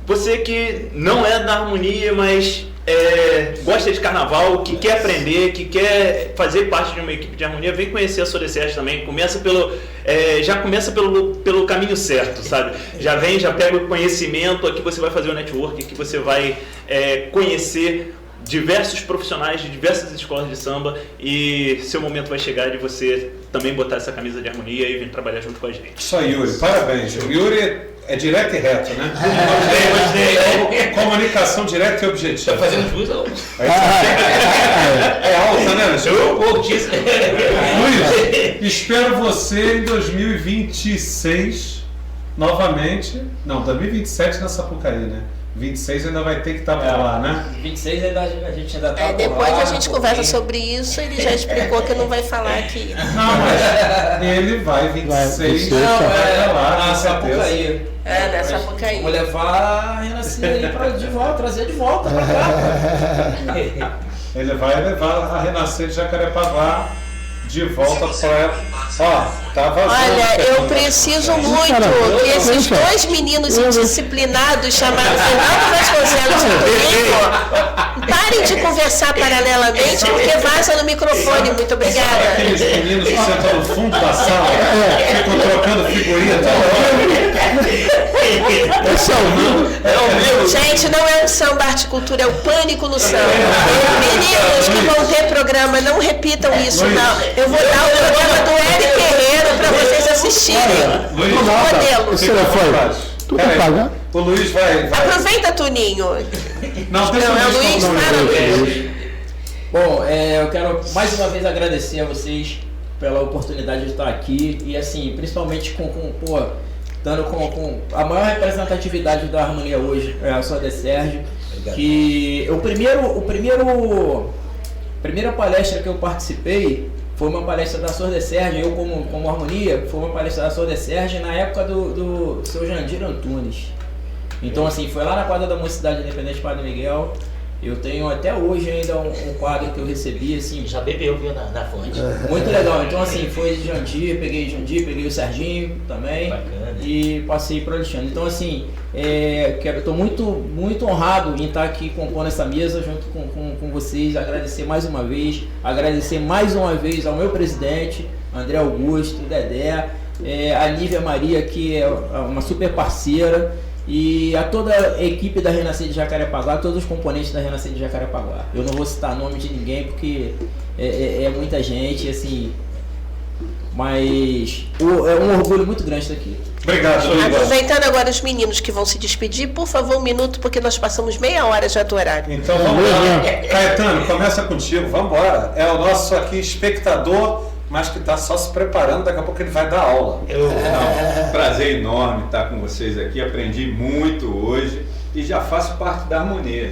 Você que não é da Harmonia, mas gosta de carnaval, que quer aprender, que quer fazer parte de uma equipe de harmonia, vem conhecer a Sodecert também. Já começa pelo caminho certo, sabe? Já pega o conhecimento, aqui você vai fazer o network, aqui você vai conhecer diversos profissionais de diversas escolas de samba e seu momento vai chegar de você também botar essa camisa de harmonia e vir trabalhar junto com a gente. Isso aí, Yuri. Parabéns. O Yuri é direto e reto, né? Comunicação direta e objetiva. Tá fazendo jus? É alta, né? Eu um pouco disso. Luiz, espero você em 2026 novamente. Não, 2027 na Sapucaí, né? 26 ainda vai ter que estar por lá, né? 26 a gente ainda tá depois por lá, a gente conversa sobre isso, ele já explicou que não vai falar aqui. Não, mas ele vai 26 lá, na Sapucaí. Na Sapucaí. Vou levar a Renascer aí de volta, trazer de volta pra cá. Ele vai levar a Renascer de Jacarepaguá de volta para... Ó, tá vazando. Olha, eu preciso muito que esses dois meninos indisciplinados chamados Fernando Vasconcelos e Toninho parem de conversar paralelamente porque vaza no microfone. Muito obrigada. Aqueles meninos que sentam no fundo da sala, ficam trocando figurinha toda hora. Esse é o meu. Gente, não é um samba arte cultura, é o pânico no samba. Meninos que vão ter programa, não repitam isso, não. Eu vou dar o programa do Eric Guerreiro para vocês assistirem. Modelo. Esse telefone. Tu quer pagar? O Luiz vai. Aproveita, Toninho. Não, deixa é o Luiz, parabéns. Bom, eu quero mais uma vez agradecer a vocês pela oportunidade de estar aqui e assim, principalmente dando com a maior representatividade da harmonia hoje, a Sode Sérgio, que primeira palestra que eu participei foi uma palestra da Sode Sérgio, eu como harmonia, foi uma palestra da Sode Sérgio na época do seu Jandir Antunes. Então assim, foi lá na quadra da Mocidade Independente Padre Miguel. Eu tenho até hoje ainda um quadro que eu recebi, assim... Já bebeu, viu, na fonte. Muito legal. Então, assim, foi de Jandir, peguei o Serginho também. Bacana. E passei para o Alexandre. Então, assim, estou muito honrado em estar aqui compondo essa mesa junto com vocês. Agradecer mais uma vez ao meu presidente, André Augusto, Dedé, a Nívia Maria, que é uma super parceira, e a toda a equipe da Renascer de Jacarepaguá, todos os componentes da Renascer de Jacarepaguá. Eu não vou citar nome de ninguém porque é muita gente, assim, mas é um orgulho muito grande estar aqui. Obrigado, aproveitando agora os meninos que vão se despedir, por favor, 1 minuto, porque nós passamos meia hora já do horário. Então vamos lá. Caetano, começa contigo, vamos embora. É o nosso aqui espectador, mas que está só se preparando, daqui a pouco ele vai dar aula. Um prazer enorme estar com vocês aqui, aprendi muito hoje e já faço parte da harmonia.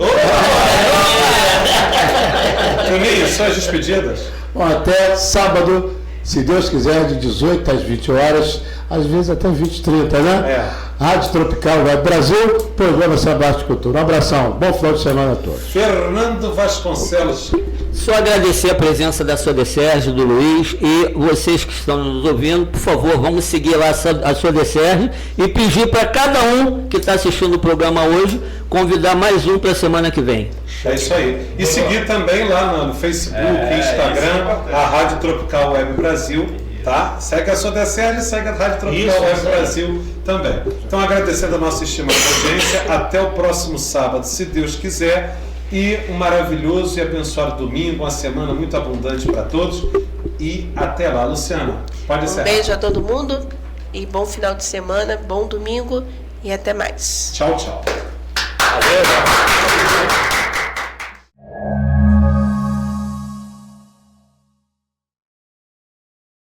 Juninho, suas despedidas? Bom, até sábado, se Deus quiser, de 18 às 20 horas, às vezes até 20h30, né? Rádio Tropical Web Brasil, programa Samba Arte Cultura. Um abração, bom final de semana a todos. Fernando Vasconcelos. Só agradecer a presença da Sode Sérgio, do Luiz, e vocês que estão nos ouvindo, por favor, vamos seguir lá a Sode Sérgio e pedir para cada um que está assistindo o programa hoje, convidar mais um para a semana que vem. É isso aí. E seguir também lá no Facebook, Instagram, a Rádio Tropical Web Brasil, tá? Segue a Sode Sérgio e segue a Rádio Tropical Web Brasil também. Então, agradecendo a nossa estimada audiência, até o próximo sábado, se Deus quiser. E um maravilhoso e abençoado domingo, uma semana muito abundante para todos. E até lá, Luciana, pode encerrar. Um beijo a todo mundo e bom final de semana, bom domingo e até mais. Tchau, tchau. Valeu.